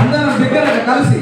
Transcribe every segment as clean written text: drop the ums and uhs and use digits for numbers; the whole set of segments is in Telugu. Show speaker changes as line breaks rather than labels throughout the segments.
అందరం దగ్గర కలిసి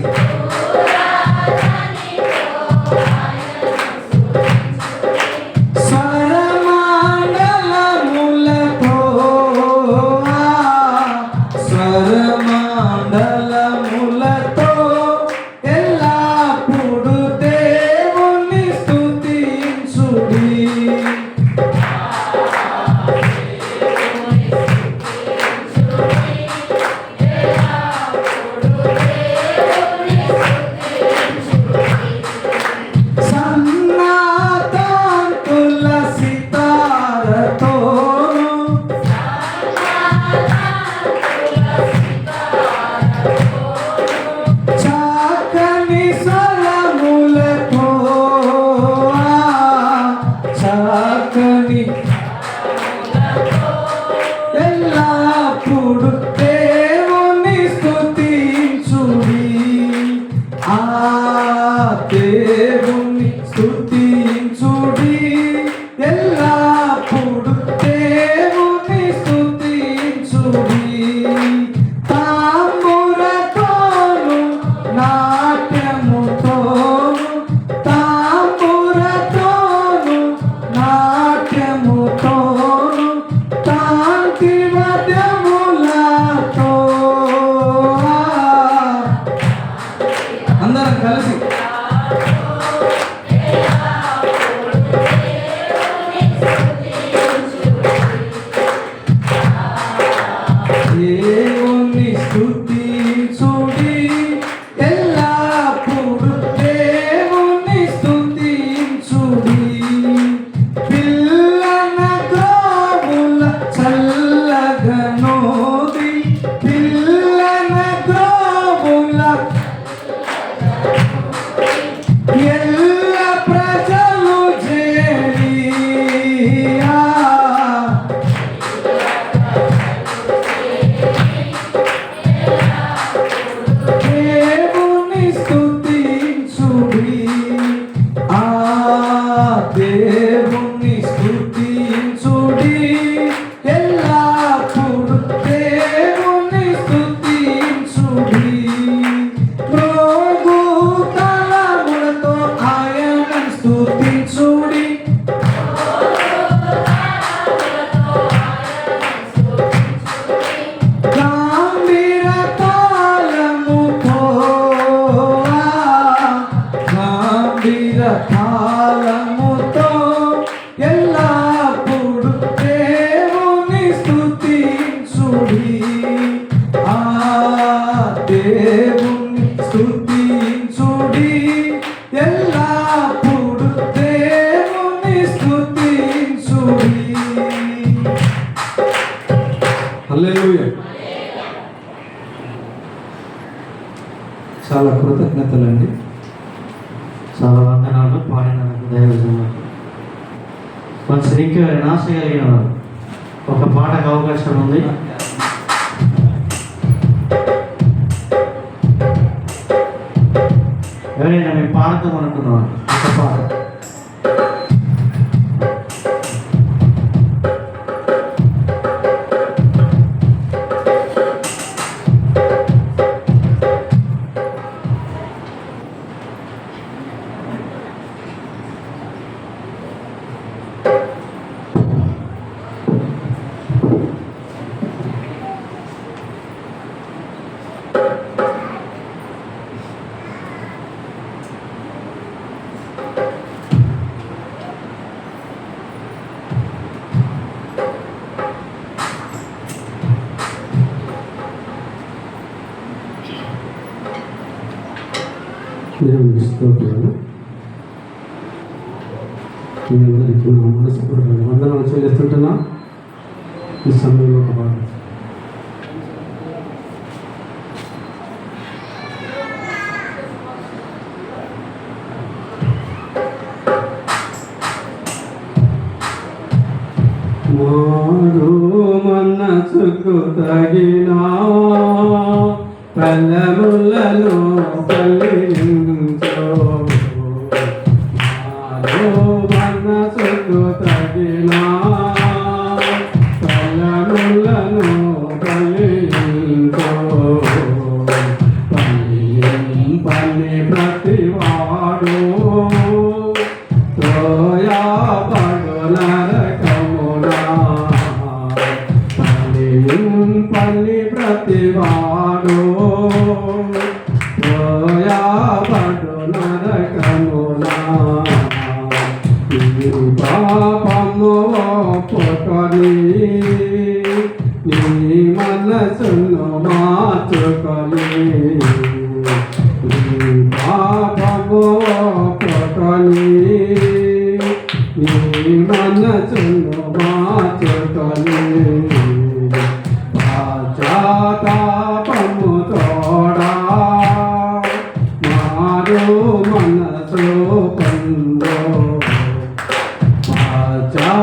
చాలా కృతజ్ఞతలండి. చాలా వందనాలు పాడినందుకు దైవజనులకు. మన శ్రీకి నాశ కలిగిన వారు ఒక పాటకు అవకాశం ఉంది. ఎవరైనా మేము పాడతాం అనుకున్నాను ఒక పాట.
దేవునికి స్తోత్రాలు. ఇప్పుడు మనస్ఫూర్తిగా వందనాలు చెల్లిస్తుంటున్నా. ఈ సమయంలో ఒక పాట మారు మనసుకు తగినా పల్లములను పల్లించో మారు మనసుకు తగినా పల్లములను పాపము ఒప్పుకొని నీ మనసును మార్చుకొని నీ పాపము ఒప్పుకొని నీ మనసును మార్చుకొని పాశ్చాత్తాపము తోడా మారు మనసు పొందో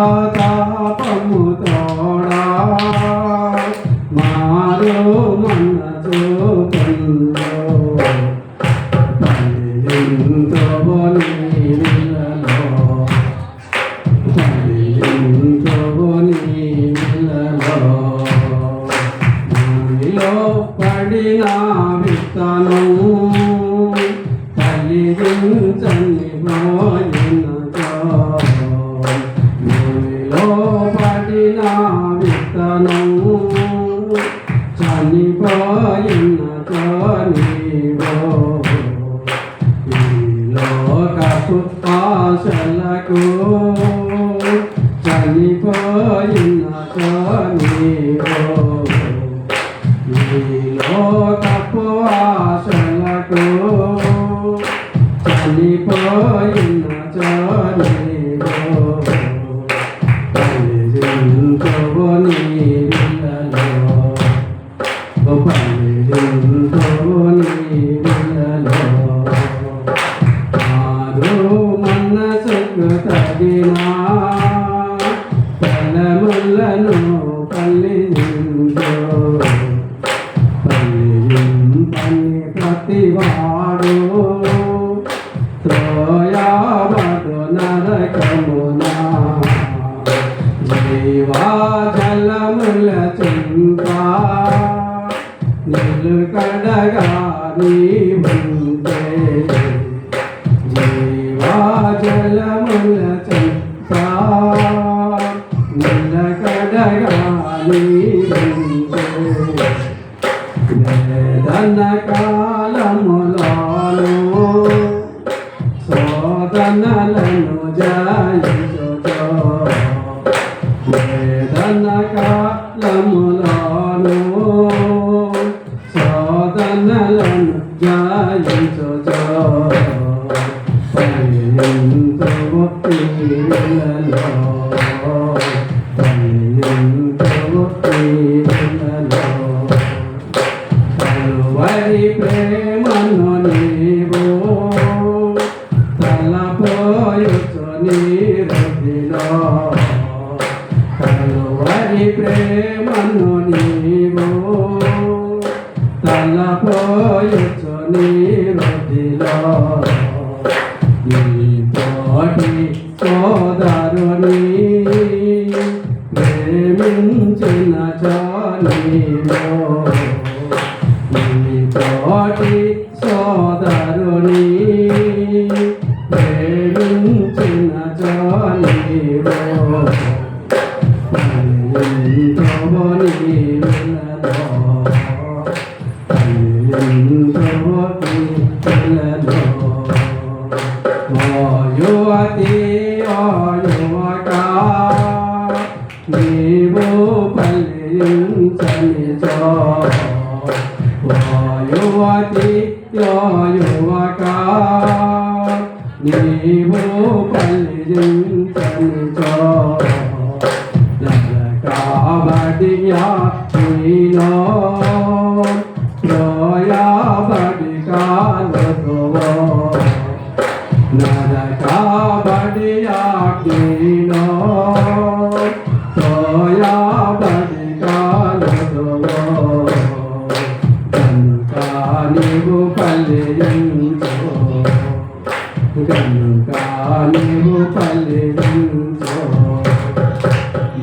పాశ్చాత్తాపము తోడా మారు మనసు పొందో పలింతవు నీళ్ళలో పలింతవు నీళ్ళలో భూమిలో పడిన విత్తనం కలిగించని పోయినతో భూమిలో పడిన విత్తనం చనిపోయినతో నీవో ఈ లోకపు ఆశలకు చనిపోయినతో నీవో ఈ లోకపు ఆశలకు చనిపోయినతో నీవో పలింతవు నీళ్ళలో పలింతవు నీళ్ళలో మారు మనసుకు తగిన ఫలములను పలించు పలింపని ప్రతివాడు త్రోయాబడు నరకమునా జీవా జలముల చింత నిలుకడగా నీవుంటే జీవా జలముల చింత నిలకడగా నీవుంటే వేదన కాలములను శోధనలను జయించుచో వేదన కాలములను శోధనలను జయించుచో పలింతవు నీళ్ళలో పలింతవు నీళ్ళలో కలువరి ప్రేమను నీవు తలపోయుచు నీ హృదిలో కలువరి ప్రేమను నీవు తలపోయుచు నీ హృదిలో నీతోటి సోదరుని ప్రేమించిన నీలో నీతోటి సోదరుని ప్రేమించిన నీలో పలింతవు నీళ్ళలో పలింతవు నీళ్ళలో ఓ యువతి ఓ యువకా నీవు పలించనిచో ఓ యువతి ఓ యువకా నీవు పలించనిచో నరకాబడియా నీలో త్రోయాబడి కాలతోవో నరకాబడియా నీలో త్రోయాబడి కాలతోవో కనుక నీవు పలించో కనుక నీవు పలించో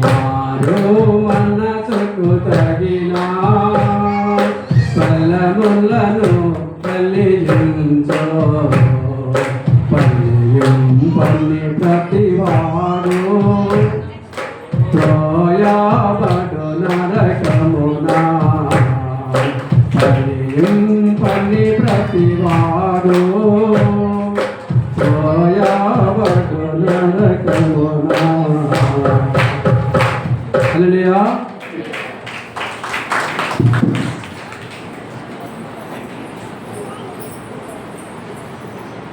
మారు మనసుకు తగిన ఫలములను పలించో పల్లి ప్రతివాడు త్రోయాబడు నరకమునా పల్లి ప్రతివాడు త్రోయాబడు నరకమునా హల్లెలూయా.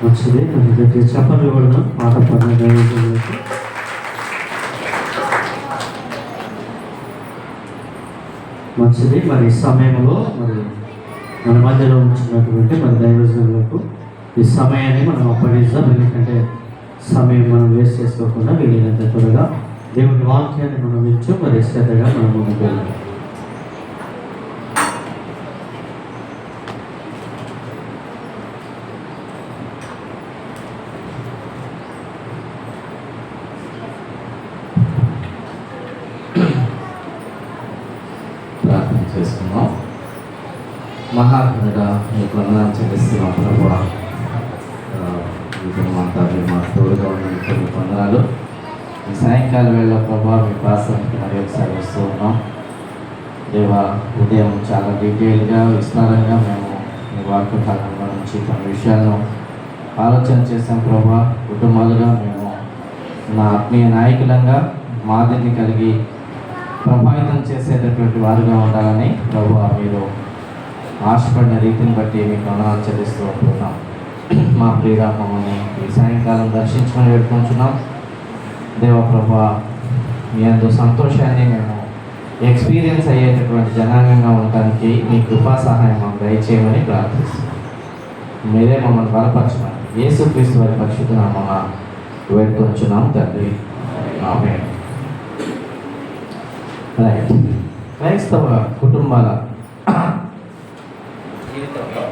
మంచిది. అందుకే చెప్పండి కూడా మాట పడిన దైవజనులకు. మంచిది. మరి ఈ సమయంలో మరి మన మధ్యలో ఉంచినటువంటి మరి దైవజనులకు ఈ సమయాన్ని మనం అప్పగిస్తాం. ఎందుకంటే సమయం మనం వేస్ట్ చేసుకోకుండా వీలైనంత త్వరగా దేవుని వాక్యాన్ని మనం ఇచ్చు మరి శ్రద్ధగా మనం ముందుకు వెళ్ళాలి.
ప్రార్థన చేసుకున్నాం. మహాత్ముడా మీకు వందనాలు చెల్లిస్తున్నాం ప్రభువా. అంతా మీరు మాకు తోడుగా ఉన్నందుకు మీకు వందనాలు. ఈ సాయంకాలం వేళ ప్రభావ మీ పాసానికి మరి ఒకసారి వస్తూ ఉన్నాం దేవా. ఉదయం చాలా డీటెయిల్గా విస్తారంగా మేము మీ వాక్య భాగంలో నుంచి కొన్ని విషయాలను ఆలోచన చేసాం ప్రభా. కుటుంబాలుగా మేము నా ఆత్మీయ నాయకులంగా మాదిరిని కలిగి ప్రభావితం చేసేటటువంటి వారుగా ఉండాలని ప్రభువా మీరు ఆశపడిన రీతిని బట్టి మీకు వందనాలు చెల్లిస్తూ ఉంటున్నాం. మా ప్రియుడా మమ్మల్ని ఈ సాయంకాలం దర్శించుకొని వేడుకుంటున్నాం దేవా. ప్రభువా మీ అందు సంతోషాన్ని మేము ఎక్స్పీరియన్స్ అయ్యేటటువంటి జనాంగంగా ఉండటానికి మీ కృపా సహాయం మాకు దయచేయమని ప్రార్థిస్తున్నాం. మీరే మమ్మల్ని బలపరచమని యేసుక్రీస్తు వారి పరిశుద్ధ నామమున వేడుకొంచున్నాం తండ్రి. ఆమేన్. రైట్. క్రైస్తవ కుటుంబాల జీవితంలో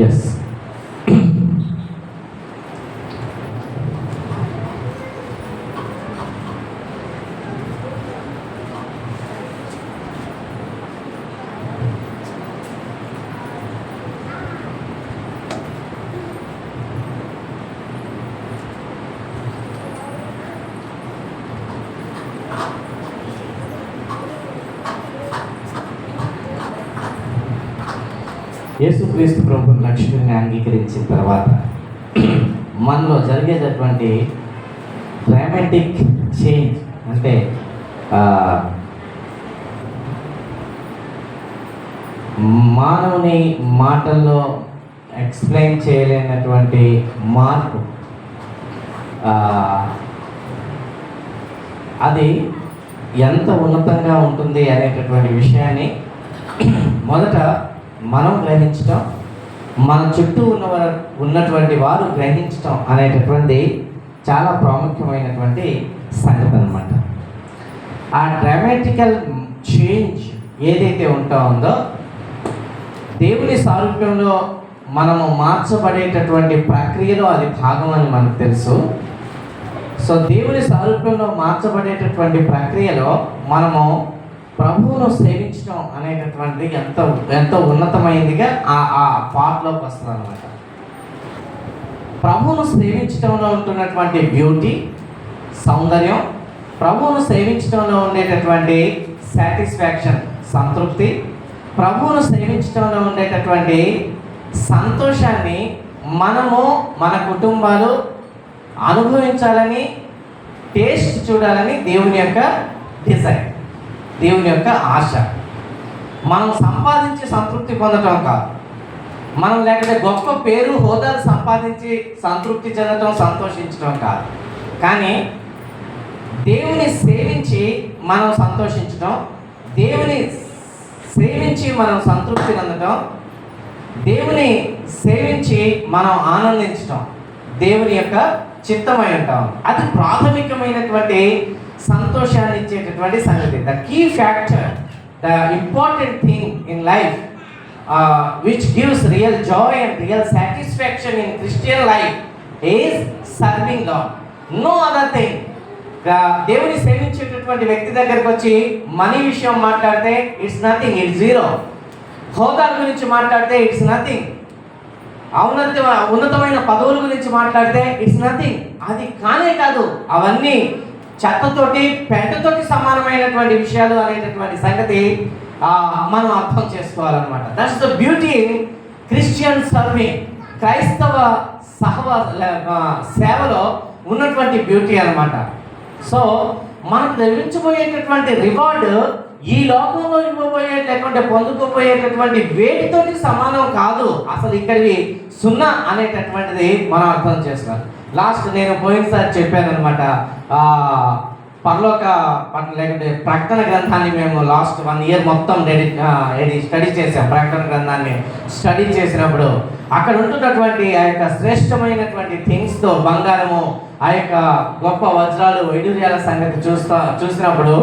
ఎస్ యేసుక్రీస్తు ప్రభువుని రక్షకుడిని అంగీకరించిన తర్వాత మనలో జరిగేటటువంటి డ్రామాటిక్ చేంజ్ అంటే మానవుని మాటల్లో ఎక్స్ప్లెయిన్ చేయలేనటువంటి మార్పు అది ఎంత ఉన్నతంగా ఉంటుంది అనేటటువంటి విషయాన్ని మొదట మనం గ్రహించటం, మన చుట్టూ ఉన్నటువంటి వారు గ్రహించటం అనేటటువంటి చాలా ప్రాముఖ్యమైనటువంటి సంగతి అన్నమాట. ఆ డ్రామాటికల్ చేంజ్ ఏదైతే ఉంటా ఉందో దేవుని సారూప్యంలో మనము మార్చబడేటటువంటి ప్రక్రియలో అది భాగం అని మనకు తెలుసు. సో దేవుని సారూప్యంలో మార్చబడేటటువంటి ప్రక్రియలో మనము ప్రభువును సేవించడం అనేటటువంటిది ఎంతో ఉన్నతమైనదిగా ఆ పార్ట్లోకి వస్తుంది అన్నమాట. ప్రభువును సేవించడంలో ఉంటున్నటువంటి బ్యూటీ, సౌందర్యం, ప్రభువును సేవించడంలో ఉండేటటువంటి సాటిస్ఫాక్షన్, సంతృప్తి, ప్రభువును సేవించడంలో ఉండేటటువంటి సంతోషాన్ని మనము మన కుటుంబాలు అనుభవించాలని, టేస్ట్ చూడాలని దేవుని యొక్క డిజైర్, దేవుని యొక్క ఆశ. మనం సంపాదించి సంతృప్తి పొందటం కాదు, మనం లేకపోతే గొప్ప పేరు హోదాలు సంపాదించి సంతృప్తి చెందటం, సంతోషించడం కాదు. కానీ దేవుని సేవించి మనం సంతోషించడం, దేవుని సేవించి మనం సంతృప్తి పొందటం, దేవుని సేవించి మనం ఆనందించటం దేవుని యొక్క చిత్తమై ఉంటాం. అది ప్రాథమికమైనటువంటి సంతోషాన్ని ఇచ్చేటటువంటి సంగతి. The key factor, the important thing in life which gives real joy and real satisfaction in Christian life is serving God. No other thing. దేవుని సేవించేటటువంటి వ్యక్తి దగ్గరకు వచ్చి మనీ విషయం మాట్లాడితే ఇట్స్ నథింగ్, ఇట్స్ జీరో.
హోదాల గురించి మాట్లాడితే ఇట్స్ నథింగ్. ఉన్నతమైన పదవుల గురించి మాట్లాడితే ఇట్స్ నథింగ్. అది కానే కాదు, అవన్నీ చెత్తతోటి పెంటతోటి సమానమైనటువంటి విషయాలు అనేటటువంటి సంగతి మనం అర్థం చేసుకోవాలన్నమాట. That's the beauty in Christian serving. క్రైస్తవ సేవలో ఉన్నటువంటి బ్యూటీ అన్నమాట. సో మనకు లభించబోయేటటువంటి రివార్డు ఈ లోకంలో ఇవ్వబోయే లేకుంటే పొందుకోబోయేటటువంటి వేటితోటి సమానం కాదు. అసలు ఇక్కడివి సున్నా అనేటటువంటిది మనం అర్థం చేసుకోవాలి. లాస్ట్ నేను పోయినసారి చెప్పాను అనమాట, పరలోక లేకుంటే ప్రకటన గ్రంథాన్ని మేము లాస్ట్ 1 year మొత్తం స్టడీ చేసాం. ప్రకటన గ్రంథాన్ని స్టడీ చేసినప్పుడు అక్కడ ఉంటున్నటువంటి ఆ యొక్క శ్రేష్టమైనటువంటి థింగ్స్తో, బంగారము, ఆ యొక్క గొప్ప వజ్రాలు, వైడూర్యాల సంగతి చూసినప్పుడు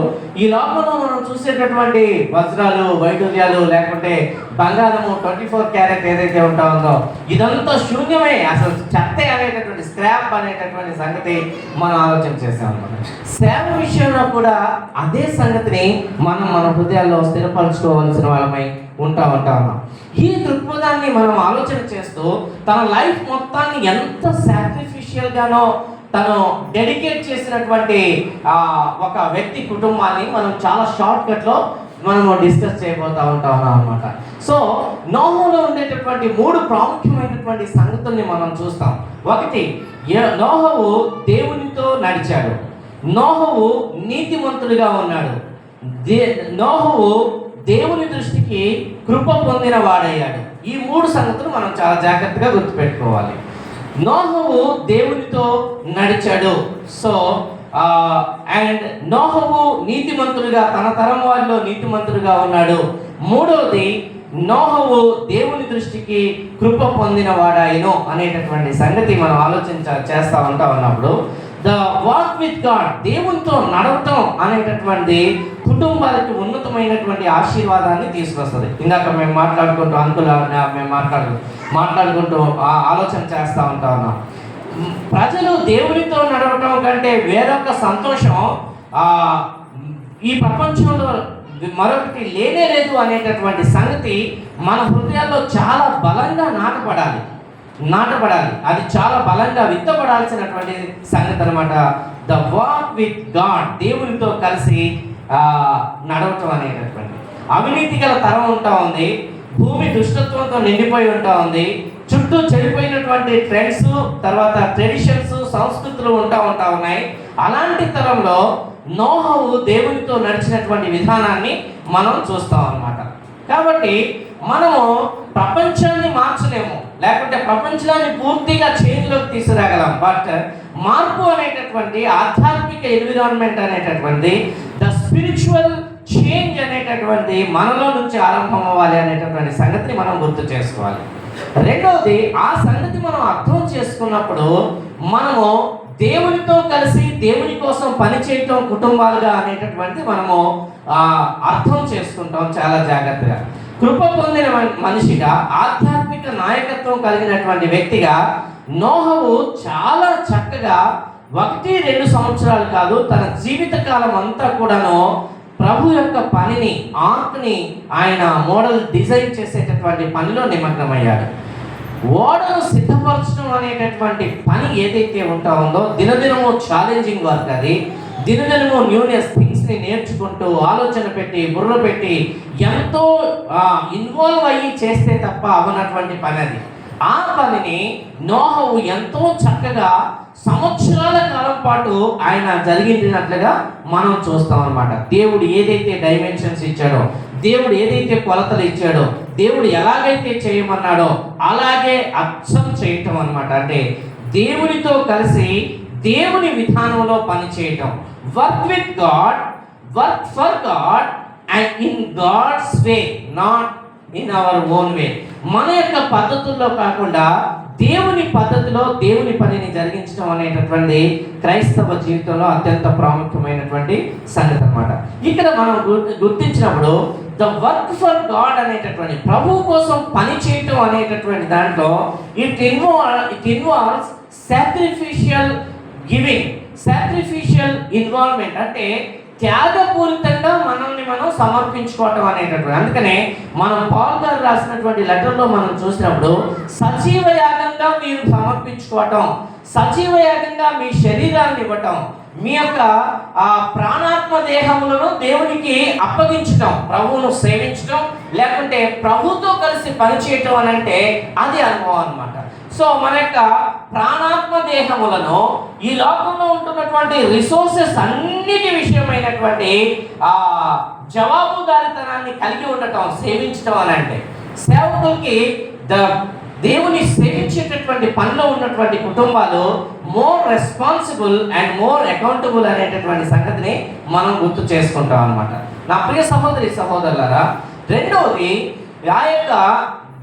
ఈ లోకంలో మనం చూసేటటువంటి వజ్రాలు, వైడూర్యాలు లేకుంటే బంగారము 24 క్యారెట్ ఏదైతే ఉంటుందో ఇదంతా శూన్యమే, అసలు చెత్తే అనేటటువంటి స్క్రాప్ అనేటటువంటి సంగతి మనం ఆలోచన చేసాం అనమాట. సేవ విషయంలో కూడా అదే సంగతిని మనం మన హృదయాల్లో స్థిరపరచుకోవాల్సిన వాళ్ళమై ఉన్నాం. ఈ దృక్పథాన్ని మనం ఆలోచన చేస్తూ తన లైఫ్ మొత్తాన్ని ఎంత సాక్రిఫిషియల్గానో తను డెడికేట్ చేసినటువంటి ఒక వ్యక్తి కుటుంబాన్ని మనం చాలా షార్ట్కట్లో మనము డిస్కస్ చేయబోతూ ఉంటాం అన్నమాట. సో నోహులో ఉండేటటువంటి 3 ప్రాముఖ్యమైనటువంటి సంగతుల్ని మనం చూస్తాం. ఒకటి, నోహు దేవునితో నడిచాడు. నోహు నీతిమంతుడిగా ఉన్నాడు. నోహు దేవుని దృష్టికి కృప పొందిన వాడయ్యాడు. ఈ 3 సంగతులు మనం చాలా జాగ్రత్తగా గుర్తుపెట్టుకోవాలి. నోహు దేవునితో నడిచాడు. సో అండ్ నోహు నీతిమంతుడిగా, తన తరం వారిలో నీతిమంతుడిగా ఉన్నాడు. మూడవది, నోహు దేవుని దృష్టికి కృప పొందిన వాడాయను అనేటటువంటి సంగతి మనం చేస్తూ ఉన్నప్పుడు ద వాక్ విత్ గాడ్, దేవునితో నడవటం అనేటటువంటి కుటుంబాలకి ఉన్నతమైనటువంటి ఆశీర్వాదాన్ని తీసుకొస్తుంది. ఇందాక మేము మాట్లాడుకుంటూ ఆలోచన చేస్తూ ఉన్నాం. ప్రజలు దేవునితో నడవటం కంటే వేరొక సంతోషం ఈ ప్రపంచంలో మరొకటి లేనే లేదు అనేటటువంటి సంగతి మన హృదయాల్లో చాలా బలంగా నాటపడాలి. అది చాలా బలంగా విత్తపడాల్సినటువంటి సంగతి అనమాట. ద వాక్ విత్ గాడ్, దేవునితో కలిసి నడవటం అనేటటువంటి. అవినీతి గల తరం ఉంటా ఉంది, భూమి దుష్టత్వంతో నిండిపోయి ఉంటా ఉంది, చుట్టూ చెడిపోయినటువంటి ట్రెండ్స్, తర్వాత ట్రెడిషన్స్, సంస్కృతులు ఉంటా ఉన్నాయి. అలాంటి తరంలో నోహు దేవునితో నడిచినటువంటి విధానాన్ని మనం చూస్తాం అన్నమాట. కాబట్టి మనము ప్రపంచాన్ని మార్చలేము, లేకుంటే ప్రపంచాన్ని పూర్తిగా చేంజ్లోకి తీసుకురాగలం. బట్ మార్పు అనేటటువంటి ఆధ్యాత్మిక ఎన్విరాన్మెంట్ అనేటటువంటి ద స్పిరిచువల్ చేంజ్ అనేటటువంటి మనలో నుంచి ఆరంభం అవ్వాలి అనేటటువంటి సంగతిని మనం గుర్తు చేసుకోవాలి. రెండవది, ఆ సంగతి మనం అర్థం చేసుకున్నప్పుడు మనము దేవునితో కలిసి దేవుని కోసం పనిచేయటం కుటుంబాలుగా అనేటటువంటిది మనము అర్థం చేసుకుంటాం చాలా జాగ్రత్తగా. కృప పొందిన మనిషిగా, ఆధ్యాత్మిక నాయకత్వం కలిగినటువంటి వ్యక్తిగా నోహు చాలా చక్కగా 1-2 సంవత్సరాలు కాదు, తన జీవితకాలం అంతా కూడాను ప్రభు యొక్క పనిని, ఆర్క్ని ఆయన మోడల్ డిజైన్ చేసేటటువంటి పనిలో నిమగ్నమయ్యాడు. ఓడను సిద్ధపరచడం అనేటటువంటి పని ఏదైతే ఉందో దినదినము ఛాలెంజింగ్ వర్క్. అది దినదినము న్యూనెస్ థింగ్స్ని నేర్చుకుంటూ, ఆలోచన పెట్టి, బుర్ర పెట్టి, ఎంతో ఇన్వాల్వ్ అయ్యి చేస్తే తప్ప అవనటువంటి పని అది. ఆ పనిని నోహు ఎంతో చక్కగా సంవత్సరాల కాలం పాటు ఆయన జరిగినట్లుగా మనం చూస్తాం అన్నమాట. దేవుడు ఏదైతే డైమెన్షన్స్ ఇచ్చాడో, దేవుడు ఏదైతే కొలతలు ఇచ్చాడో, దేవుడు ఎలాగైతే చేయమన్నాడో అలాగే అచ్చం చేయటం అన్నమాట. అంటే దేవునితో కలిసి దేవుని విధానంలో పని చేయటం. Work with God, work for God and in God's way, not in our own way. మన యొక్క పద్ధతుల్లో కాకుండా దేవుని పద్ధతిలో దేవుని పనిని జరిగించడం అనేటటువంటి క్రైస్తవ జీవితంలో అత్యంత ప్రాముఖ్యమైనటువంటి సంగతి అన్నమాట. ఇక్కడ మనం గుర్తించినప్పుడు ద వర్క్ ఫర్ గాడ్ అనేటటువంటి, ప్రభు కోసం పని చేయటం అనేటటువంటి దాంట్లో it involves sacrificial giving, sacrificial involvement. అంటే త్యాగపూరితంగా మనల్ని మనం సమర్పించుకోవటం అనేటటువంటి. అందుకనే మనం పౌలు గారు రాసినటువంటి లెటర్లో మనం చూసినప్పుడు సజీవ యాగంగా మీరు సమర్పించుకోవటం, సజీవ యాగంగా మీ శరీరాన్ని ఇవ్వటం, మీ యొక్క ప్రాణాత్మ దేహములను దేవునికి అప్పగించటం, ప్రభువును సేవించటం, లేకుంటే ప్రభుతో కలిసి పనిచేయటం అని అంటే అది అనుభవం అన్నమాట. సో మన యొక్క ప్రాణాత్మ దేహములను ఈ లోకంలో ఉంటున్నటువంటి రిసోర్సెస్ అన్నిటి విషయమైనటువంటి జవాబుదారితనాన్ని కలిగి ఉండటం, సేవించటం అని అంటే. సేవకులకి దేవుని సేవించేటటువంటి పనిలో ఉన్నటువంటి కుటుంబాలు more responsible and more accountable అనేటటువంటి సంగతిని మనం గుర్తు చేసుకుంటాం అన్నమాట. నా ప్రియ సహోదరి సహోదరులారా, రెండవది ఆ యొక్క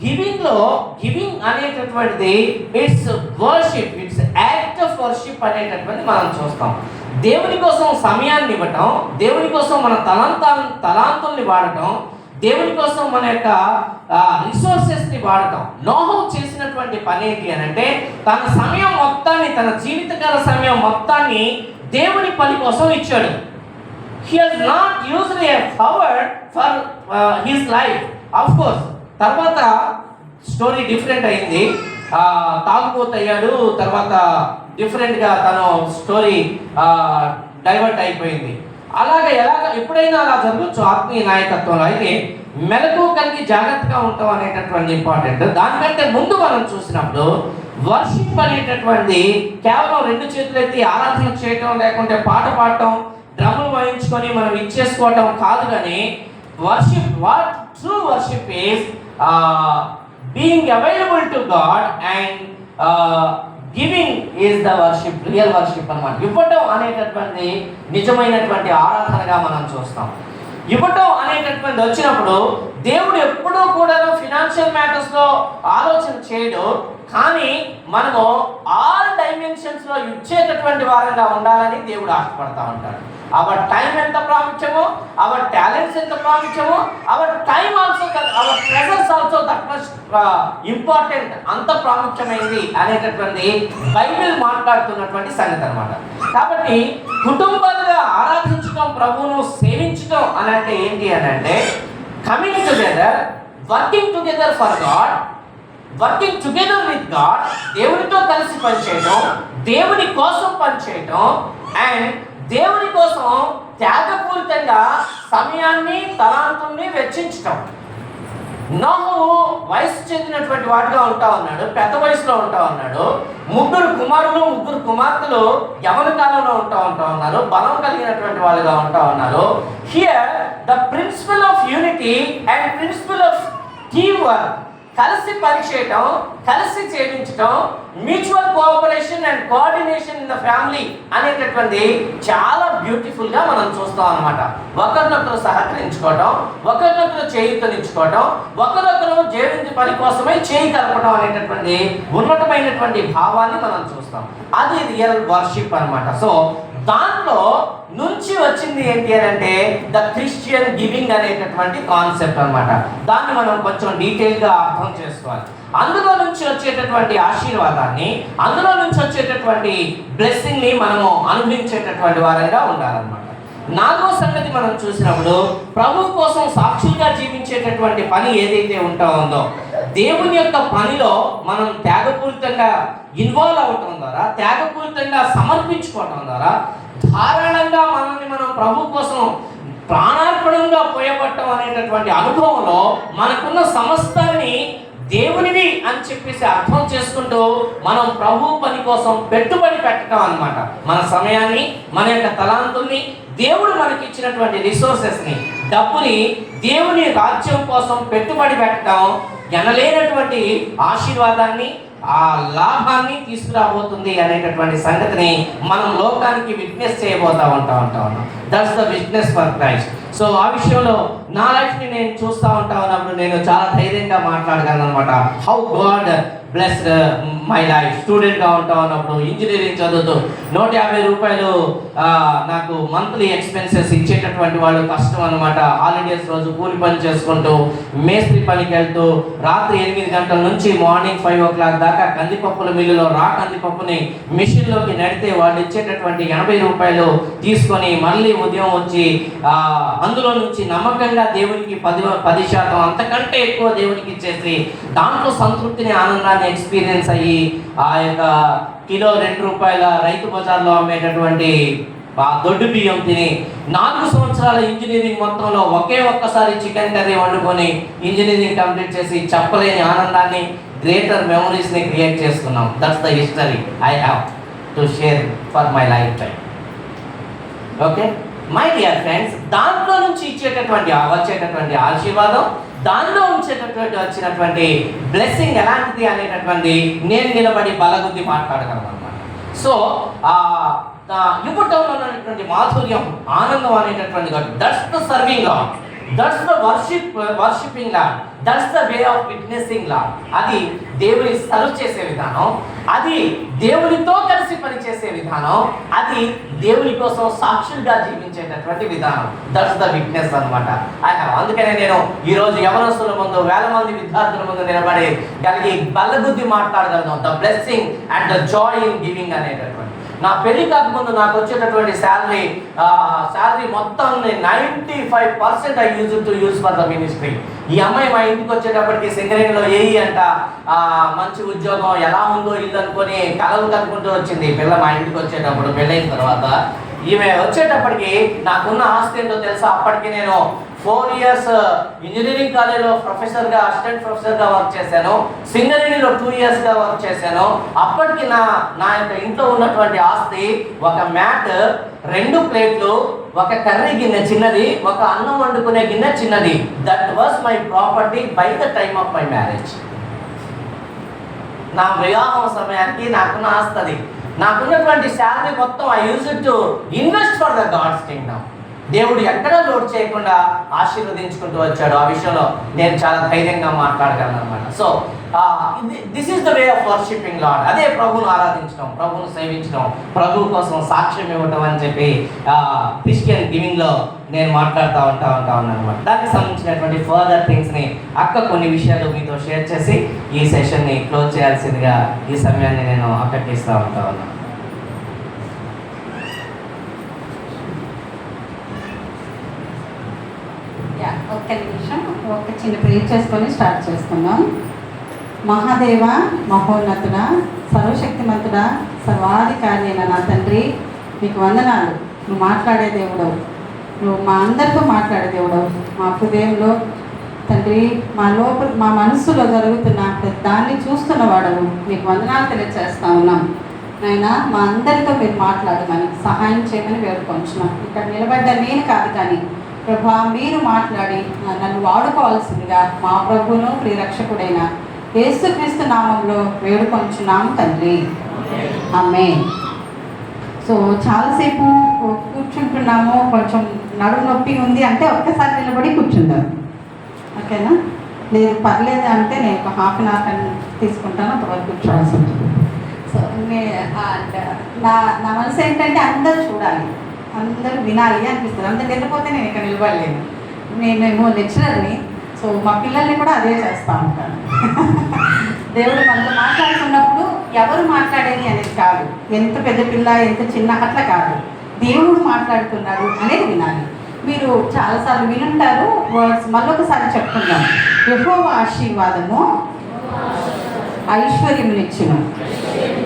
గివింగ్ అనేటటువంటిది it's worship, it's act of worship అనేటటువంటి మనం చూస్తాం. దేవుని కోసం సమయాన్ని ఇవ్వటం, దేవుని కోసం మన తలాంతుల్ని వాడటం, దేవుని కోసం మన యొక్క రిసోర్సెస్ని వాడటం. నోహు చేసినటువంటి పని ఏంటి అని అంటే తన సమయం మొత్తాన్ని, తన జీవితకాల సమయం మొత్తాన్ని దేవుని పని కోసం ఇచ్చాడు. He has not used a power for his life. Of course, తర్వాత స్టోరీ డిఫరెంట్ అయింది. తాగుబోతయ్యాడు, తర్వాత డిఫరెంట్గా తను స్టోరీ డైవర్ట్ అయిపోయింది. ఎప్పుడైనా అలా జరగచ్చు ఆత్మీయ నాయకత్వంలో. అయితే మెలకు కలిగి జాగ్రత్తగా ఉంటాం అనేటటువంటి ఇంపార్టెంట్. దానికంటే ముందు మనం చూసినప్పుడు వర్షిప్ అనేటటువంటి కేవలం రెండు చేతులు ఎత్తి ఆరాధన చేయటం, లేకుంటే పాట పాడటం, డ్రమ్ములు వాయించుకొని మనం ఇచ్చేసుకోవటం కాదు. కానీ worship, what true worship is being available to God and giving is the worship, real worship అన్నమాట. ఇవ్వటం అనేటటువంటి నిజమైనటువంటి ఆరాధనగా మనం చూస్తాం. ఇవ్వటం అనేటటువంటి వచ్చినప్పుడు దేవుడు ఎప్పుడూ కూడా ఫినాన్షియల్ మ్యాటర్స్లో ఆలోచన చేయడు. కానీ మనము ఆల్ డైమెన్షన్స్లో ఇచ్చేటటువంటి వారంగా ఉండాలని దేవుడు ఆశపడతా ఉంటాడు. అవర్ టైం ఎంత ప్రాముఖ్యమో, అవర్ టాలెంట్స్ ఎంత ప్రాముఖ్యమో, our time also, our presence also that much important, అంత ప్రాముఖ్యమైనది అనేటటువంటి బైబిల్ మాట్లాడుతున్నటువంటి సంగతి అనమాట. కాబట్టి కుటుంబాలుగా ఆరాధించడం, ప్రభువును సేవించడం అని అంటే ఏంటి అని అంటే coming together, working together for God, working together with God, దేవునితో కలిసి పనిచేయడం, దేవుని కోసం పనిచేయడం అండ్ దేవుని కోసం త్యాగపూరితంగా సమయాన్ని తలాంతుల్ని వెచ్చించటం. నోహు వయసు చెందినటువంటి వాడిగా ఉంటా ఉన్నాడు, పెద్ద వయసులో ఉంటా ఉన్నాడు. 3 కుమారులు 3 కుమార్తెలు యవన కాలంలో ఉంటా ఉన్నారు, బలం కలిగినటువంటి వాళ్ళుగా ఉంటా ఉన్నారు. Here the principle of unity and principle of team work, కలిసి పనిచేయటం, కలిసి చేయించటం, mutual cooperation and coordination in the family అనేటటువంటి చాలా బ్యూటిఫుల్గా మనం చూస్తాం అన్నమాట. ఒకరినొకరు సహకరించుకోవటం, ఒకరినొకరు చేయూతనిచ్చుకోవటం, ఒకరొకరు జీవించే పని కోసమే చేయి కలపడం అనేటటువంటి ఉన్నతమైనటువంటి భావాన్ని మనం చూస్తాం. అది రియల్ వర్షిప్ అన్నమాట. సో దాంట్లో నుంచి వచ్చింది ఏంటి అని అంటే ద క్రిస్టియన్ గివింగ్ అనేటటువంటి కాన్సెప్ట్ అన్నమాట. దాన్ని మనం కొంచెం డీటెయిల్గా అర్థం చేసుకోవాలి. అందులో నుంచి వచ్చేటటువంటి ఆశీర్వాదాన్ని, అందులో నుంచి వచ్చేటటువంటి బ్లెస్సింగ్ని మనము అనుభవించేటటువంటి వారంగా ఉండాలన్నమాట. 4వ సంగతి మనం చూసినప్పుడు ప్రభు కోసం సాక్షులుగా జీవించేటటువంటి పని ఏదైతే ఉందో, దేవుని యొక్క పనిలో మనం త్యాగపూరితంగా ఇన్వాల్వ్ అవటం ద్వారా, త్యాగపూరితంగా సమర్పించుకోవటం ద్వారా, ధారాళంగా మనల్ని మనం ప్రభు కోసం ప్రాణార్పణంగా పోయబట్టం అనేటటువంటి అనుభవంలో మనకున్న సమస్తాన్ని దేవునివి అని చెప్పేసి అర్థం చేసుకుంటూ మనం ప్రభు పని కోసం పెట్టుబడి పెట్టడం అన్నమాట. మన సమయాన్ని, మన యొక్క తలాంతుల్ని, దేవుడు మనకి ఇచ్చినటువంటి రిసోర్సెస్ని, డబ్బుని దేవుని రాజ్యం కోసం పెట్టుబడి పెట్టడం ఎనలేనటువంటి ఆశీర్వాదాన్ని, ఆ లాభాన్ని తీసుకురాబోతుంది అనేటటువంటి సంగతిని మనం లోకానికి విట్నెస్ చేయబోతా ఉంటాం. That's the witness for Christ. So ఆ విషయంలో నా లైఫ్ని నేను చూస్తూ ఉంటా ఉన్నప్పుడు నేను చాలా ధైర్యంగా మాట్లాడగలను అనమాట. How God blessed my life. స్టూడెంట్గా ఉంటా ఉన్నప్పుడు ఇంజనీరింగ్ చదువుతూ 150 రూపాయలు నాకు మంత్లీ ఎక్స్పెన్సెస్ ఇచ్చేటటువంటి వాళ్ళు కష్టం అనమాట. హాలిడేస్ రోజు కూలి పని చేసుకుంటూ మేస్త్రి పనికి వెళ్తూ రాత్రి 8 గంటల నుంచి మార్నింగ్ 5 o'clock దాకా కందిపప్పుల మిల్లులో కందిపప్పుని మిషన్లోకి నడితే వాళ్ళు ఇచ్చేటటువంటి 80 రూపాయలు తీసుకొని మళ్ళీ ఉదయం వచ్చి అందులో నుంచి నమ్మకంగా దేవునికి 10% అంతకంటే ఎక్కువ దేవునికి ఇచ్చేసి దాంట్లో సంతృప్తిని ఆనందాన్ని ఎక్స్పీరియన్స్ అయ్యి ఆ యొక్క కిలో 2 రూపాయల రైతు బజార్లో అమ్మేటటువంటి దొడ్డు బియ్యం తిని 4 సంవత్సరాల ఇంజనీరింగ్ మొత్తంలో ఒక్కసారి చికెన్ కర్రీ వండుకొని ఇంజనీరింగ్ కంప్లీట్ చేసి చెప్పలేని ఆనందాన్ని, గ్రేటర్ మెమరీస్ని క్రియేట్ చేసుకున్నాం. That's the history I have to share for my life time. Okay my dear friends, దాంట్లో నుంచి వచ్చేటటువంటి ఆశీర్వాదం, దానిలో వచ్చినటువంటి బ్లెస్సింగ్ ఎలాంటిది అనేటటువంటి నేను నిలబడి బలగుద్ది మాట్లాడగలను అనమాట. సో ఇవ్వటంలో ఉన్నటువంటి మాధుర్యం, ఆనందం అనేటటువంటి that's the serving lord, that's the worshipping lord, that's the way of witnessing lord. అది దేవుని సర్వ్ చేసే విధానం, అది దేవునితో కలిసి పనిచేసే విధానం, అది దేవుని కోసం సాక్షులుగా జీవించేటటువంటి విధానం. దట్స్ ద విట్నెస్ అనమాట. అందుకనే నేను ఈరోజు యవనస్తుల ముందు, వేల మంది విద్యార్థుల ముందు నిలబడి కలిగి బల్లగుద్ది మాట్లాడగలను. The blessing and the Joy in giving అనేటటువంటి. నా పెళ్లి కాకముందు నాకు వచ్చేటటువంటి శాలరీ మొత్తం 95% I use for the ministry. ఈ అమ్మాయి మా ఇంటికి వచ్చేటప్పటికి సింగరేణిలో ఏఈ అంట, మంచి ఉద్యోగం, ఎలా ఉందో ఇల్లు అనుకొని కలలు కనుకుంటూ వచ్చింది పిల్ల. మా ఇంటికి వచ్చేటప్పుడు పెళ్ళైన తర్వాత ఈమె వచ్చేటప్పటికి నాకున్న ఆస్తి ఏంటో తెలుసా? అప్పటికి నేను 4 years ఇంజనీరింగ్ కాలేజ్లో అసిస్టెంట్ ప్రొఫెసర్గా వర్క్ చేశాను. సింగరేణిలో 2 years వర్క్ చేశాను. అప్పటికి నా యొక్క ఇంట్లో ఉన్నటువంటి ఆస్తి ఒక మ్యాట్, 2 ప్లేట్లు, ఒక కర్రీ గిన్నె చిన్నది, ఒక అన్నం వండుకునే గిన్నె చిన్నది. That was my property by the time of my marriage. నా వివాహం సమయానికి నాకున్న ఆస్తి, నాకున్నటువంటి శాలరీ మొత్తం I use it to invest for the God's kingdom. దేవుడు ఎక్కడా లోడ్ చేయకుండా ఆశీర్వదించుకుంటూ వచ్చాడు. ఆ విషయంలో నేను చాలా ధైర్యంగా మాట్లాడగలను అనమాట. So this is the way of worshipping lord. అదే ప్రభువును ఆరాధించడం, ప్రభువును సేవించడం, ప్రభువు కోసం సాక్ష్యం ఇవ్వటం అని చెప్పి క్రిస్టియన్ గివింగ్లో నేను మాట్లాడుతూ ఉన్నాను అనమాట. దానికి సంబంధించినటువంటి ఫర్దర్ థింగ్స్ని కొన్ని విషయాలు మీతో షేర్ చేసి ఈ సెషన్ని క్లోజ్ చేయాల్సిందిగా ఈ సమయాన్ని నేను అప్పగిస్తూ ఉన్నాను.
ఒక్క నిమిషం, ఒక చిన్న ప్రేర్ చేసుకొని స్టార్ట్ చేసుకుందాం. మహాదేవ, మహోన్నతుడ, సర్వశక్తిమంతుడ, సర్వాధికారి అయిన నా తండ్రి, మీకు వందనాలు. నువ్వు మాట్లాడే దేవుడవు, నువ్వు మా అందరితో మాట్లాడే దేవుడవు. మా హృదయంలో తండ్రి, మా మనస్సులో జరుగుతున్న దాన్ని చూస్తున్న వాడవు. మీకు వందనాలు తెలియజేస్తా ఉన్నాం. నాయనా, మా అందరితో మీరు మాట్లాడమని సహాయం చేయమని వేడుకొంచున్నాం. ఇక్కడ నిలబడ్డ నేను కాదు కానీ ప్రభా, మీరు మాట్లాడి నన్ను వాడుకోవాల్సిందిగా మా ప్రభువును ప్రియరక్షకుడైన యేసుక్రీస్తు నామంలో వేడుకొంచున్నాం తండ్రి. ఆమేన్. సో చాలాసేపు కూర్చుంటున్నాము, కొంచెం నడుము నొప్పి ఉంది అంటే ఒక్కసారి నిలబడి కూర్చుందాం. ఓకేనా? లేదు పర్లేదు అంటే నేను ఒక 1/2 hour తీసుకుంటాను, అప్పుడు కూర్చోవాల్సి ఉంటుంది. సో నా మనసు ఏంటంటే అందరూ చూడాలి, అందరూ వినాలి అనిపిస్తుంది. అందరు వెళ్ళిపోతే నేను ఇక్కడ నిలబడలేను. నేనేమో లెక్చరర్ని, సో మా పిల్లల్ని కూడా అదే చేస్తూ ఉంటాను. దేవుడు మనతో మాట్లాడుతున్నప్పుడు ఎవరు మాట్లాడేది అనేది కాదు, ఎంత పెద్ద పిల్ల ఎంత చిన్న అట్లా కాదు, దేవుడు మాట్లాడుతున్నాడు అనేది వినాలి. మీరు చాలాసార్లు వినుంటారు వర్డ్స్, మళ్ళొకసారి చెప్తున్నాం. యెహోవా ఆశీర్వాదము ఐశ్వర్యమునిచ్చును.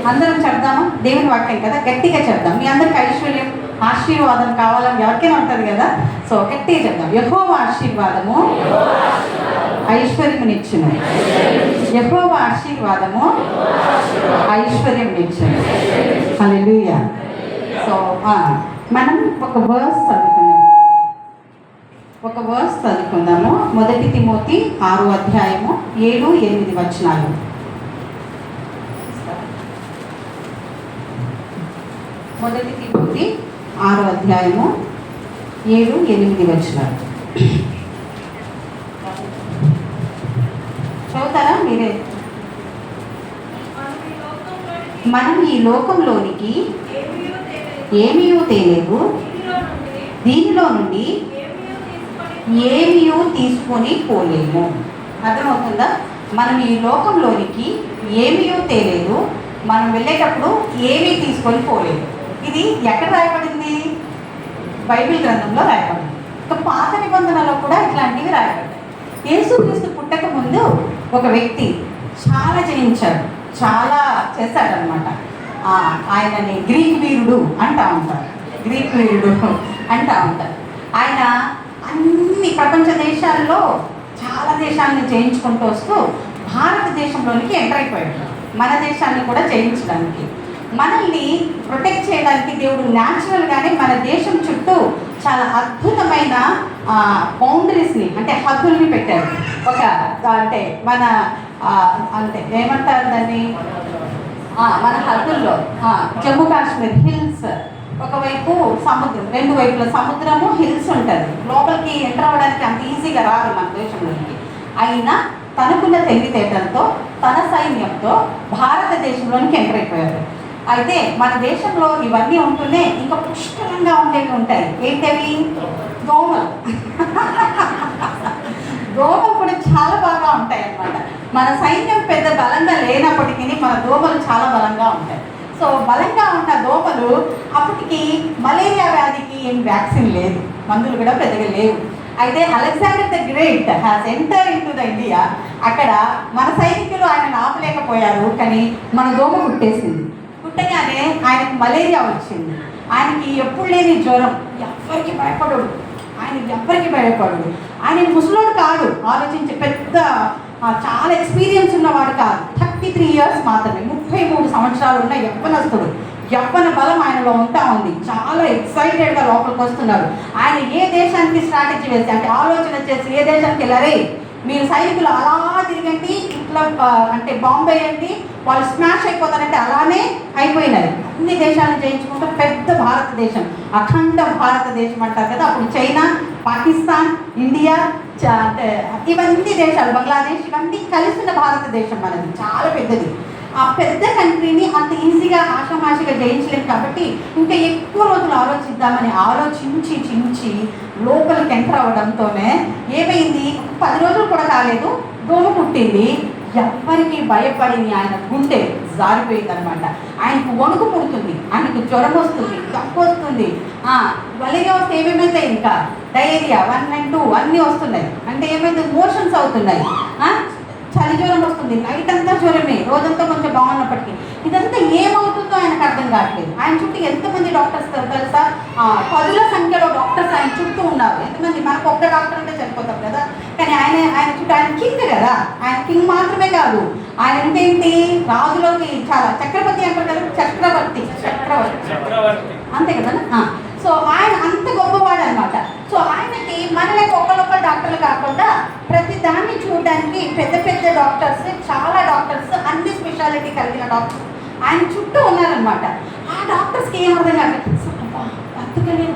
అందరం చెప్దామా? దేవుని వాక్యం కదా, గట్టిగా చెప్దాం. మీ అందరికి ఐశ్వర్యం ఆశీర్వాదం కావాలని ఎవరికైనా ఉంటుంది కదా. సో గట్టిగా చెప్దాం. యెహోవా ఆశీర్వాదము ఐశ్వర్యమునిచ్చును. యెహోవా ఆశీర్వాదము ఐశ్వర్యమునిచ్చును. హల్లెలూయా. సో మనం ఒక వర్స్ చదువుకుందాము. 1 తిమోతి 6వ అధ్యాయము 7-8 వచనాలు. 1 తిమోతి 6వ అధ్యాయము 7-8 వచనాలు. చదువుతారా మీరే? మనం ఈ లోకంలోనికి ఏమీయూ తేలేదు, దీనిలో నుండి ఏమీయూ తీసుకొని పోలేము. అర్థమవుతుందా? మనం ఈ లోకంలోనికి ఏమీయూ తేలేదు, మనం వెళ్ళేటప్పుడు ఏమీ తీసుకొని పోలేదు. ఇది ఎక్కడ రాయబడింది? బైబిల్ గ్రంథంలో రాయబడింది. ఇక పాత నిబంధనలో కూడా ఇట్లాంటివి రాయబడ్డాయి. యేసుక్రీస్తు పుట్టక ముందు ఒక వ్యక్తి చాలా జయించాడు, చాలా చేశాడనమాట. ఆయనని గ్రీక్ వీరుడు అంటూ ఉంటారు. గ్రీక్ వీరుడు అంటూ ఉంటారు. ఆయన అన్ని ప్రపంచ దేశాల్లో చాలా దేశాలను జయించుకుంటూ వస్తూ భారతదేశంలోనికి ఎంటర్ అయిపోయాడు. మన దేశాన్ని కూడా జయించడానికి, మనల్ని ప్రొటెక్ట్ చేయడానికి దేవుడు న్యాచురల్గానే మన దేశం చుట్టూ చాలా అద్భుతమైన బౌండరీస్ని, అంటే హద్దుల్ని పెట్టారు. ఒక అంటే మన అంటే ఏమంటారు దాన్ని, మన హద్దుల్లో జమ్మూ కాశ్మీర్ హిల్స్, ఒకవైపు సముద్రం, రెండు వైపుల సముద్రము, హిల్స్ ఉంటుంది. లోపలికి ఎంటర్ అవ్వడానికి అంత ఈజీగా రాదు మన దేశంలోనికి. అయినా తనకున్న తెలివితేటలతో, తన సైన్యంతో భారతదేశంలోనికి ఎంటర్ అయిపోయారు. అయితే మన దేశంలో ఇవన్నీ ఉంటూనే ఇంకా పుష్కలంగా ఉండేవి ఉంటాయి. ఏంటవి? దోమలు. దోమలు కూడా చాలా బాగా ఉంటాయి అన్నమాట. మన సైన్యం పెద్ద బలంగా లేనప్పటికీ మన దోమలు చాలా బలంగా ఉంటాయి. సో బలంగా ఉన్న దోమలు, అప్పటికి మలేరియా వ్యాధికి ఏం వ్యాక్సిన్ లేదు, మందులు కూడా పెద్దగా లేవు. అయితే Alexander the great has enter in to the India. అక్కడ మన సైనికులు ఆయన ఆపలేకపోయారు, కానీ మన దోమ కుట్టేసింది. కుట్టగానే ఆయనకు మలేరియా వచ్చింది. ఆయనకి ఎప్పుడు లేని జ్వరం, ఎవ్వరికి భయపడడు ఆయన, ఎవ్వరికి భయపడడు ఆయన. ముసలోడు కాదు, ఆలోచించి పెద్ద చాలా ఎక్స్పీరియన్స్ ఉన్నవాడు కాదు. 33 years మాత్రమే, 33 సంవత్సరాలు ఉన్న యవ్వనస్తుడు. యవ్వన బలం ఆయనలో ఉంటా ఉంది. చాలా ఎక్సైటెడ్గా లోపలికి వస్తున్నారు. ఆయన ఏ దేశానికి స్ట్రాటజీ వేసి, అంటే ఆలోచన చేసి ఏ దేశానికి వెళ్ళారే, మీరు సైనికులు అలా తిరిగండి, ఇట్లా అంటే బాంబే అండి, వాళ్ళు స్మాష్ అయిపోతారంటే అలానే అయిపోయినారు. అన్ని దేశాలను జయించుకుంటూ పెద్ద భారతదేశం, అఖండ భారతదేశం అంటారు కదా. అప్పుడు చైనా, పాకిస్తాన్, ఇండియా, ఇవన్నీ దేశాలు, బంగ్లాదేశ్, ఇవన్నీ కలిసిన భారతదేశం మనది, చాలా పెద్దది. ఆ పెద్ద కంట్రీని అంత ఈజీగా ఆషామాషిగా జయించలేము కాబట్టి ఇంకా ఎక్కువ రోజులు ఆలోచిద్దామని ఆలోచించి లోపలికి ఎంటర్ అవ్వడంతోనే ఏమైంది, 10 రోజులు కూడా కాలేదు, దోమ పుట్టింది. ఎవ్వరికి భయపడింది, ఆయన గుండె జారిపోయింది అనమాట. ఆయనకు వణుకు పుడుతుంది, ఆయనకు జ్వరం వస్తుంది, దగ్గు వస్తుంది. మలేరియా వస్తే ఏమేమైతే ఇంకా డయేరియా 1 and 2 అన్నీ వస్తున్నాయి. అంటే ఏమైతే మోషన్స్ అవుతున్నాయి, చలి జ్వరం వస్తుంది, నైట్ అంతా జ్వరమే, రోజంతా కొంచెం బాగున్నప్పటికీ. ఇదంతా ఏమవుతుందో ఆయనకు అర్థం కావట్లేదు. ఆయన చుట్టూ ఎంతమంది డాక్టర్స్ తెలుసా? 10ల సంఖ్యలో డాక్టర్స్ ఆయన చుట్టూ ఉన్నారు. ఎంతమంది, మనకు ఒక్క డాక్టర్ అంటే చనిపోతాం కదా, కానీ ఆయన చుట్టూ, ఆయన కింగ్ కదా, ఆయన కింగ్ మాత్రమే కాదు, ఆయన ఏంటి రాజులోకి చాలా చక్రవర్తి అంటారు కదా, చక్రవర్తి అంతే కదా. సో ఆయన అంత గొప్పవాడు అనమాట. సో ఆయనకి మనకి ఒక్కరొక్క డాక్టర్లు కాకుండా ప్రతి దాన్ని చూడడానికి పెద్ద పెద్ద డాక్టర్స్, చాలా డాక్టర్స్, అన్ని స్పెషాలిటీ కలిగిన డాక్టర్స్ ఆయన చుట్టూ ఉన్నారనమాట. ఆ డాక్టర్స్కి ఏం అర్థం కాదు, అందుకని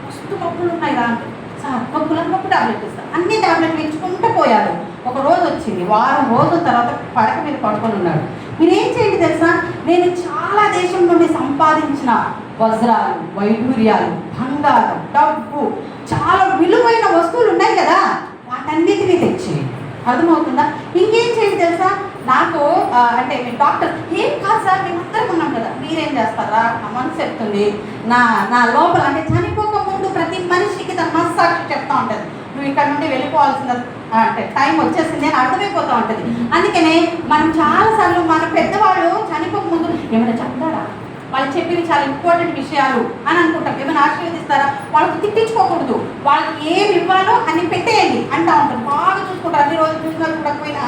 మస్తు నొప్పులు ఉన్నాయి రా, సార్ నొప్పులు టాబ్లెట్ ఇస్తారు, అన్ని టాబ్లెట్లు ఇచ్చుకుంటూ పోయారు. ఒక రోజు వచ్చింది, వారం రోజుల తర్వాత పడక మీద పడుకొని ఉన్నాడు. మీరేం చేయండి తెలుసా, నేను చాలా దేశం నుండి సంపాదించిన వజ్రాలు, వైఢూర్యాలు, బంగారం, డబ్బు, చాలా విలువైన వస్తువులు ఉన్నాయి కదా, వాటన్నిటినీ తెచ్చి. అర్థమవుతుందా? ఇంకేం చేయండి తెలుసా, నాకు అంటే మీ డాక్టర్ ఏం కాదు సార్, మేమందరం ఉన్నాం కదా, మీరేం చేస్తారా, నా మనసు చెప్తుంది, నా లోపల అంటే చనిపోక ముందు ప్రతి మనిషికి తన మనస్సాక్షి చెప్తా ఉంటుంది, నువ్వు ఇక్కడ నుండి వెళ్ళిపోవాల్సిన అంటే టైం వచ్చేసింది అని అర్థమైపోతూ ఉంటుంది. అందుకనే మనం చాలాసార్లు మన పెద్దవాళ్ళు చనిపోక ముందు ఏమైనా చెప్తారా, వాళ్ళు చెప్పినవి చాలా ఇంపార్టెంట్ విషయాలు అని అనుకుంటాం, ఏమైనా ఆశీర్వదిస్తారా, వాళ్ళకి తిట్టించుకోకూడదు, వాళ్ళకి ఏమి ఇవ్వాలో అని పెట్టేయండి అంటూ ఉంటారు. బాగా చూసుకుంటారు, అన్ని రోజులు చూసినా చూడకపోయినా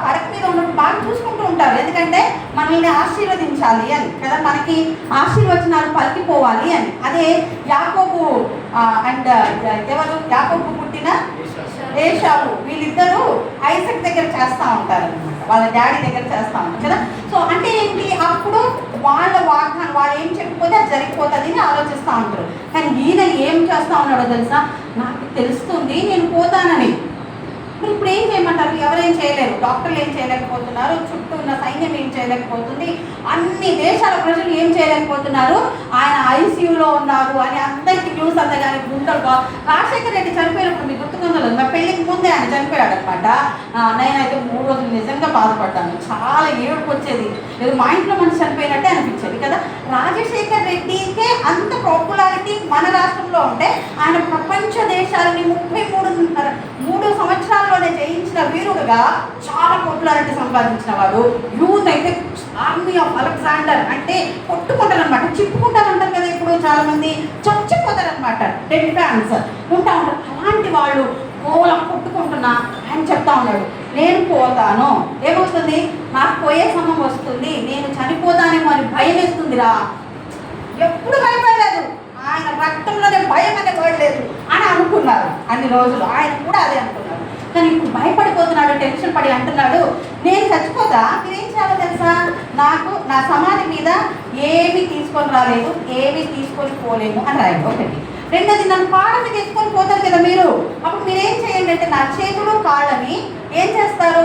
పడక మీద ఉన్నప్పుడు బాగా చూసుకుంటూ ఉంటారు. ఎందుకంటే మనల్ని ఆశీర్వదించాలి అని కదా, మనకి ఆశీర్వచనాలు పలికిపోవాలి అని. అదే యాకోబు అండ్ ఎవరు, యాకోబు పుట్టిన ఏశావు, వీళ్ళిద్దరూ ఐజాక్ దగ్గర చేస్తూ ఉంటారు అనమాట, వాళ్ళ డాడీ దగ్గర చేస్తూ ఉంటారు కదా. సో అంటే ఏంటి, అప్పుడు వాళ్ళ వాగ్దానం, వాళ్ళు ఏం చెప్పిపోతే అది జరిగిపోతుంది అని ఆలోచిస్తూ ఉంటారు. కానీ ఈయన ఏం చేస్తూ ఉన్నాడో తెలుసా, నాకు తెలుస్తుంది నేను పోతానని, మరి ఇప్పుడు ఏం చేయమంటారు? ఎవరేం చేయలేరు, డాక్టర్లు ఏం చేయలేకపోతున్నారు, చుట్టూ ఉన్న సైన్యం ఏం చేయలేకపోతుంది, అన్ని దేశాల ప్రజలు ఏం చేయలేకపోతున్నారు. ఆయన ఐసీయూలో ఉన్నారు అని అందరికీ న్యూస్ అందగానే గుండెలు. రాజశేఖర్ రెడ్డి చనిపోయినప్పుడు మీకు గుర్తుకుందో నా పెళ్లికి ముందే ఆయన చనిపోయాడు అనమాట. నేనైతే 3 రోజులు నిజంగా బాధపడ్డాను, చాలా ఏడుపు వచ్చేది, ఏదో మా ఇంట్లో మనిషి చనిపోయినట్టే అనిపించేది కదా. రాజశేఖర్ రెడ్డికే అంత పాపులారిటీ మన రాష్ట్రంలో ఉంటే ఆయన ప్రపంచ దేశాలని 3 సంవత్సరాల్లోనే జయించిన వీరుడుగా చాలా పాపులారిటీ సంపాదించిన వాడు. యూత్ అయితే ఆర్మీ ఆఫ్ అలెగ్జాండర్ అంటే కొట్టుకుంటారనమాట, చిప్పుకుంటారంటారు కదా, ఇప్పుడు చాలా మంది చచ్చిపోతారనమాట, డెడ్ ఫ్యాన్స్ ఉంటా ఉంటారు. అలాంటి వాళ్ళు కోలం కొట్టుకుంటున్నా ఆయన చెప్తా ఉన్నాడు, నేను పోతాను, ఏమవుతుంది, నాకు పోయే సమయం వస్తుంది, నేను చనిపోతానేమో అని భయం వేస్తుందిరా. ఎప్పుడు భయపడలేదు, ఆయన రక్తంలోనే భయం అనే పడలేదు అని అనుకున్నారు అన్ని రోజులు. ఆయన కూడా అదే అనుకున్నారు. కానీ ఇప్పుడు భయపడిపోతున్నాడు, టెన్షన్ పడి అంటున్నాడు, నేను చచ్చిపోతా, మీరేం చేయాలో తెలుసా, నాకు నా సమాధి మీద ఏమీ తీసుకొని రాలేదు, ఏమీ తీసుకొని పోలేము అని రాయండి. ఒకటి. రెండోది, నన్ను పాడని తీసుకొని పోతారు కదా మీరు, అప్పుడు మీరేం చేయండి అంటే నా చేతులు కాళ్ళని ఏం చేస్తారు,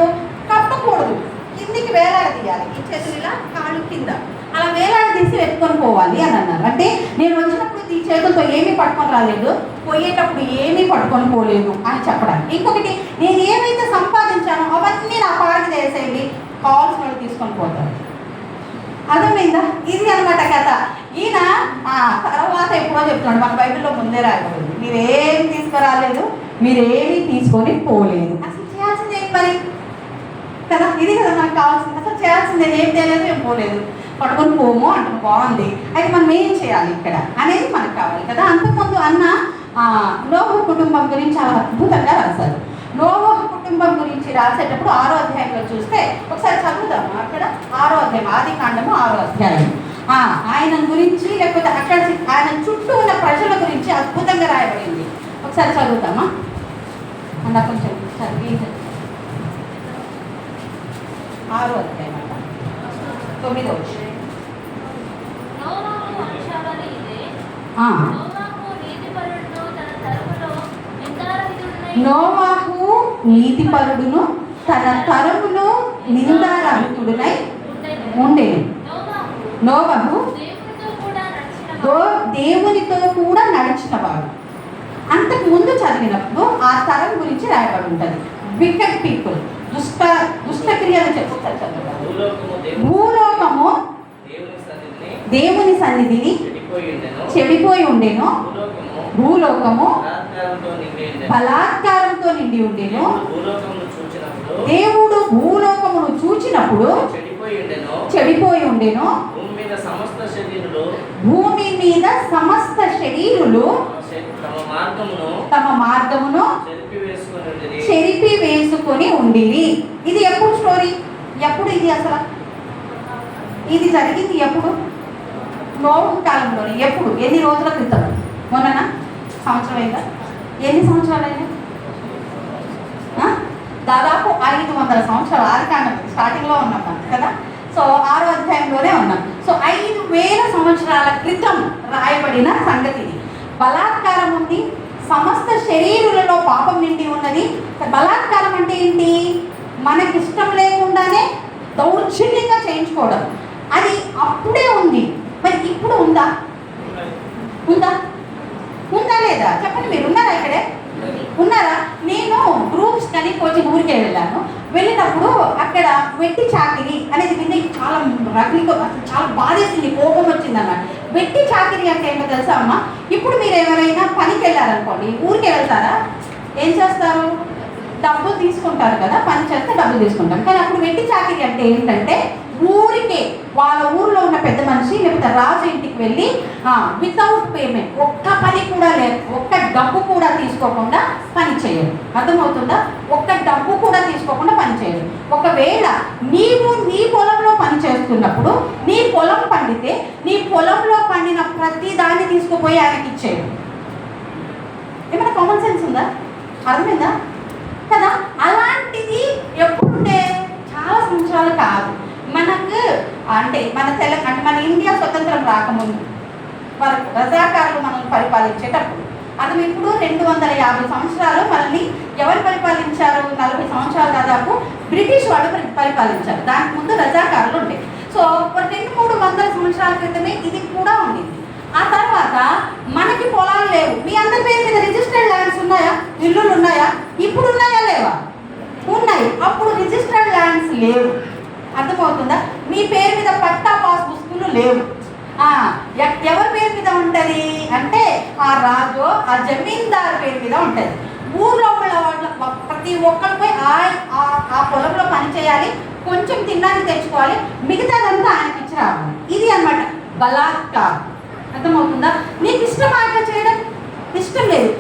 కప్పకూడదు, కిందికి వేలాడదీయాలి. ఈ చేతులు ఇలా, కాళ్ళు కింద అలా వేలాడదీసి ఎత్తుకొని పోవాలి అని అన్నారు. అంటే నేను వచ్చినప్పుడు ఈ చేతులతో ఏమీ పట్టుకొని రాలేదు, పోయేటప్పుడు ఏమీ పట్టుకొని పోలేదు అని చెప్పడానికి. ఇంకొకటి, నేను ఏమైతే సంపాదించానో అవన్నీ నా పాడికి వేసేయండి, కావాల్సిన వాళ్ళు తీసుకొని పోతారు. అర్థమైందా? ఇది అనమాట కథ. ఈయన తర్వాత ఎప్పుడో చెప్తున్నాడు, మన బైబిల్లో ముందే రాయబడింది, మీరేం తీసుకురాలేదు, మీరేమీ తీసుకొని పోలేదు. అసలు చేయాల్సింది ఏంటి మరి కదా, ఇది కదా మనకు కావాల్సింది. అసలు చేయాల్సింది ఏం చేయలేదు, ఏం పోలేదు, పట్టుకొని పోము అంటున్నా, బాగుంది. అయితే మనం ఏం చేయాలి ఇక్కడ అనేది మనకు కావాలి కదా. అంతకుముందు అన్న నోవహు కుటుంబం గురించి చాలా అద్భుతంగా రాశారు. నోవహు కుటుంబం గురించి రాసేటప్పుడు 6వ అధ్యాయంలో చూస్తే ఒకసారి చదువుదాము. అక్కడ 6వ అధ్యాయం, ఆదికాండము 6వ అధ్యాయం. ఆయన గురించి లేకపోతే అక్కడ ఆయన చుట్టూ ఉన్న ప్రజల గురించి అద్భుతంగా రాయబడింది. ఒకసారి చదువుతామా అన్న, కొంచెం చదివి. 6వ అధ్యాయం అంట 9వ వచనం. నోవాహు నీతిపరుడును తన తరములో నిందారహితుడునై ఉండేను. నోవహు దేవునితో కూడా నడిచినవాడు. అంతకు ముందు చదివినప్పుడు ఆ తరం గురించి రాయబడి ఉంటుంది. వికెట్ పీపుల్, దుష్టక్రియలు చెప్తారు చదువు. భూలోకము దేవుని సన్నిధిని చెడిపోయి ఉండేను, భూలోకము బలాత్కారంతో నిండి ఉండేను. దేవుడు భూలోకమును చూచినప్పుడు చెడిపోయి ఉండేను. భూమి మీద సమస్త శరీరులు తమ మార్గమును చెరిపి వేసుకొని ఉండిరి. ఇది ఎప్పుడు స్టోరీ, ఎప్పుడు ఇది అసలు, ఇది జరిగింది ఎప్పుడు, నోవహు కాలంలోనే. ఎప్పుడు, ఎన్ని రోజుల క్రితం, మొన్న సంవత్సరం అయిందా, ఎన్ని సంవత్సరాలైనా, దాదాపు 500 సంవత్సరాలు. ఆదికాండం స్టార్టింగ్లో ఉన్నాం మనం కదా. సో 6వ అధ్యాయంలోనే ఉన్నాం. సో 5000 సంవత్సరాల క్రితం రాయబడిన సంగతి ఇది. బలాత్కారం ఉంది, సమస్త శరీరులలో పాపం నిండి ఉన్నది. బలాత్కారం అంటే ఏంటి, మనకిష్టం లేకుండానే దౌర్జన్యంగా చేయించుకోవడం. అది అప్పుడే ఉంది, మరి ఇప్పుడు ఉందా, ఉందా ఉందా లేదా చెప్పండి. మీరు ఉన్నారా, ఇక్కడే ఉన్నారా? నేను గ్రూప్స్ కానీ కోచింగ్ ఊరికే వెళ్ళాను. వెళ్ళినప్పుడు అక్కడ వెట్టి చాకిరి అనేది విని చాలా రగ్లికో, చాలా బాధేసింది, కోపం వచ్చింది అన్నమాట. వెట్టి చాకిరి అంటే ఏంటో తెలుసా అమ్మ? ఇప్పుడు మీరు ఎవరైనా పనికి వెళ్ళారనుకోండి, ఊరికే వెళ్తారా, ఏం చేస్తారు, డబ్బులు తీసుకుంటారు కదా, పని చేస్తే డబ్బులు తీసుకుంటారు. కానీ అప్పుడు వెట్టి చాకిరి అంటే ఏంటంటే ఊరికే వాళ్ళ ఊర్లో ఉన్న పెద్ద మనిషి లేకపోతే రాజు ఇంటికి వెళ్ళి వితౌట్ పేమెంట్, ఒక్క పని కూడా లేదు, ఒక్క డబ్బు కూడా తీసుకోకుండా పని చేయరు. అర్థమవుతుందా? ఒక్క డబ్బు కూడా తీసుకోకుండా పని చేయరు. ఒకవేళ నీవు నీ పొలంలో పని చేస్తున్నప్పుడు నీ పొలం పండితే నీ పొలంలో పండిన ప్రతి దాన్ని తీసుకుపోయి ఆయనకి ఇచ్చేయరు. ఏమైనా కామన్ సెన్స్ ఉందా? అర్థమైందా కదా? అలాంటిది ఎప్పుడుంటే చాలా సంవత్సరాలు కాదు. మనకు అంటే మన ఇండియా స్వతంత్రం రాకముందు వరకు రజాకారులు మనల్ని పరిపాలించేటప్పుడు అతను ఇప్పుడు 250 సంవత్సరాలు మనల్ని ఎవరు పరిపాలించారు? 40 సంవత్సరాలు దాదాపు బ్రిటిష్ వాళ్ళు పరిపాలించారు. దానికి ముందు రజాకారులు ఉంటాయి. సో 200-300 సంవత్సరాల క్రితమే ఇది కూడా ఉండింది. ఆ తర్వాత మనకి పొలాలు లేవు. మీ అందరి పేరు మీద రిజిస్టర్డ్ ల్యాండ్స్ ఉన్నాయా? ఇల్లులు ఉన్నాయా? ఇప్పుడు ఉన్నాయా లేవా? ఉన్నాయి. అప్పుడు రిజిస్టర్డ్ ల్యాండ్స్ లేవు. అర్థమవుతుందా? మీ పేరు మీద పట్టా పాస్ పుస్తకాలు లేవు. ఎవరి పేరు మీద ఉంటుంది అంటే ఆ రాజు ఆ జమీందారు పేరు మీద ఉంటుంది. ఊర్లో ఉన్న వాళ్ళ ప్రతి ఒక్కరు పోయి ఆ పొలంలో పని చేయాలి, కొంచెం తినడానికి తెచ్చుకోవాలి, మిగతాదంతా ఆయనకి ఇచ్చి రావాలి. ఇది అన్నమాట బలాత్కారం. అర్థమవుతుందా? నీకు ఇష్టం అట్లా చేయడం ఇష్టం లేదు,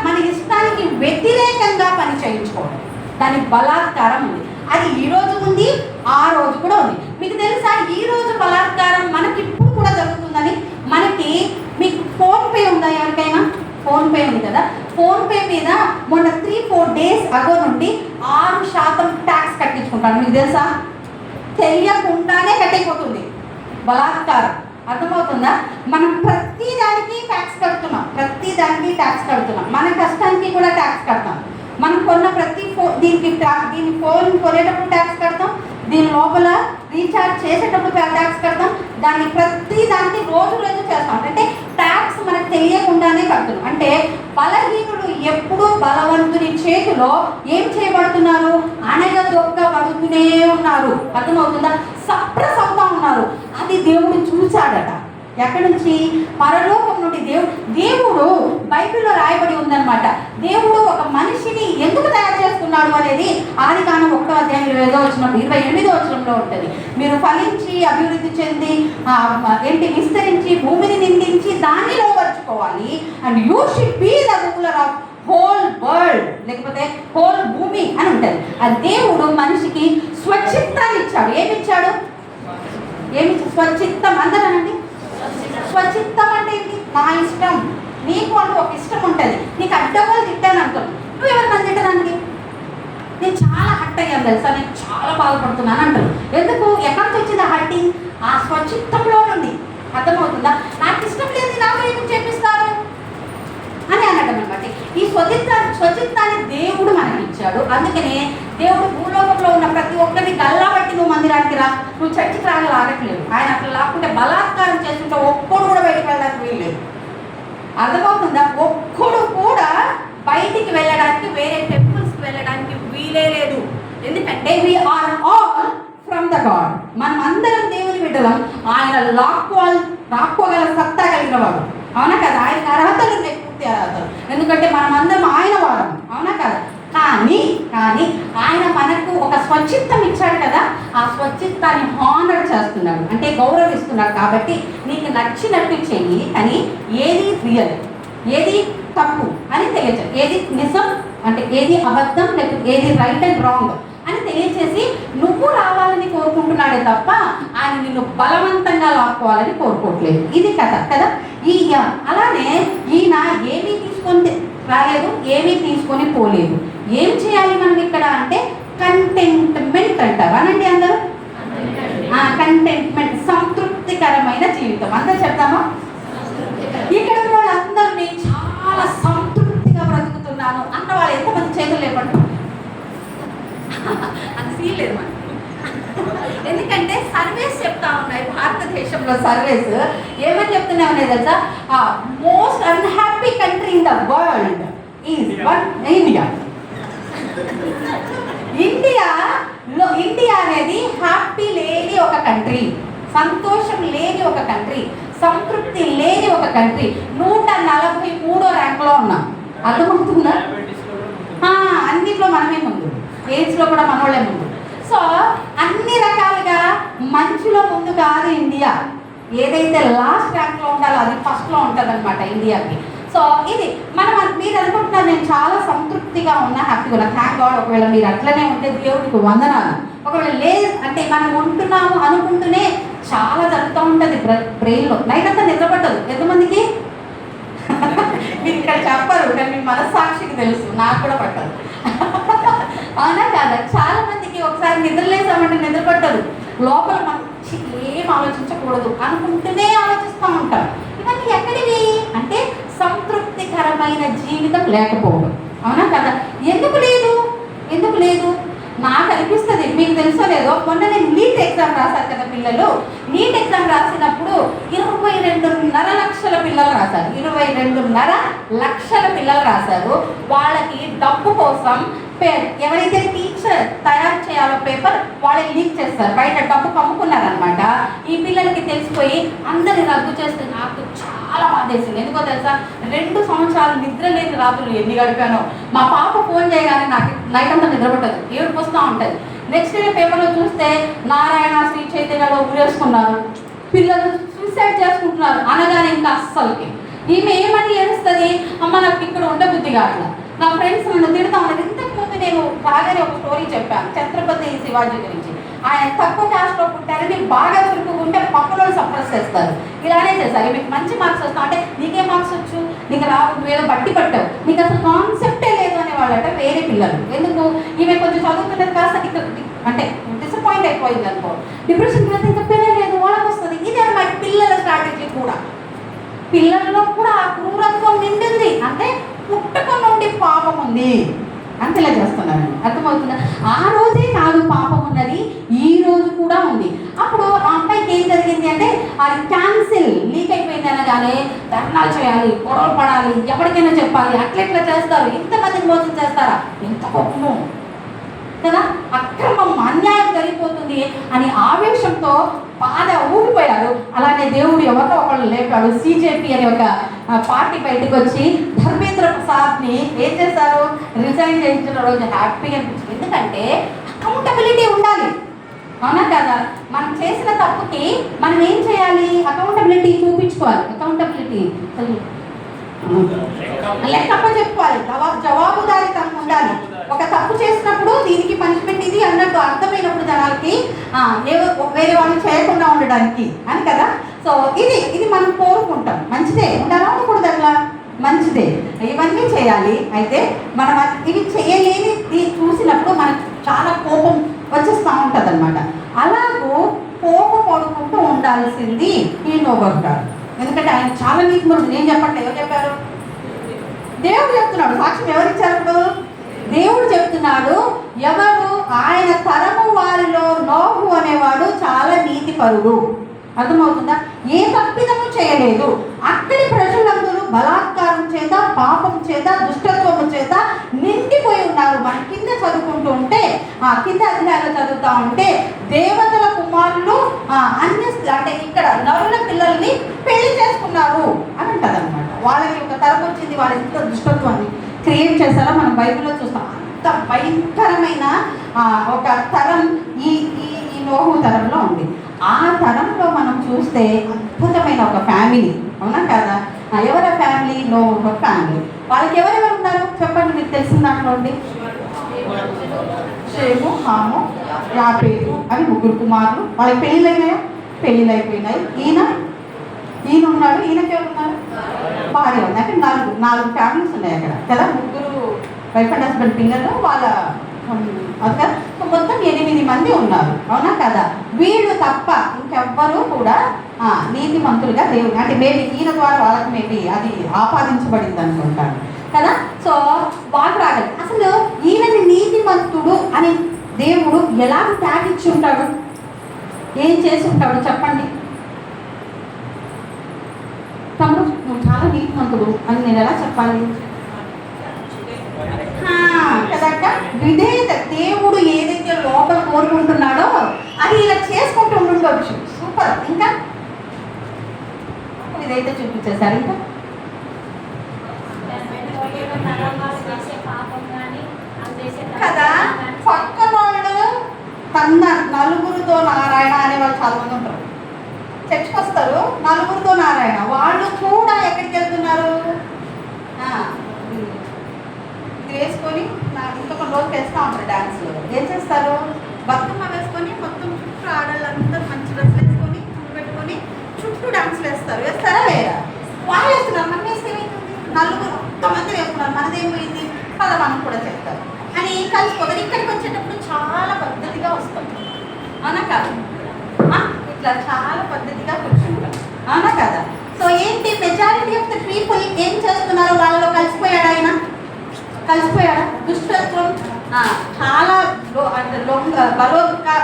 మన ఇష్టానికి వ్యతిరేకంగా పని చేయించుకోవడం, దానికి బలాత్కారం ఉంది. అది ఈ రోజు ఉంది, ఆ రోజు కూడా ఉంది. మీకు తెలుసా ఈ రోజు బలాత్కారం మనకి ఇప్పుడు కూడా జరుగుతుందని? మీకు ఫోన్పే ఉందా? ఎవరికైనా ఫోన్పే ఉంది కదా? ఫోన్పే మీద మొన్న 3-4 డేస్ అగో నుండి 6% ట్యాక్స్ కట్టించుకుంటాను. మీకు తెలుసా? తెలియకుండానే కట్టిపోతుంది బలాత్కారం. అర్థమవుతుందా? మనం ప్రతి దానికి ట్యాక్స్ కడుతున్నాం, మన కష్టానికి కూడా ట్యాక్స్ కడతాం. మనం కొన్న ప్రతి దీని ఫోన్ కొనేటప్పుడు ట్యాక్స్ కడతాం, దీని లోపల రీఛార్జ్ చేసేటప్పుడు ట్యాక్స్ కడతాం, ప్రతి దానికి రోజు చేస్తాం. అంటే ట్యాక్స్ మనకు తెలియకుండానే కడుతున్నాం. అంటే బలహీనులు ఎప్పుడూ బలవంతుని చేతిలో ఏం చేయబడుతున్నారు? అనగదొక్కబడుతూనే ఉన్నారు. అర్థమవుతుందా? సప్రెస్ అవుతా ఉన్నారు. అది దేవుడు చూశాడట. ఎక్కడి నుంచి? పరలోకం నుండి. దేవుడు బైబిల్లో రాయబడి ఉందన్నమాట. దేవుడు ఒక మనిషిని ఎందుకు తయారు చేస్తున్నాడు అనేది ఆదికాండం 1వ అధ్యాయం 28వ వచనంలో ఉంటుంది. మీరు ఫలించి అభివృద్ధి చెంది విస్తరించి భూమిని నిందించి దాన్ని లోపరుచుకోవాలి. And you should be the ruler of whole world, లేకపోతే హోల్ భూమి అని ఉంటుంది. ఆ దేవుడు మనిషికి స్వచిత్తాన్ని ఇచ్చాడు. ఏమిచ్చాడు? స్వచిత్తం. అందరనండి, స్వచిత్తం అంటే ఏంటి? నా ఇష్టం. నీకు అంటూ ఒక ఇష్టం ఉంటుంది. నీకు అడ్డగోలు తిట్టాను అనుకో, నువ్వు ఎవరు నన్ను తిట్టడానికి? నేను చాలా హట్ అయ్యాను తెలుసా, నేను చాలా బాధపడుతున్నాను అంటారు. ఎందుకు? ఎక్కడి నుంచి వచ్చింది ఆ హట్టింగ్? ఆ స్వచిత్తంలో నుండి. అర్థమవుతుందా? నాకు ఇష్టం లేదు, నాకు ఎందుకు చేపిస్తారు అని అనడం అనమాట. ఈ స్వచిత్తాన్ని దేవుడు మనకి ఇచ్చాడు. అందుకనే దేవుడు భూలోకంలో ఉన్న ప్రతి ఒక్కరిని గల్లా బట్టి నువ్వు మందిరానికి రా, నువ్వు చర్చికి రాగా లాగట్లేదు. ఆయన అట్లా లాక్కుంటే బలాత్కారం చేస్తుంటే ఒక్కడు కూడా బయటికి వెళ్ళడానికి వీల్లేదు. అర్థమవుతుందా? ఒక్కడు కూడా బయటికి వెళ్ళడానికి, వేరే టెంపుల్స్కి వెళ్ళడానికి వీలే లేదు. ఎందుకంటే we are all from the God. మనం అందరం దేవుని బిడ్డలం. ఆయన లాక్కోగల సత్తా కలిగిన వాడు. అవునా కదా? ఆయన అర్హతలు ఉన్నాయి, పూర్తి అర్హతలు. ఎందుకంటే మనం అందరం ఆయన వారం. అవునా కదా? కానీ ఆయన మనకు ఒక స్వచిత్తం ఇచ్చాడు కదా, ఆ స్వచిత్తాన్ని హానర్ చేస్తున్నాడు, అంటే గౌరవిస్తున్నాడు. కాబట్టి నీకు నచ్చినట్టు చెయ్యి, కానీ ఏది రియల్, ఏది తప్పు అని తెలియచేది, ఏది నిజం అంటే ఏది అబద్ధం, లేకపోతే ఏది రైట్ అండ్ రాంగ్ అని తెలియచేసి నువ్వు రావాలని కోరుకుంటున్నాడే తప్ప ఆయన నిన్ను బలవంతంగా లాక్కోవాలని కోరుకోవట్లేదు. ఇది కథ కదా. అలానే ఈయన ఏమీ తీసుకొని రాలేదు, ఏమీ తీసుకొని పోలేదు. ఏం చేయాలి మనం ఇక్కడ అంటే కంటెంట్మెంట్ అంటారు. అనండి అందరూ, కంటెంట్మెంట్, సంతృప్తికరమైన జీవితం. అందరూ చెప్తామా? ఇక్కడ వాళ్ళందరూ నేను చాలా సంతృప్తిగా బ్రతుకుతున్నాను అన్న వాళ్ళు ఎంతమంది చేతులు లేకుండా అంత ఫీల్ లేదు మనకి. ఎందుకంటే సర్వేస్ చెప్తా ఉన్నాయి, భారతదేశంలో సర్వేస్ ఏమని చెప్తున్నాయనే తెలుసా? Most unhappy country in the world is India. India అనేది హ్యాపీ లేని ఒక కంట్రీ, సంతోషం లేని ఒక కంట్రీ, సంతృప్తి లేని ఒక కంట్రీ. 143వ ర్యాంక్లో ఉన్నాం. అర్థమవుతుందా? అన్నిట్లో మనమే ముందు, ఏజ్లో కూడా మనోళ్ళే ముందు. సో అన్ని రకాలుగా మంచిలో ముందు కాదు ఇండియా. ఏదైతే లాస్ట్ ర్యాంక్లో ఉండాలో అది ఫస్ట్లో ఉంటుంది అనమాట ఇండియాకి. సో ఇది మీరు అనుకుంటున్నారు నేను చాలా సంతృప్తిగా ఉన్నా, హ్యాపీగా ఉన్నా. Thank God. ఒకవేళ మీరు అట్లనే ఉంటే దేవుడికి వందనాలు. ఒకవేళ లేదు అంటే మనం ఉంటున్నాము అనుకుంటూనే చాలా జరుగుతూ ఉంటుంది బ్రెయిన్లో. నైట్ అంతా నిద్రపట్టదు. ఎంతమందికి? మీరు ఇక్కడ చెప్పరు, కానీ మీ మనస్సాక్షికి తెలుసు, నాకు కూడా పట్టదు. అవునా కాదా? చాలా మందికి ఒకసారి నిద్రలేసామంటే నిద్ర పట్టదు. లోపల మనం ఏం ఆలోచించకూడదు అనుకుంటూనే ఆలోచిస్తూ ఉంటాం. ఇవన్నీ ఎక్కడివి అంటే సంతృప్తికరమైన జీవితం లేకపోవడం. అవునా కదా? ఎందుకు లేదు? ఎందుకు లేదు? నాకు అనిపిస్తుంది, మీకు తెలుసో లేదో, మొన్న నేను నీట్ ఎగ్జామ్ రాశారు కదా పిల్లలు. నీట్ ఎగ్జామ్ రాసినప్పుడు 22.5 లక్షల పిల్లలు రాశారు. 22.5 లక్షల పిల్లలు రాశారు. వాళ్ళకి డబ్బు కోసం ఎవరైతే టీచర్ తయారు చేయాలో పేపర్ వాళ్ళని లీక్ చేస్తారు, బయట డబ్బు కమ్ముకున్నారనమాట. ఈ పిల్లలకి తెలిసిపోయి అందరిని రద్దు చేస్తే నాకు చాలా బాధేసింది. ఎందుకో తెలుసా? 2 సంవత్సరాలు నిద్ర లేని రాత్రులు ఎన్ని గడిపానో. మా పాప ఫోన్ చేయగానే నాకు నైట్ అంతా నిద్రపట్టదు, ఏడుపు వస్తూ ఉంటుంది. నెక్స్ట్ డే పేపర్లో చూస్తే నారాయణ శ్రీ చైతన్యలో ఊరేసుకున్నారు, పిల్లలు సూసైడ్ చేసుకుంటున్నారు అనగానే ఇంకా అస్సలకి ఈమె ఏమని ఏడుస్తుంది, అమ్మ నాకు ఇక్కడ ఉండే బుద్ధి కావట్లా, నా ఫ్రెండ్స్ నన్ను తిడతా ఉన్నారు. ఇంతకుముందు నేను బాగానే ఒక స్టోరీ చెప్పాను ఛత్రపతి శివాజీ గురించి. ఆయన తక్కువ క్యాస్ట్లో పుట్టారని బాగా దొరుకుతుంటే పక్కలో సప్రెస్ చేస్తారు. ఇలానే చేస్తారు. మీకు మంచి మార్క్స్ వస్తావు అంటే నీకే మార్క్స్ వచ్చు, నీకు రావు, నువ్వేదో బట్టి పట్టావు, నీకు అసలు కాన్సెప్టే లేదు అనే వాళ్ళట వేరే పిల్లలు. ఎందుకు? ఈమె కొంచెం చదువుతున్నది కాస్త అంటే డిసప్పాయింట్ అయిపోయింది అనుకో, డిప్రెషన్ కింద ఇంకా పెరగలేదు వాళ్ళకి వస్తుంది. ఇదే అన్నమాట పిల్లల స్ట్రాటజీ కూడా. పిల్లల్లో కూడా ఆ క్రూరత్వం నిండింది. అంటే పుట్టుక నుండి పాపం ఉంది అంతేలా చేస్తున్నాను. అర్థమవుతుందా? ఆ రోజే కాదు పాపం ఉన్నది, ఈ రోజు కూడా ఉంది. అప్పుడు ఆ అమ్మాయికి ఏం జరిగింది అంటే అది క్యాన్సిల్ లీక్ అయిపోయింది అనగానే ధర్నాలు చేయాలి, గొడవలు పడాలి, ఎవరికైనా చెప్పాలి, అట్లెట్లా చేస్తారు, ఇంతమందిని మోసం చేస్తారా, ఎంత కోపము కదా, అక్రమం అన్యాయం జరిగిపోతుంది అని ఆవేశంతో బాధ ఊడిపోయారు. అలానే దేవుడు ఎవరో ఒకళ్ళు లేపాడు. సిజేపీ అనే ఒక పార్టీ బయటకు వచ్చి ధర్మేంద్ర ప్రసాద్ని ఏం చేశారు, రిజైన్ చేయించిన రోజు హ్యాపీగా అనిపించింది. ఎందుకంటే అకౌంటబిలిటీ ఉండాలి. అవునా కదా? మనం చేసిన తప్పుకి మనం ఏం చేయాలి, అకౌంటబిలిటీ చూపించుకోవాలి. అకౌంటబిలిటీ లెక్కప్ప చెప్పుకోవాలి, జవాబుదారీతనం ఉండాలి. ఒక తప్పు చేసినప్పుడు దీనికి పనిష్మెంట్ ఇది అన్నట్టు అర్థమైనప్పుడు జనాలకి వేరే వాళ్ళు చేయకుండా ఉండడానికి అని కదా. సో ఇది మనం కోరుకుంటాం. మంచిదే, ఉండాలా ఉండకూడదు, అట్లా మంచిదే, ఇవన్నీ చేయాలి. అయితే మనం ఇవి చేయలేని చూసినప్పుడు మనకు చాలా కోపం వచ్చేస్తూ ఉంటుంది అనమాట. అలాగూ కోపపడుకుంటూ ఉండాల్సింది ఈ నోబల్ గారు. ఎందుకంటే ఆయన చాలా నీతిమంతుడు. నేను చెప్పండి, ఎవరు చెప్పారు? దేవుడు చెప్తున్నాడు. సాక్ష్యం ఎవరు ఇచ్చారు? దేవుడు చెప్తున్నాడు. ఎవరు? ఆయన తరము వారిలో నోహు అనేవాడు చాలా నీతిపరుడు. అర్థమవుతుందా? ఏ తప్పిదము చేయలేదు. అక్కడి ప్రజలందరూ బలాత్కారం చేత, పాపం చేత, దుష్టత్వము చేత నిండిపోయి ఉన్నారు. మన కింద చదువుకుంటూ ఉంటే, కింద అధ్యాయంలో చదువుతూ ఉంటే దేవతల కుమారులు అంటే ఇక్కడ నరుల పిల్లల్ని పెళ్లి చేసుకున్నారు అని ఉంటుంది అనమాట. వాళ్ళకి ఒక తరం వచ్చింది, వాళ్ళ ఎంత దుష్టత్వాన్ని క్రియేట్ చేశారో మనం బైబిల్లో చూస్తాం. అంత భయంకరమైన ఒక తరం ఈ నోహు తరంలో ఉంది. ఆ తరంలో మనం చూస్తే అద్భుతమైన ఒక ఫ్యామిలీ. అవునా కదా? ఎవరి ఫ్యామిలీ? నోహు ఫ్యామిలీ. వాళ్ళకి ఎవరెవరు ఉన్నారు చెప్పండి, మీకు తెలిసిన దాంట్లో ఉండి. షేము, హాము, యాపేతు అని 3 కుమారులు. వాళ్ళకి పెళ్ళిళ్ళు అయిపోయినాయి. ఈయన ఉన్నాడు. ఈయనకి ఎవరు ఉన్నారు? భార్య ఉంది. అంటే 4 ఫ్యామిలీస్ ఉన్నాయి అక్కడ కదా. 3 వైఫ్ అండ్ హస్బెండ్ పిల్లలు, వాళ్ళ అదే మొత్తం 8 మంది ఉన్నారు. అవునా కదా? వీళ్ళు తప్ప ఇంకెవ్వరూ కూడా నీతిమంతులుగా దేవుడు అంటే మేబీ ఈయన ద్వారా వాళ్ళకి మేబీ అది ఆపాదించబడింది అనుకుంటాను కదా. సో వాళ్ళు రాగలి. అసలు ఈయనని నీతిమంతుడు అని దేవుడు ఎలా ట్యాగ్ ఇచ్చి ఉంటాడు, ఏం చేసి ఉంటాడు చెప్పండి. తమ్ముడు నువ్వు చాలా నీతిమంతుడు అని నేను ఎలా చెప్పాలి కదక్క? విధేయత. దేవుడు ఏదైతే లోపల కోరుకుంటున్నాడో అది ఇలా చేసుకుంటూ ఉండొచ్చు. సూపర్. ఇంకా విధేయత చూపించేశారు. ఇంకా కదా పక్క వాళ్ళు తన నలుగురితో నారాయణ అనే వాళ్ళు చాలా మంది ఉంటారు. చర్చకు వస్తారు, నలుగురితో నారాయణ. వాళ్ళు కూడా ఎక్కడికి వెళ్తున్నారు? వేసుకొని ఇంకా కొన్ని రోజులు వేస్తూ ఉంటారు డ్యాన్స్లో. ఏం చేస్తారు? బతుకమ్మ వేసుకొని మొత్తం చుట్టూ ఆడవాళ్ళందరూ మంచి డ్రెస్లు వేసుకొని పెట్టుకొని చుట్టూ డాన్స్లు వేస్తారా వేరా? వాళ్ళు వేస్తున్నారు, మనం వేస్తే ఏమైతుంది? 4 మంది వేస్తున్నారు, మనదేమైంది? కదా మనం కూడా చెప్తారు అని కలిసిపోతారు. ఇక్కడికి వచ్చేటప్పుడు చాలా పద్ధతిగా వస్తాం. అవునా కాదు? ఇట్లా చాలా పద్ధతిగా కూర్చుంటాం. అవునా కదా? సో సో ఏంటి, మెజారిటీ ఆఫ్ ద పీపుల్ ఏం చేస్తున్నారు, వాళ్ళలో కలిసిపోయాడు ఆయన, కలిసిపోయాడా? దుష్టత్వం చాలా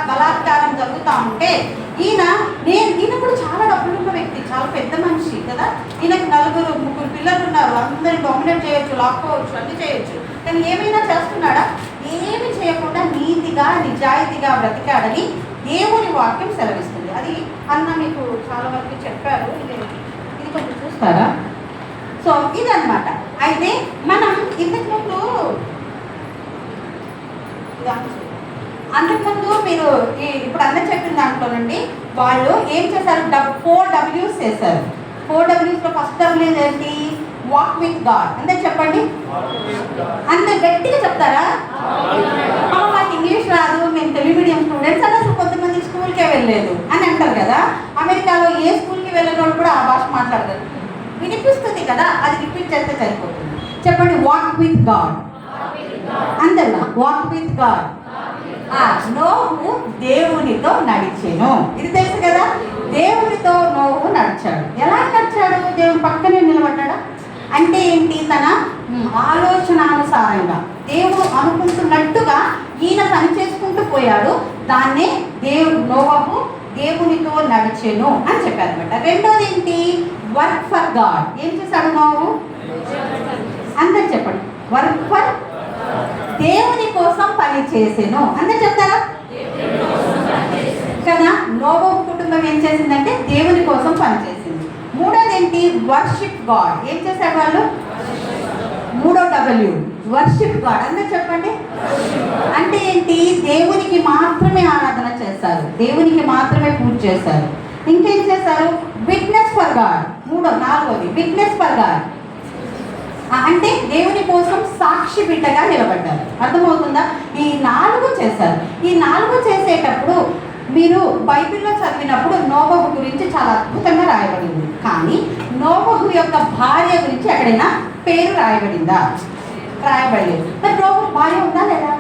బలాత్కారం జరుగుతూ ఉంటే ఈయన కూడా చాలా డబ్బులున్న వ్యక్తి, చాలా పెద్ద మనిషి కదా. ఈయనకి 4-3 పిల్లలు ఉన్నారు, అందరిని డామినేట్ చేయొచ్చు, లాక్కోవచ్చు, అన్ని చేయొచ్చు. కానీ ఏమైనా చేస్తున్నాడా? ఏమి చేయకుండా నీతిగా నిజాయితీగా బ్రతికాడని దేవుని వాక్యం సెలవిస్తుంది. అది అన్న మీకు చాలా వరకు చెప్పారు, ఇది కొంచెం చూస్తారా? సో ఇదన్నమాట. అయితే మనం ఇంతకుముందు అంతకుముందు మీరు ఇప్పుడు అన్న చెప్పిన దాంట్లోనండి వాళ్ళు ఏం చేశారు, 4 W's చేశారు. 4 W'స్లో ఫస్ట్ W ఏంటి? Walk with God. అంటే చెప్పండి, అందరు గట్టిగా చెప్తారా? మాకు ఇంగ్లీష్ రాదు, మేము తెలుగు మీడియం స్టూడెంట్స్ అని అసలు కొంతమంది స్కూల్కే వెళ్ళలేదు అని అంటారు కదా. అమెరికాలో ఏ స్కూల్కి వెళ్ళిన వాళ్ళు కూడా ఆ భాష మాట్లాడతారు. వినిపిస్తుంది కదా, అది రిపీట్ చేస్తే సరిపోతుంది. చెప్పండి, వాక్ విత్ గాడ్. అందరు వాక్ విత్ గాడ్. నోహు దేవునితో నడిచెను. ఇది తెలుసు కదా, దేవునితో నోహు నడిచాడు. ఎలా నడిచాడు? దేవుని పక్కనే నిలబడ్డాడా? అంటే ఏంటి, తన ఆలోచనానుసారంగా దేవుడు అనుకుంటున్నట్టుగా ఈయన పని చేసుకుంటూ పోయాడు. దాన్నే నోహు దేవునితో నడిచెను అని చెప్పారు అనమాట. రెండోది ఏంటి? Work for God. ఏం చేశాడు నోహు? అందరు చెప్పండి, వర్క్ ఫర్, దేవుని కోసం పని చేసేను. అందరు చెప్తారా కదా? నోహు కుటుంబం ఏం చేసిందంటే దేవుని కోసం పని చేసింది. మూడోది ఏంటి? Worship God. ఏం చేశారు వాళ్ళు? 3వ W, వర్షిప్ గాడ్. అందరు చెప్పండి. అంటే ఏంటి? దేవునికి మాత్రమే ఆరాధన చేస్తారు, దేవునికి మాత్రమే పూజ చేశారు. ఇంకేం చేశారు? Witness for God. 4వది విట్నెస్ ఫర్ గాడ్. అంటే దేవుని కోసం సాక్షి బిడ్డగా నిలబడ్డారు. అర్థమవుతుందా? ఈ 4 చేశారు. ఈ 4 చేసేటప్పుడు మీరు బైబిల్లో చదివినప్పుడు నోవహు గురించి చాలా అద్భుతంగా రాయబడింది. కానీ నోవహు యొక్క భార్య గురించి ఎక్కడైనా పేరు రాయబడిందా? రాయబడలేదు. మరి నోవహు భార్య ఉందా లేదా?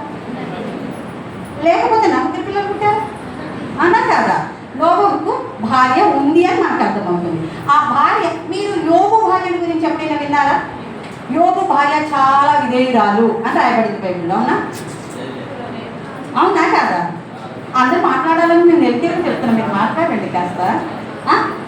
లేకపోతే 4 పిల్లలు పుట్టారు అన్నా కదా? నోవహుకు భార్య ఉంది అని నాకు అర్థమవుతుంది. ఆ భార్య, మీరు యోబు భార్య గురించి ఎప్పుడైనా విన్నారా? యోబు భార్య చాలా విధేయురాలు అని రాయబడింది బైబిల్లో. అవునా? అవునా కాదా? అందరూ మాట్లాడాలని నేను వెళ్తే చెప్తున్నాను, మీరు మాట్లాడండి కాస్త.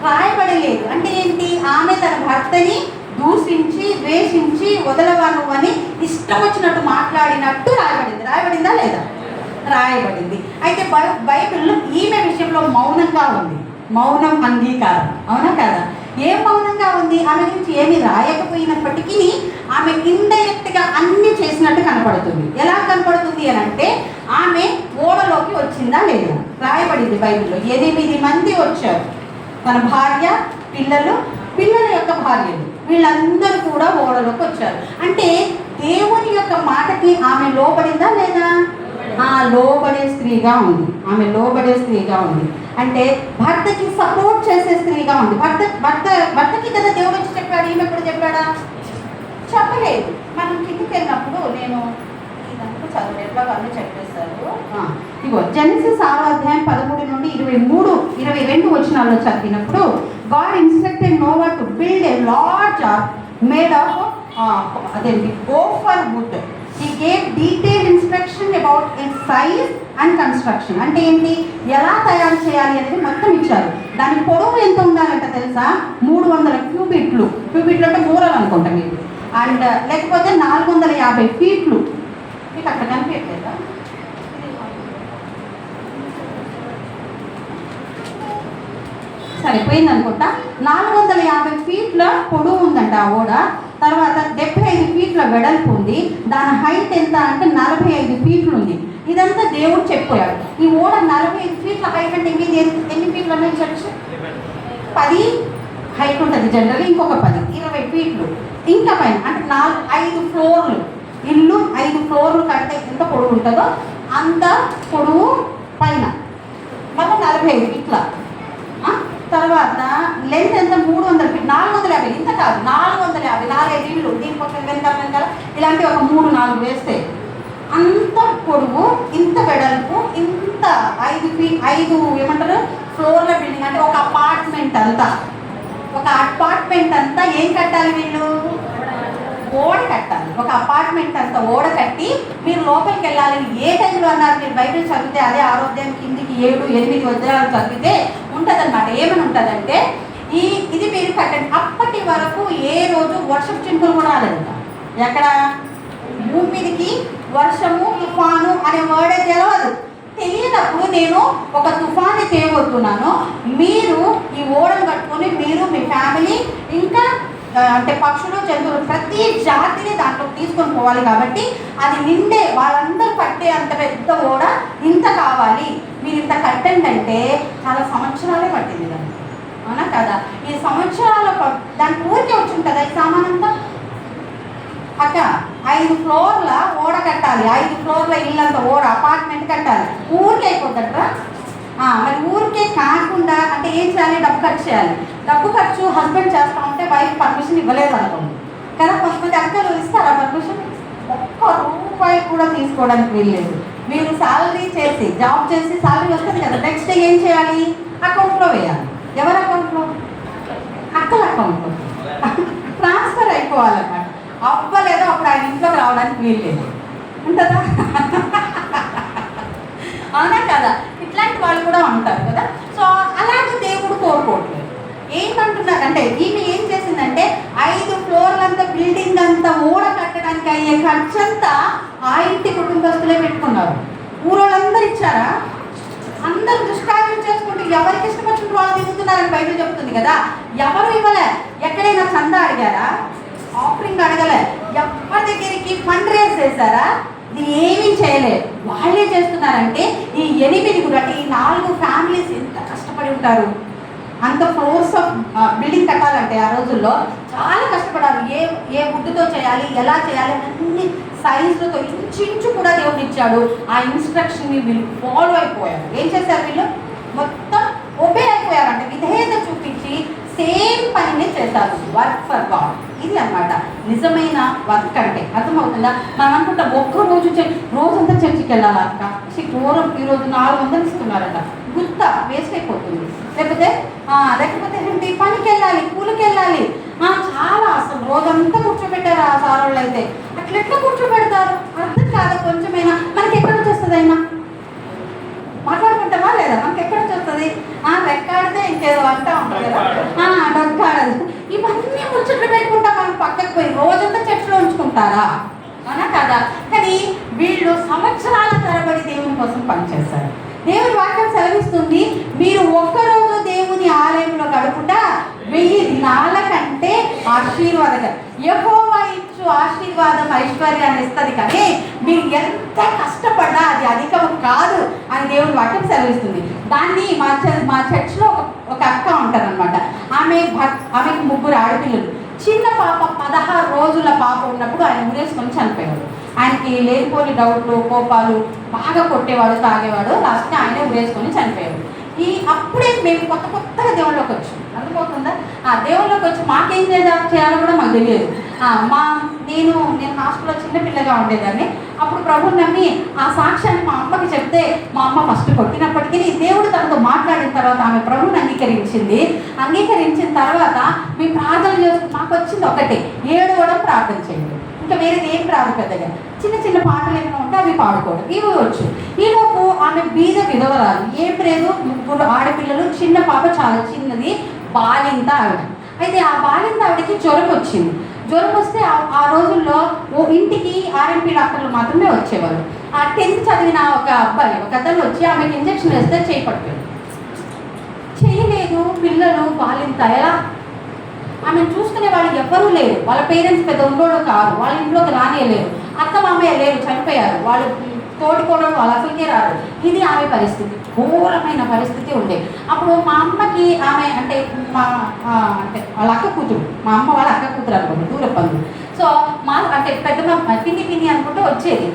రాయబడలేదు అంటే ఏంటి? ఆమె తన భర్తని దూషించి ద్వేషించి వదలవను అని ఇష్టం వచ్చినట్టు మాట్లాడినట్టు రాయబడింది. రాయబడిందా లేదా? రాయబడింది. అయితే బైబిల్లో ఈమె విషయంలో మౌనంగా ఉంది. మౌనం అంగీకారం. అవునా కదా? ఏం మౌనంగా ఉంది? ఆమె గురించి ఏమి రాయకపోయినప్పటికీ ఆమె ఇండైరెక్ట్గా అన్ని చేసినట్టు కనపడుతుంది. ఎలా కనపడుతుంది అని అంటే, ఆమె ఓడలోకి వచ్చిందా లేదా? రాయబడింది బైబిల్లో. 8 మంది వచ్చారు, తన భార్య, పిల్లల యొక్క భార్యలు, వీళ్ళందరూ కూడా ఓడలోకి వచ్చారు. అంటే దేవుని యొక్క మాటకి ఆమె లోబడిందా లేదా? లోబడే స్త్రీగా ఉంది. ఆమె లోబడే స్త్రీగా ఉంది. అంటే భర్తకి సపోర్ట్ చేసే స్త్రీగా ఉంది. భర్తకి కదా దేవుడు వచ్చి చెప్పాడు, ఈమె ఎప్పుడు చెప్పాడా? చెప్పలేదు. మనం కిందికి వెళ్ళినప్పుడు నేను ఇదంతా చదివేట్లో వాళ్ళు చెప్పేశారు. ఇగో జెనసిస్ 6వ అధ్యాయం 13 నుండి 22 వచనాల్లో చదివినప్పుడు, God instructed Noah to build a large ark made of అదేంటి gopher wood. He gave detailed instruction about its size and construction. అంటే ఏంటి? ఎలా తయారు చేయాలి అనేది మొత్తం ఇచ్చారు. దాని పొడవు ఎంత ఉండాలంట తెలుసా? 300 క్యూబిట్లు. క్యూబిట్లు అంటే మూరలు అనుకుంటా మీకు. అండ్ లేకపోతే 450 ఫీట్లు. మీకు అక్కడ కనిపించలేదా? సరిపోయింది అనుకుంటా. 450 ఫీట్ల పొడవు ఉందంట ఆ ఓడ. తర్వాత 75 ఫీట్ల వెడల్పు ఉంది. దాని హైట్ ఎంత అంటే 45 ఫీట్లు ఉంది. ఇదంతా దేవుడు చెప్పాడు. ఈ ఓడ 45 ఫీట్ల హైట్ అంటే ఎన్ని ఫీట్లు అనేది చర్చ్ 10 హైట్ ఉంటుంది జనరల్. ఇంకొక 10 20 ఫీట్లు ఇంకా పైన అంటే 5 ఫ్లోర్లు. ఇల్లు 5 ఫ్లోర్లు కడితే ఎంత పొడవు ఉంటుందో అంత పొడవు పైన, మళ్ళీ 45 ఫీట్ల. తర్వాత లెంత్ ఎంత? 300 ఫీట్. 450 ఇంత కాదు, 450 4-5 ఇళ్ళు. దీని పక్కన వెనకాల ఇలాంటి ఒక 3-4 వేస్తే అంత పొడవు, ఇంత వెడల్పు, ఇంత 5 ఏమంటారు ఫ్లోర్ల బిల్డింగ్ అంటే ఒక అపార్ట్మెంట్ అంతా ఒక అపార్ట్మెంట్ అంతా ఏం కట్టాలి వీళ్ళు? ఓడ కట్టాలి. ఒక అపార్ట్మెంట్ అంతా ఓడ కట్టి మీరు లోపలికి వెళ్ళాలి. ఏ టైంలో అన్నారు? మీరు బైబిల్ చదివితే అదే ఆరోగ్యం కిందికి 7-8 వజ్రాలు చదివితే ఉంటుందన్నమాట. ఏమని ఉంటుందంటే ఇది మీరు కట్టండి. అప్పటి వరకు ఏ రోజు వర్షపు చినుకులు కూడా రాలేదు. ఎక్కడ భూమి మీదకి వర్షము తుఫాను అనే వర్డే తెలియనప్పుడు నేను ఒక తుఫాన్ని తేవబోతున్నాను. మీరు ఈ ఓడలు కట్టుకొని మీరు మీ ఫ్యామిలీ ఇంకా అంటే పక్షులు జంతువులు ప్రతి జాతిని దాంట్లో తీసుకొని పోవాలి. కాబట్టి అది నిండే వాళ్ళందరూ పట్టే అంత పెద్ద ఓడ ఇంత కావాలి, మీరు ఇంత కట్టండి అంటే చాలా సంవత్సరాలే పట్టింది దాన్ని. అవునా కదా? ఈ సంవత్సరాల దానికి ఊరికే వచ్చి ఉంటుందా ఈ సామాన్ అంతా? అక్క 5 ఫ్లోర్ల ఓడ కట్టాలి, 5 ఫ్లోర్ల ఇల్లంతా ఓడ అపార్ట్మెంట్ కట్టాలి. ఊరికే అయిపోద్దట్రా. మరి ఊరికే కాకుండా అంటే ఏం చేయాలి? డబ్బు ఖర్చు చేయాలి. డబ్బు ఖర్చు హస్బెండ్ చేస్తూ ఉంటే వైఫ్ పర్మిషన్ ఇవ్వలేదు అనుకోండి కదా. కొంతమంది అక్కలు ఇస్తారా పర్మిషన్? ఒక్క రూపాయి కూడా తీసుకోవడానికి వీల్లేదు. మీరు శాలరీ చేసి జాబ్ చేసి శాలరీ వస్తుంది కదా, నెక్స్ట్ డే ఏం చేయాలి? అకౌంట్లో వేయాలి. ఎవరి అకౌంట్లో? అక్కల అకౌంట్లో ట్రాన్స్ఫర్ అయిపోవాలన్నమాట. అవ్వలేదో అప్పుడు ఆయన ఇంట్లోకి రావడానికి వీల్లేదు. ఉంటుందా? అవునా కదా? ఇట్లాంటి వాళ్ళు కూడా ఉంటారు కదా. సో అలాగే దేవుడు కోరుకోవట్లేదు. ఏంటంటున్నారంటే ఈమె ఏం చేసిందంటే 5 ఫ్లోర్లంతా బిల్డింగ్ అంతా ఓడ కట్టడానికి అయ్యే ఖర్చంతా ఆ ఇంటి కుటుంబస్తులే పెట్టుకున్నారు. ఊరోళ్ళందరూ ఇచ్చారా? అందరూ దుష్కార్యం చేసుకుంటూ ఎవరికి ఇష్టం వచ్చినట్టు వాళ్ళు తిరుగుతున్నారని బయట చెప్తుంది కదా. ఎవరు ఇవ్వలే. ఎక్కడైనా చందా అడిగారా? ఆఫరింగ్ అడగలే. ఎవరి దగ్గరికి ఫండ్ రేస్ చేశారా? ఇది ఏమీ చేయలేదు. వాళ్ళే చేస్తున్నారంటే ఈ 8 కూడా అంటే ఈ 4 ఫ్యామిలీస్ ఎంత కష్టపడి ఉంటారు. అంత ఫ్లోర్స్ ఆఫ్ బిల్డింగ్ కట్టాలంటే ఆ రోజుల్లో చాలా కష్టపడాలి. ఏ వుడ్తో చేయాలి, ఎలా చేయాలి అన్ని సైజులతో ఇంచు కూడా దేవుడు ఇచ్చాడు. ఆ ఇన్స్ట్రక్షన్ని వీళ్ళు ఫాలో అయిపోయారు. ఏం చేశారు? వీళ్ళు మొత్తం ఒబే అయిపోయారంటే విధేయత చూపించి సేమ్ పనిని చేశారు. Work for God. ఇది అన్నమాట నిజమైన వర్క్ అంటే. అర్థమవుతుందా? మనం అనుకుంటాం ఒక్క రోజు రోజంతా చర్చికి వెళ్ళాలా అక్క, ఘోరం ఈరోజు 400 ఇస్తున్నారట, గుత్త వేస్ట్ అయిపోతుంది. లేకపోతే ఏంటి పనికి వెళ్ళాలి, కూలికి వెళ్ళాలి, చాలా అసలు రోజంతా కూర్చోబెట్టారు ఆ సార్ వాళ్ళు. అయితే అట్లెట్లా కూర్చోబెడతారు? అర్థం కాదు. కొంచెమైనా మనకి ఎక్కడ వచ్చేస్తుంది? అయినా మాట్లాడుకుంటామా లేదా? మనకి ఎక్కడ వచ్చేస్తుంది? రెక్కాడితే ఇంకేదో అంటా ఉంటారు కదా, డొక్కాడదు. ఇవన్నీ ముచ్చట్లు పెట్టుకుంటాం మనం పక్కకు పోయి. రోజంతా చర్చిలో ఉంచుకుంటారా? అవునా కదా? కానీ వీళ్ళు సంవత్సరాల తరబడి దేవుని కోసం పనిచేస్తారు. దేవుని వాక్యం సెలవిస్తుంది, మీరు ఒక్కరోజు దేవుని ఆలయంలో గడుపుట 1000 దినాల కంటే ఆశీర్వాదకరం. యెహోవా ఇచ్చు ఆశీర్వాదం ఐశ్వర్యాన్ని ఇస్తుంది, కానీ మీరు ఎంత కష్టపడ్డా అది అధికం కాదు అని దేవుని వాక్యం సెలవిస్తుంది. దాన్ని మా చర్చ్లో ఒక అక్క ఉంటారనమాట. ఆమెకు 3 ఆడపిల్లలు. చిన్న పాప 16 రోజుల పాప ఉన్నప్పుడు ఆయన ఊరేసుకొని చనిపోయాడు. ఆయనకి లేనిపోని డౌట్లు, కోపాలు, బాగా కొట్టేవాడు, తాగేవాడు. లాస్ట్కి ఆయనే ఊరేసుకొని చనిపోయాడు. అప్పుడే మేము కొత్తగా దేవుళ్ళలోకి వచ్చాం. అర్థమవుతుందా? దేవుళ్ళలోకి వచ్చి మాకేం చేయాలో కూడా మాకు తెలియదు. నేను హాస్టల్లో చిన్నపిల్లగా ఉండేదాన్ని. అప్పుడు ప్రభుని నమ్మి ఆ సాక్ష్యాన్ని మా అమ్మకి చెప్తే మా అమ్మ ఫస్ట్ కొట్టినప్పటికీ దేవుడు తనతో మాట్లాడిన తర్వాత ఆమె ప్రభుని అంగీకరించిన తర్వాత మేము ప్రార్థన చేసుకుని మాకు వచ్చింది ఒకటే, ఏడవడం ప్రార్థన చేయండి. ఇంకా వేరేది ఏం రాదు. పెద్దగా చిన్న పాటలు ఏమైనా ఉంటే అవి పాడుకోవడం ఇవి వచ్చు. ఈలోపు ఆమె బీద విధవరాలు, ఏం లేదు, 3 ఆడపిల్లలు, చిన్న పాప చాలా చిన్నది, బాలింత ఆవిడ. అయితే ఆ బాలింత ఆవిడకి జ్వరం వచ్చింది. జ్వరం వస్తే ఆ రోజుల్లో ఇంటికి RMP డాక్టర్లు మాత్రమే వచ్చేవారు. ఆ 10th చదివిన ఒక అతను వచ్చి ఆమెకి ఇంజక్షన్ వేస్తే చేయి పడిపోయాడు. చేయలేదు. పిల్లలు బాలింత ఎలా? ఆమెను చూసుకునే వాళ్ళు ఎవ్వరూ లేరు. వాళ్ళ పేరెంట్స్ పెద్ద ఉండోడు కాదు, వాళ్ళ ఇంట్లోకి రానియలేరు. అత్త మామయ్య లేరు, చనిపోయారు. వాళ్ళు తోడుకోవడం వాళ్ళు అసలుకే రారు. ఇది ఆమె పరిస్థితి, ఘోరమైన పరిస్థితి ఉండే. అప్పుడు మా అమ్మకి ఆమె అంటే వాళ్ళ అక్క కూతురు, మా అమ్మ వాళ్ళ అక్క కూతురు అనుకోండి, దూర పనులు. సో అంటే పెద్దమ్మ పిన్ని అనుకుంటూ వచ్చేది.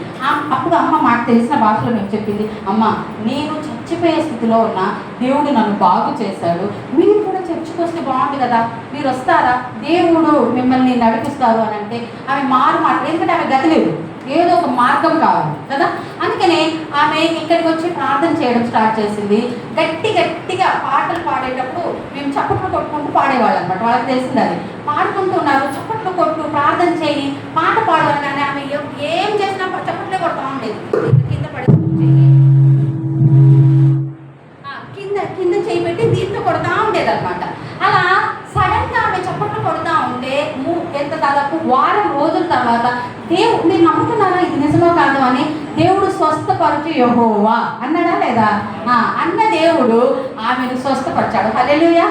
అప్పుడు అమ్మ మాకు తెలిసిన భాషలో మేము చెప్పింది, అమ్మ నేను చచ్చిపోయే స్థితిలో ఉన్న దేవుడు నన్ను బాగు చేశాడు, మీరు కూడా చర్చికి వస్తే బాగుంది కదా, మీరు వస్తారా, దేవుడు మిమ్మల్ని నడిపిస్తారు అని అంటే ఆమె మాట. ఎందుకంటే ఆమె గతి లేదు, ఏదో ఒక మార్గం కావాలి కదా. అందుకనే ఆమె ఇక్కడికి వచ్చి ప్రార్థన చేయడం స్టార్ట్ చేసింది. గట్టిగా పాటలు పాడేటప్పుడు మేము చప్పట్లు కొట్టుకుంటూ పాడేవాళ్ళు అనమాట. వాళ్ళకి తెలిసింది అది. పాడుకుంటున్నారు, చప్పట్లు కొట్టు, ప్రార్థన చేయి, పాట పాడవాలి. కానీ ఆమె ఏం చేసినా చప్పట్లే కొడతా ఉండేది. కింద పడి కింద చేయి పెట్టి దీంతో కొడతా ఉండేది అనమాట. అలా సడన్ గా ఆమె చప్పట్లు కొడతా ఉంటే ఎంత దాదాపు వారం రోజుల తర్వాత దేవుడు, మీరు నమ్ముతున్నారా ఇది నిజమో కాదు అని, దేవుడు స్వస్థపరచు యెహోవా అన్నాడా లేదా? అన్న దేవుడు ఆమెను స్వస్థపరిచాడు. హల్లెలూయా.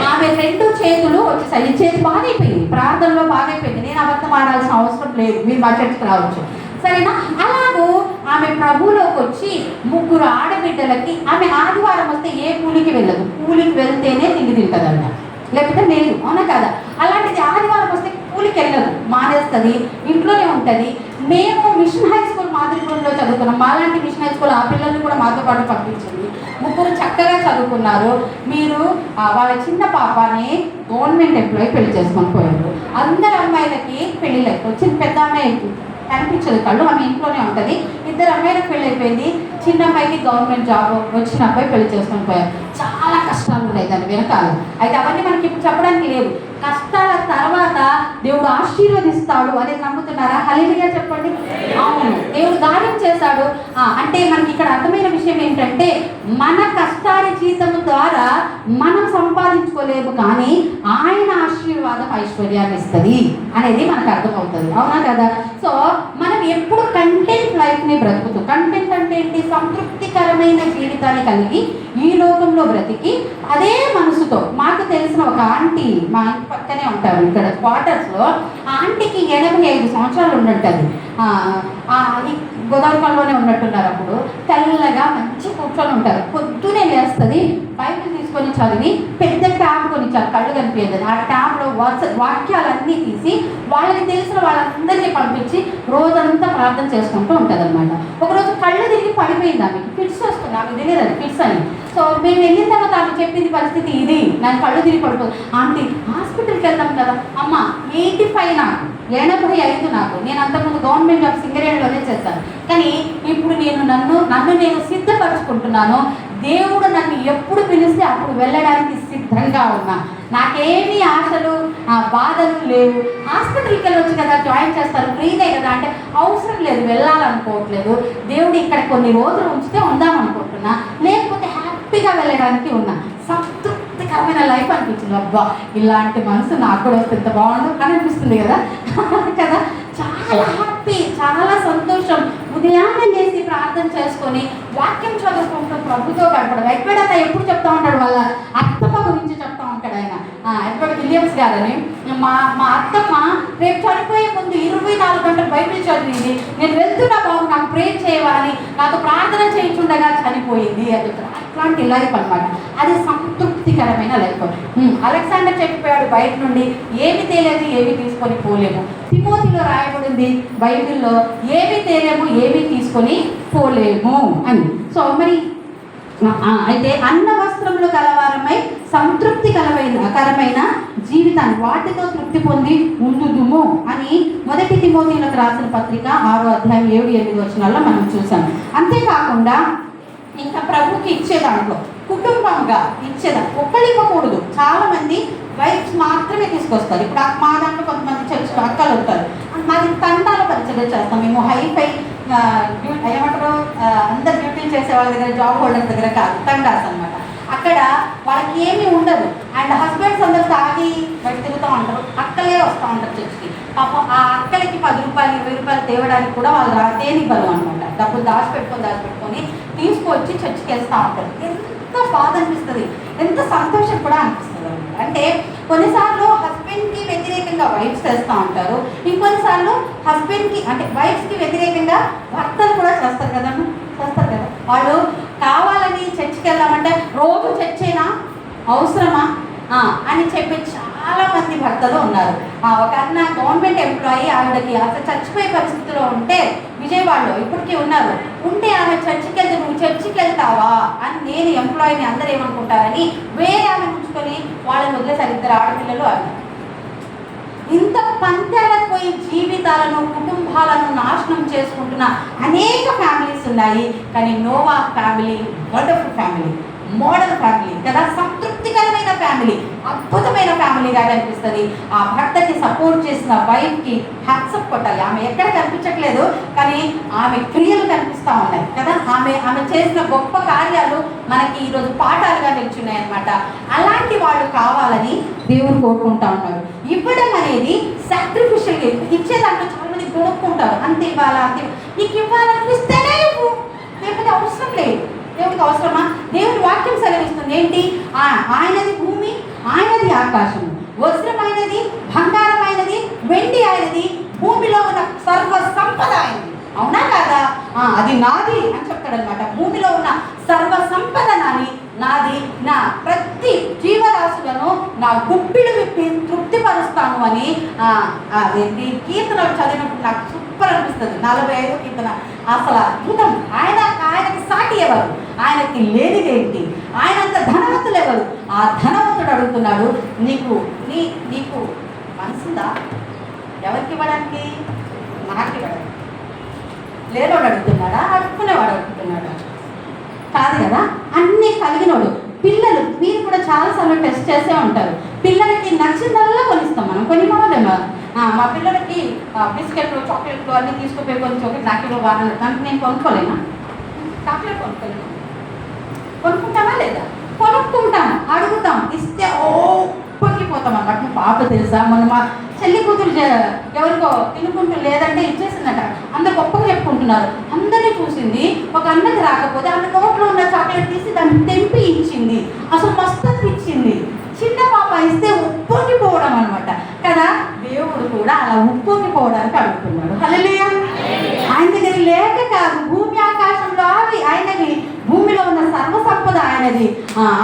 ఆమె 2 చేతులు వచ్చేసాయి. ఈ చేతి బాగైపోయింది, ప్రార్థనలో బాగైపోయింది. నేను అబద్ధం ఆడాల్సిన అవసరం లేదు, మీరు మా చర్చకు రావచ్చు, సరేనా? అలాగూ ఆమె ప్రభువులోకి వచ్చి 3 ఆడబిడ్డలకి, ఆమె ఆదివారం వస్తే ఏ కూలికి వెళ్ళదు, కూలికి వెళ్తేనే తిండి తింటుందన్న, లేకపోతే లేదు, అవునా కదా? అలాంటిది ఆదివారం వస్తే కూలికి వెళ్ళదు, మానేస్తుంది, ఇంట్లోనే ఉంటుంది. మేము మిషన్ హై స్కూల్ మాదిరిపూర్లో చదువుకున్నాం. మాలాంటి మిషన్ హై స్కూల్ ఆ పిల్లల్ని కూడా మాతో పాటు పంపించింది. 3 చక్కగా చదువుకున్నారు. మీరు వాళ్ళ చిన్న పాపని గవర్నమెంట్ ఎంప్లాయీ పెళ్లి చేసుకొని పోయారు. అందరు అమ్మాయిలకి పెళ్ళిళ్ళు అయిపోయి, పెద్ద అమ్మాయి కనిపించదు కళ్ళు, ఆమె ఇంట్లోనే ఉంటుంది. 2 అమ్మాయిలకు పెళ్ళి అయిపోయింది. చిన్న అమ్మాయికి గవర్నమెంట్ జాబ్ వచ్చిన అబ్బాయి పెళ్లి చేసుకొని పోయారు. చాలా కష్టాలు ఉన్నాయి దాని వెనకాల. అయితే అవన్నీ మనకి ఇప్పుడు చెప్పడానికి లేదు. కష్టాల తర్వాత దేవుడు ఆశీర్వదిస్తాడు అనేది నమ్ముతున్నారా? హల్లెలూయా చెప్పండి. అవును, దేవుడు కార్యం చేశాడు. అంటే మనకి ఇక్కడ అర్థమైన విషయం ఏంటంటే, మన కష్టాల జీతం ద్వారా మనం సంపాదించుకోలేము, కానీ ఆయన ఆశీర్వాదం ఐశ్వర్యాన్ని ఇస్తుంది అనేది మనకు అర్థమవుతుంది, అవునా కదా? సో మనం ఎప్పుడు కంటెంట్ లైఫ్ని బ్రతుకుతూ, కంటెంట్ అంటే ఏంటి? సంతృప్తికరమైన జీవితాన్ని కలిగి ఈ లోకంలో బ్రతికి అదే మనసుతో. మాకు తెలిసిన ఒక ఆంటీ మా ఇంటి పక్కనే ఉంటారు ఇక్కడ క్వార్టర్స్లో. ఆ ఆంటీకి 85 సంవత్సరాలు ఉన్నట్టుంది. గోదావరిలోనే ఉన్నట్టున్నారు. అప్పుడు తెల్లగా మంచి కూర్చొని ఉంటారు. పొద్దునే లేస్తుంది, బైబిల్ తీసుకొని చదివి పెద్ద ట్యాబ్ కొనిచ్చారు, కళ్ళు కనిపించదు. ఆ ట్యాబ్లో వాక్యాలన్నీ తీసి వాళ్ళకి తెలిసిన వాళ్ళందరినీ పంపించి రోజంతా ప్రార్థన చేసుకుంటూ ఉంటుంది అనమాట. ఒకరోజు కళ్ళు తిరిగి పడిపోయింది, ఆమెకి ఫిట్స్ వస్తుంది. ఆమెకు తెలియదు అది ఫిట్స్ అని. సో మేము వెళ్ళిన తర్వాత ఆమె చెప్పింది పరిస్థితి ఇది, నాకు కళ్ళు తిరిగి పడిపోతుంది. ఆంటీ హాస్పిటల్కి వెళ్తాం కదా అమ్మ, 85 నాకు, 85 నాకు. నేను అంతకుముందు గవర్నమెంట్ జాబ్ సింగరేణిలోనే చేశాను. కానీ ఇప్పుడు నన్ను నేను సిద్ధపరచుకుంటున్నాను. దేవుడు నన్ను ఎప్పుడు పిలిస్తే అప్పుడు వెళ్ళడానికి సిద్ధంగా ఉన్నా. నాకేమీ ఆశలు బాధలు లేవు. హాస్పిటల్కి వెళ్ళొచ్చు కదా, జాయిన్ చేస్తారు, ఫ్రీనే కదా అంటే అవసరం లేదు, వెళ్ళాలనుకోవట్లేదు. దేవుడు ఇక్కడ కొన్ని రోజులు ఉంచితే ఉందామనుకుంటున్నా, లేకపోతే హ్యాపీగా వెళ్ళడానికి ఉన్నా. సంతృప్తికరమైన లైఫ్ అనిపించింది. అబ్బా, ఇలాంటి మనసు నాకు కూడా వస్తే ఎంత బాగుండు అని అనిపిస్తుంది కదా కదా. చాలా హ్యాపీ, చాలా సంతోషం. ఉదయాన్నే లేచి ప్రార్థన చేసుకొని వాక్యం చదువుకుంటూ ప్రభుతో గడపడం. ఎక్కడైనా ఎప్పుడు చెప్తా ఉంటాడు, వాళ్ళ అత్తమ్మ గురించి చెప్తా ఉంటాడు ఆయన, ఎడ్వర్డ్ విలియమ్స్ గారని. మా అత్తమ్మ రేపు చనిపోయే ముందు 24 గంటలు బైబిల్ చదివింది. నేను వెళ్తున్నా బాబు, నాకు ప్రేర్ చేయవాలి, నాకు ప్రార్థన చేయించుండగా చనిపోయింది అని చెప్తారు. అట్లాంటి లైఫ్ అనమాట. అది సంతృప్తికరమైన లైఫ్. అలెగ్జాండర్ చెప్పాడు, బయట నుండి ఏమి తేలేదు, ఏమి తీసుకొని పోలేము. తిమోతిలో రాయబడింది బైబిల్లో, ఏమి తేలేము, ఏమి తీసుకొని పోలేము అని. సో మరి అయితే అన్న వస్త్రములు గలవారమై సంతృప్తికరమైన జీవితాన్ని వాటితో తృప్తి పొంది ఉండుదుము అని 1 తిమోతిలకు రాసిన పత్రిక 6వ అధ్యాయం 7-8 వచనాల్లో మనం చూసాం. అంతేకాకుండా ఇంకా ప్రభుకి ఇచ్చే దాంట్లో కుటుంబంగా ఇచ్చేదా ఒక్కళ్ళు ఇవ్వకూడదు. చాలా మంది వైఫ్స్ మాత్రమే తీసుకొస్తారు. ఇప్పుడు మా దాంట్లో కొంతమంది చర్చ్ అక్కలు ఉంటారు, మాది తండాల పరిచయం చేస్తాం మేము. హైఫై ఏమంటారు, అందరు డ్యూటీలు చేసే వాళ్ళ దగ్గర, జాబ్ హోల్డర్స్ దగ్గర కాదు, తండాస్ అనమాట. అక్కడ వాళ్ళకి ఏమీ ఉండదు. అండ్ హస్బెండ్స్ అందరు తాగి బయట తిరుగుతూ ఉంటారు, అక్కలే వస్తూ ఉంటారు చర్చ్కి. పాపం ఆ అక్కలకి 10 రూపాయలు 20 రూపాయలు తేవడానికి కూడా వాళ్ళు తేనివ్వరు అనమాట. డబ్బులు దాచిపెట్టుకొని తీసుకొచ్చి చర్చ్కి వేస్తూ ఉంటారు. ఎంత బాధ అనిపిస్తుంది, ఎంత సంతోషం కూడా అనిపిస్తుంది అనమాట. అంటే కొన్నిసార్లు హస్బెండ్కి వ్యతిరేకంగా వైఫ్స్ చేస్తూ ఉంటారు, ఇంకొన్నిసార్లు హస్బెండ్కి అంటే వైఫ్స్కి వ్యతిరేకంగా భర్తలు కూడా చేస్తారు కదా. వాళ్ళు కావాలని చర్చికి వెళ్దామంటే రోజు చర్చేనా, అవసరమా అని చెప్పి చాలా మంది భర్తలు ఉన్నారు. ఒక అన్న గవర్నమెంట్ ఎంప్లాయీ, ఆవిడకి అసలు చచ్చిపోయే పరిస్థితిలో ఉంటే విజయవాడలో ఇప్పటికీ ఉన్నారు. ఉంటే ఆమె చర్చికి వెళ్తే, నువ్వు చర్చికి వెళ్తావా అని నేను ఎంప్లాయీని అందరూ ఏమనుకుంటారని వేరే ఆమె ఉంచుకొని వాళ్ళని వదిలేసారు. 2 ఆడపిల్లలు అన్నారు. ఇంత పంతాలకు పోయి జీవితాలను, కుటుంబాలను నాశనం చేసుకుంటున్న అనేక ఫ్యామిలీస్ ఉన్నాయి. కానీ Noah family wonderful family, model family కదా, సంతృప్తికరమైన ఫ్యామిలీ. ఫ్యామిలీ అద్భుతమైన ఫ్యామిలీగా కనిపిస్తుంది. ఆ భర్తకి సపోర్ట్ చేసిన వైఫ్కి హ్యాట్సప్ కొట్టాలి. ఆమె ఎక్కడ కనిపించట్లేదు, కానీ ఆమె క్రియలు కనిపిస్తూ ఉన్నాయి కదా. ఆమె చేసిన గొప్ప కార్యాలు మనకి ఈరోజు పాఠాలుగా నిల్చున్నాయి అన్నమాట. అలాంటి వాళ్ళు కావాలని దేవుడు కోరుకుంటా ఉన్నాడు. ఇవ్వడం అనేది సాక్రిఫిషియల్. ఇచ్చేదాంట్లో చాలా మంది కొనుక్కుంటారు, అంతే ఇవ్వాలా అంతే. నీకు ఇవ్వాలనిపిస్తేనే ఇవ్వు, లేకపోతే అవసరం లేదు. దేవుడికి అవసరమా? దేవుడి వాక్యం సెలవిస్తుంది ఏంటి? ఆయనది భూమి, ఆయనది ఆకాశం, వజ్రమైనది, బంగారమైనది, వెండి ఆయనది, భూమిలో ఉన్న సర్వ సంపద ఆయనది. అవునా కాదా? అది నాది అని చెప్తాడనమాట. భూమిలో ఉన్న సర్వ సంపద నాది, నా ప్రతి జీవరాశులను నా గుప్పిలు విప్పి తృప్తిపరుస్తాను అని అదేంటి కీర్తనలు చదివినప్పుడు నాకు సూపర్ అనిపిస్తుంది. 45 కీర్తన అసలు అద్భుతం. ఆయనకి సాటి ఎవరు? ఆయనకి లేనిదేంటి? ఆయనంత ధనవంతులు ఎవరు? ఆ ధనవంతుడు అడుగుతున్నాడు, నీకు మనసుందా ఎవరికి ఇవ్వడానికి? నాకు ఇవ్వడానికి. లేనోడు అడుగుతున్నాడా? అడుక్కునేవాడు అడుగుతున్నాడా? కాదు కదా. అన్నీ కలిగినోడు. పిల్లలు మీరు కూడా చాలాసార్లు టెస్ట్ చేసే ఉంటారు. పిల్లలకి నచ్చిందల్లా కొనిస్తాం మనం. కొనివ్వలేమా? మా పిల్లలకి బిస్కెట్లు, చాక్లెట్లు అన్నీ తీసుకుపోయి కొంచెం నాకిలో వాడలేదు, దానికి నేను కొనుక్కోలేనా? చాక్లెట్ కొనుక్కుంటామా లేదా? కొనుక్కుంటాం, అడుగుతాం, ఇస్తే పొంగిపోతాం అన్నమాట. మా పాప తెలుసా, మన మా చెల్లి కూతురు ఎవరికో తినుకుంటూ లేదంటే ఇచ్చేసిందట. అందరు గొప్పగా చెప్పుకుంటున్నారు. అందరినీ చూసింది. ఒక అన్నకి రాకపోతే ఆమె నోట్లో ఉన్న చాక్లెట్ తీసి దాన్ని తెంపి ఇచ్చింది. అసలు మస్తు ఇచ్చింది. చిన్న పాప ఇస్తే ఉప్పొంగిపోవడం అనమాట కదా. దేవుడు కూడా అలా ఉప్పొంగిపోవడానికి అడుగుతున్నాడు. హల్లెలూయా. ఆయన దగ్గర లేక కాదు, భూమి ఆకాశంలో అవి ఆయనవి. భూమిలో ఉన్న సర్వసంపద ఆయనది.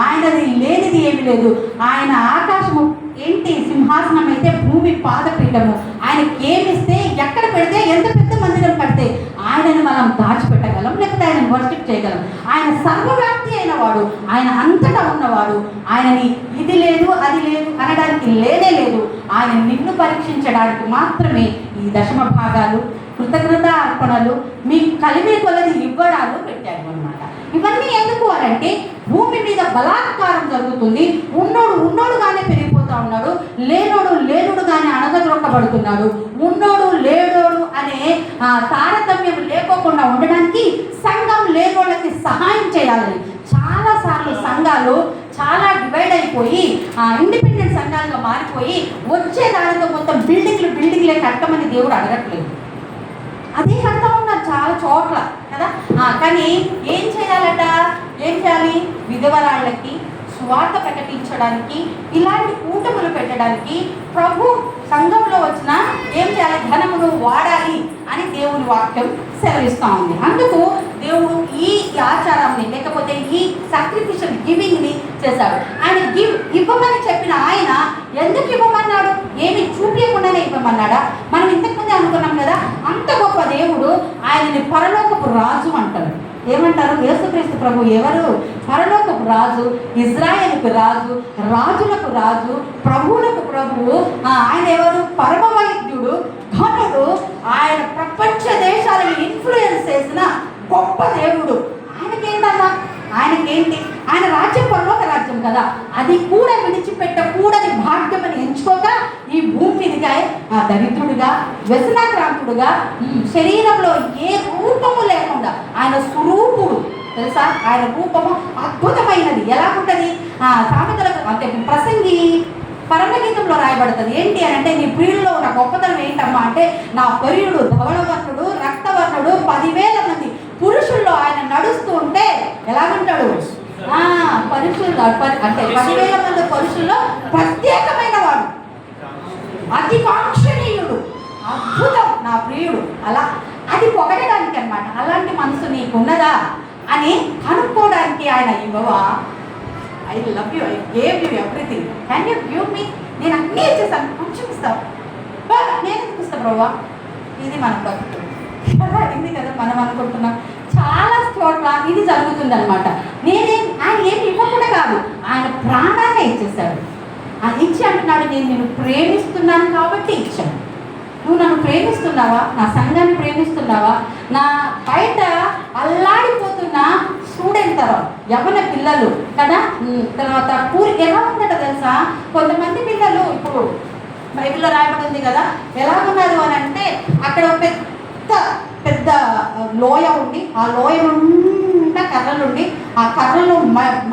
ఆయనది లేనిది ఏమి లేదు. ఆయన ఆకాశము ఏంటి? సింహాసనం అయితే భూమి పాదపీఠము. ఆయనకి ఏమిస్తే, ఎక్కడ పెడితే, ఎంత పెద్ద మందిరం కడితే ఆయనను మనం దాచిపెట్టగలం, లేకపోతే ఆయనను వర్షిప్ చేయగలం. ఆయన సర్వవ్యాప్తి అయిన వాడు, ఆయన అంతటా ఉన్నవాడు. ఆయనని ఇది లేదు అది లేదు అనడానికి లేనే లేదు. ఆయన నిన్ను పరీక్షించడానికి మాత్రమే ఈ దశమ భాగాలు, కృతజ్ఞత అర్పణలు, మీకు కలిమే కొలది ఇవ్వడాలు పెట్టారు అన్నమాట. ఇవన్నీ ఎందుకు అంటే భూమి మీద బలాత్కారం జరుగుతుంది. ఉన్నోడుగానే పెరిగిపోతా ఉన్నాడు, లేనుడుగానే అణగద్రొక్కబడుతున్నాడు. ఉన్నోడు లేడోడు అనే తారతమ్యం లేకోకుండా ఉండడానికి సంఘం లేనోళ్ళకి సహాయం చేయాలని చాలాసార్లు సంఘాలు చాలా డివైడ్ అయిపోయి ఇండిపెండెంట్ సంఘాలుగా మారిపోయి వచ్చే దానితో మొత్తం బిల్డింగ్లే కట్టమని దేవుడు అడగట్లేదు. అదే కడతా ఉన్నారు చాలా చోట్ల కదా. కానీ ఏం చేయాలి? విధవరాళ్ళకి సువార్త ప్రకటించడానికి, ఇలాంటి కూటములు పెట్టడానికి ప్రభు సంఘంలో వచ్చిన ఏం చేయాలి? ధనమును వాడాలి అని దేవుని వాక్యం సెలవిస్తూ ఉంది. అందుకు దేవుడు ఈ ఆచారాన్ని, లేకపోతే ఈ సాక్రిఫిషియల్ గివింగ్ని చేశాడు. ఆయన ఇవ్వమని చెప్పిన ఆయన ఎందుకు ఇవ్వమన్నాడు? ఏమి చూపించకుండానే ఇవ్వమన్నాడా? మనం ఇంతకుముందే అనుకున్నాం కదా, అంత గొప్ప దేవుడు ఆయనని పరలోకపు రాజు అంటారు. ఏమంటారు? యేసుక్రీస్తు ప్రభు ఎవరు? పరలోకపు రాజు, ఇజ్రాయేలుకు రాజు, రాజులకు రాజు, ప్రభువులకు ప్రభువు. ఆయన ఎవరు? పరమ వైద్యుడు, ఘనుడు. ఆయన ప్రపంచ దేశాలను ఇన్ఫ్లుయెన్స్ చేసిన గొప్ప దేవుడు. ఆయనకేంటన్నా? ఆయనకేంటి? ఆయన రాజ్యం పరలోక రాజ్యం కదా. అది కూడా విడిచిపెట్టకూడని భాగ్యమని ఎంచుకోగా ఈ భూమి మీదుగా దరిద్రుడిగా, వ్యసనాక్రాంతుడుగా, శరీరంలో ఏ రూపము లేకుండా ఆయన స్వరూపుడు తెలుసా. ఆయన రూపము అద్భుతమైనది. ఎలా ఉంటుంది? సామెతలకు అంటే ప్రసంగి పరమగీతంలో రాయబడుతుంది. ఏంటి అని అంటే, నీ ప్రియుల్లో ఉన్న గొప్పతనం ఏంటమ్మా అంటే, నా ప్రియుడు ధవళవర్ణుడు, రక్తవర్ణుడు, 10,000 మంది పురుషుల్లో ఆయన నడుస్తూ ఉంటే ఎలాగుంటాడు? పురుషుల్లో అంటే 10,000 మంది పురుషుల్లో ప్రత్యేకమైన వాడు, అతి కాంక్షణీయుడు, అద్భుతం నా ప్రియుడు. అలా అది పొగడడానికి అన్నమాట. అలాంటి మనసు నీకున్నదా అని కనుక్కోవడానికి ఆయన ఇవ్వవా? I love you, I gave you everything, can you give me? నేను అన్నీ ఇచ్చేసాను, కొంచెం ఇస్తావు. నేను ఎందుకు ఇస్తాను బ్రోవా? ఇది మన బతుకు కదా. ఇది కదా మనం అనుకుంటున్నాం. చాలా చోట్ల ఇది జరుగుతుంది అనమాట. ఆయన ఏమి ఇవ్వకుండా కాదు, ఆయన ప్రాణాన్ని ఇచ్చేసాడు. అది ఇచ్చి అంటున్నాడు, నేను నిన్ను ప్రేమిస్తున్నాను కాబట్టి ఇచ్చాను. నువ్వు నన్ను ప్రేమిస్తున్నావా? నా సంఘాన్ని ప్రేమిస్తున్నావా? నా బయట అల్లాడిపోతున్న స్టూడెంట్ తరం, యవ్వన పిల్లలు కదా. తర్వాత ఎలా ఉందట తెలుసా, కొంతమంది పిల్లలు ఇప్పుడు బైబిల్లో రాయబడి ఉంది కదా, ఎలా ఉన్నారు అని అంటే అక్కడ పెద్ద పెద్ద లోయ ఉండి, ఆ లోయ నిండా కర్రలుండి, ఆ కర్రలు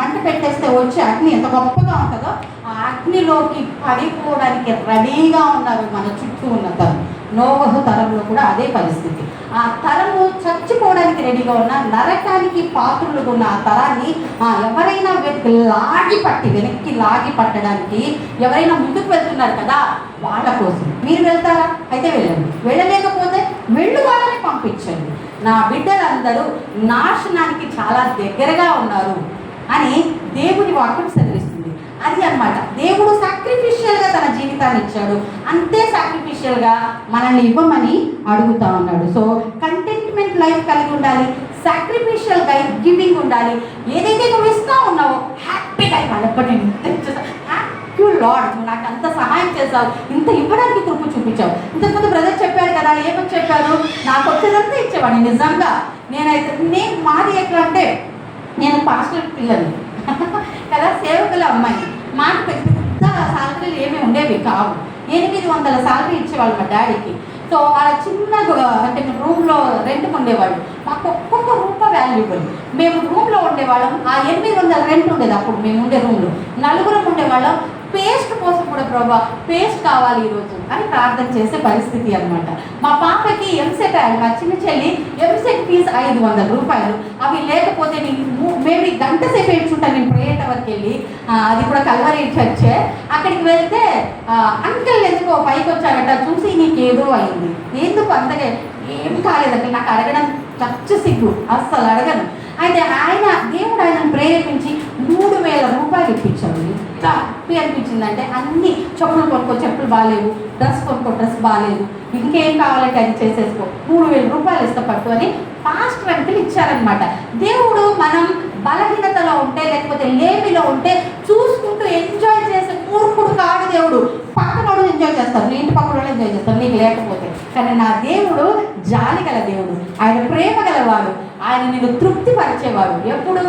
మంట పెట్టేస్తే వచ్చే అగ్ని ఎంత గొప్పగా ఉంటుందో ఆ అగ్నిలోకి పడిపోవడానికి రెడీగా ఉన్నారు మన చుట్టూ ఉన్న తరం. నోవహు తరంలో కూడా అదే పరిస్థితి. ఆ తరము చచ్చిపోవడానికి రెడీగా ఉన్న, నరకానికి పాత్రలుగా ఉన్న ఆ తరాన్ని ఎవరైనా వెనక్కి లాగి పట్టడానికి ఎవరైనా ముందుకు వెళ్తున్నారు కదా, వాళ్ళ కోసం మీరు వెళ్తారా? అయితే వెళ్ళండి. వెళ్ళలేకపోతే వెళ్ళు వాళ్ళని పంపించండి. నా బిడ్డలందరూ నాశనానికి చాలా దగ్గరగా ఉన్నారు అని దేవుని వాక్యం సెలవిస్తుంది. అది అన్నమాట, దేవుడు సాక్రిఫిషియల్గా తన జీవితాన్ని ఇచ్చాడు, అంతే సాక్రిఫిషియల్గా మనల్ని ఇవ్వమని అడుగుతా ఉన్నాడు. సో కంటెంట్మెంట్ లైఫ్ కలిగి ఉండాలి, సాక్రిఫిషియల్ గివింగ్ ఉండాలి. ఏదైతే నువ్వు ఇస్తా ఉన్నావో హ్యాపీగా ఇవ్వాలి. లార్డ్, నువ్వు నాకు అంత సహాయం చేసావు, ఇంత ఇవ్వడానికి కృప చూపించావు. ఇంతకుముందు బ్రదర్ చెప్పారు కదా, ఏమని చెప్పారు, నాకు వచ్చేదంతా ఇచ్చేవాడిని. నిజంగా మాది ఎట్లా అంటే, నేను పాస్టర్ పిల్లని కదా, సేవకుల అమ్మాయి. మాకు పెద్ద సాలరీలు ఏమీ ఉండేవి కావు. 800 సాలరీ ఇచ్చేవాళ్ళు మా డాడీకి. సో అలా చిన్నగా అంటే మేము రూమ్లో రెంట్కి ఉండేవాళ్ళు. మాకు ఒక్కొక్క రూపాయి వాల్యూబుల్. మేము రూమ్లో ఉండేవాళ్ళం. ఆ 800 రెంట్ ఉండేది అప్పుడు మేము ఉండే రూమ్లో. 4 ఉండేవాళ్ళం. పేస్ట్ కోసం కూడా ప్రభా పేస్ట్ కావాలి ఈరోజు అని ప్రార్థన చేసే పరిస్థితి అనమాట. మా పాపకి ఎంసెట్ అయ్యాలి, మా చిన్న చెల్లి ఎంసెట్ ఫీజు 500 రూపాయలు. అవి లేకపోతే నేను మేబీ గంట సేపు ఏడ్చుంటాను నేను ప్రేయర్ టవర్కి వెళ్ళి. అది కూడా కల్వరి చర్చే. అక్కడికి వెళ్తే అంకల్ ఎందుకో పైకి వచ్చారట, చూసి నీకేదో అయింది, ఎందుకు అంతగా ఏం కాలేదంటే నాకు అడగడం చచ్చు సిగ్గు, అస్సలు అడగను. అయితే దేవుడు ఆయనను ప్రేరేపించి 3000 రూపాయలు ఇప్పించాడు. ఎంత హ్యాపీ అనిపించిందంటే, అన్ని చెప్పులు కొనుక్కో, చెప్పులు బాగాలేవు, డ్రెస్ కొనుక్కో, డ్రెస్ బాగాలేదు, ఇంకేం కావాలంటే అది చేసేసుకో, 3000 రూపాయలు ఇస్తా పట్టు అని పాస్ట్ వెంటలు ఇచ్చారనమాట. దేవుడు మనం బలహీనతలో ఉంటే లేకపోతే లేమిలో ఉంటే చూసుకుంటూ ఎంజాయ్ చేసే మూర్ఖుడు కాడు దేవుడు. పక్కన వాళ్ళు ఎంజాయ్ చేస్తారు, నీ ఇంటి పక్కన వాళ్ళు ఎంజాయ్ చేస్తారు నీకు లేకపోతే. కానీ నా దేవుడు జాలి గల దేవుడు, ఆయన ప్రేమ గలవాడు, ఆయన నిన్ను తృప్తిపరిచేవాడు. ఎప్పుడు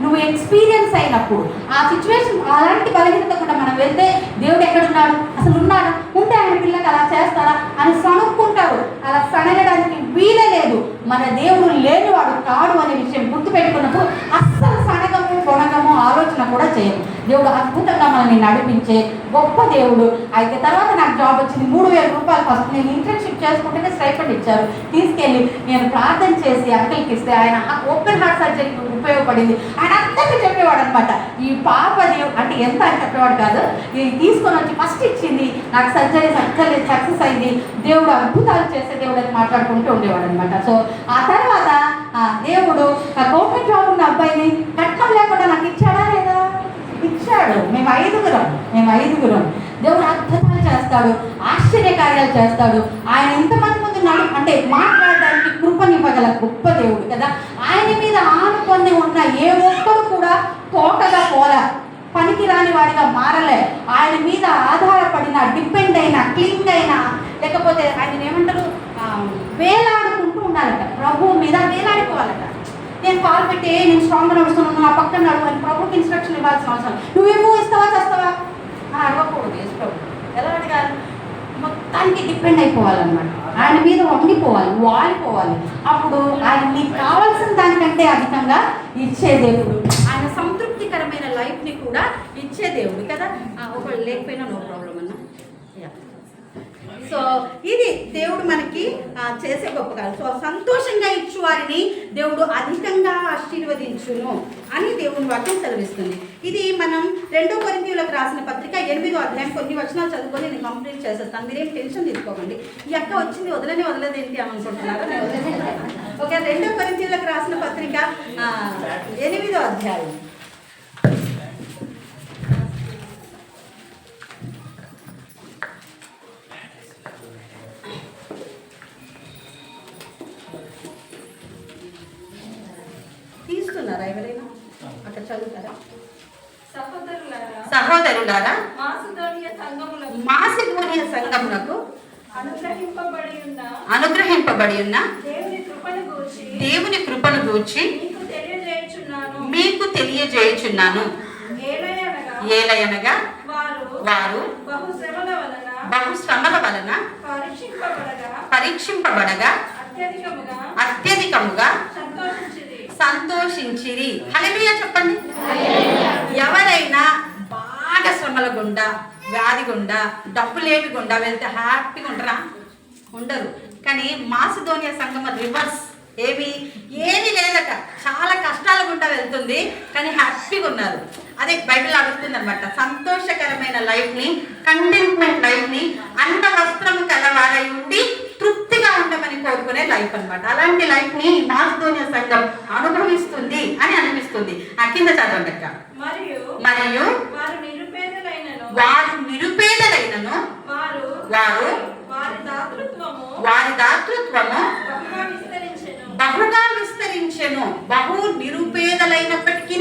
నువ్వు ఎక్స్పీరియన్స్ అయినప్పుడు ఆ సిచ్యువేషన్ అలాంటి బలహీనత కూడా మనం వెళ్తే దేవుడు ఎక్కడున్నాడు, అసలు ఉన్నాడు, ఉంటే ఆయన పిల్లకి అలా చేస్తారా అని సణుక్కుంటారు. అలా సనగడానికి వీలే లేదు. మన దేవుడు లేనివాడు కాడు అనే విషయం గుర్తుపెట్టుకున్నప్పుడు అస్సలు సనగము కొనగము ఆలోచన కూడా చేయము. దేవుడు అద్భుతంగా మనల్ని నడిపించే గొప్ప దేవుడు. అయితే తర్వాత నాకు జాబ్ వచ్చింది, 3000 రూపాయలు ఫస్ట్ నేను ఇంటర్న్షిప్ చేసుకుంటేనే స్టైపెండ్ ఇచ్చారు. తీసుకెళ్ళి నేను ప్రార్థన చేసి అంకల్కి ఇస్తే ఆయన ఓపెన్ హార్ట్ సర్జరీకి ఉపయోగపడింది. ఆయన అందరికీ చెప్పేవాడు అనమాట, ఈ పాప అంటే ఎంత అని చెప్పేవాడు కాదు, ఇది తీసుకొని వచ్చి ఫస్ట్ ఇచ్చింది నాకు, సర్జరీ సక్సెస్ అయింది, దేవుడు అద్భుతాలు చేసే దేవుడు అని మాట్లాడుకుంటూ ఉండేవాడు అనమాట. సో ఆ తర్వాత దేవుడు గవర్నమెంట్ జాబ్ ఉన్న అబ్బాయిని కట్నం లేకుండా నాకు ఇచ్చాడా లేదా? ఇచ్చాడు. మేము ఐదుగురం. దేవుడు అద్భుతాలు చేస్తాడు, ఆశ్చర్యకార్యాలు చేస్తాడు. ఆయన ఎంతమంది ముందు అంటే మాట్లాడడానికి కృపనివ్వగల గొప్ప దేవుడు కదా. ఆయన మీద ఆనుకొని ఉన్న ఏ ఒక్కరు కూడా తోటగా పోరా, పనికి రాని వాడిగా మారలే. ఆయన మీద ఆధారపడిన, డిపెండ్ అయిన, క్లింగ్ అయినా లేకపోతే ఆయన ఏమంటారు, వేలాడుకుంటూ ఉండాలట, ప్రభువు మీద వేలాడుకోవాలట. నేను కాల్ పెట్టి నేను స్ట్రాంగ్గా నడుస్తున్నాను, నా పక్కన నడువు అని ప్రభుకి ఇన్స్ట్రక్షన్ ఇవ్వాల్సిన అవసరం. నువ్వేమో ఇస్తావా చేస్తావా అని అడగకూడదు. ఇష్టం ఎలా అడగాలి, మొత్తానికి డిపెండ్ అయిపోవాలన్నమాట. ఆయన మీద వండిపోవాలి, వాలిపోవాలి. అప్పుడు ఆయన నీకు కావాల్సిన దానికంటే అధికంగా ఇచ్చే దేవుడు, ఆయన సంతృప్తికరమైన లైఫ్ని కూడా ఇచ్చే దేవుడు కదా. ఒకళ్ళు లేకపోయినా నో ప్రాబ్లం అన్నా. సో ఇది దేవుడు మనకి చేసే గొప్ప కాదు. సో సంతోషంగా ఇచ్చు వారిని దేవుడు అధికంగా ఆశీర్వదించును అని దేవుని వాక్యం సెలవిస్తుంది. ఇది మనం 2 కొరింథీయులకు రాసిన పత్రిక 8వ అధ్యాయం కొన్ని వచనాలు చదువుకొని నేను కంప్లీట్ చేసేస్తాను. మీరేం టెన్షన్ తీసుకోకండి. ఈ అక్క వచ్చింది వదలదేంటి అని అనుకుంటున్నారా? ఓకే, 2 కొరింథీయులకు రాసిన పత్రిక 8వ అధ్యాయం. తీస్తున్నారా ఎవరైనా? అక్కడ చదువుతారా? సహోదరులారా మాసిదోనియ సంఘమునకు అనుగ్రహింపబడి ఉన్న దేవుని కృపను గూర్చి మీకు తెలియజేయుచున్నాను. ఏలయనగా వారు బహుశ్రమల వలన పరీక్షింపబడగా అత్యధికముగా సంతోషించిరి. హల్లెలూయా చెప్పండి. ఎవరైనా బాగా శ్రమల గుండా, వ్యాధి గుండా, డబ్బు లేని గుండా వెళ్తే హ్యాపీగా ఉంటారా? ఉండరు. కానీ మాసిదోనియా సంఘం రివర్స్. ఏమీ లేదట, చాలా కష్టాల గుండా వెళ్తుంది, కానీ హ్యాపీగా ఉన్నారు. అదే బైబిల్ అడుగుతుంది అనమాట. సంతోషకరమైన లైఫ్ని, కంటెంట్మెంట్ లైఫ్ని, అన్న వస్త్రము కలవారై ఉండి తృప్తిగా ఉండమని కోరుకునే లైఫ్ అనమాట. అలాంటి లైఫ్ని మాసిదోనియా సంఘం అనుభవిస్తుంది అని అనిపిస్తుంది. ఆ కింద చదవండి అక్క. మరియు వారు నిరుపేదలైనను వారి దాతృత్వము బహుగా విస్తరించెను. బహు నిరుపేదలైనప్పటికీ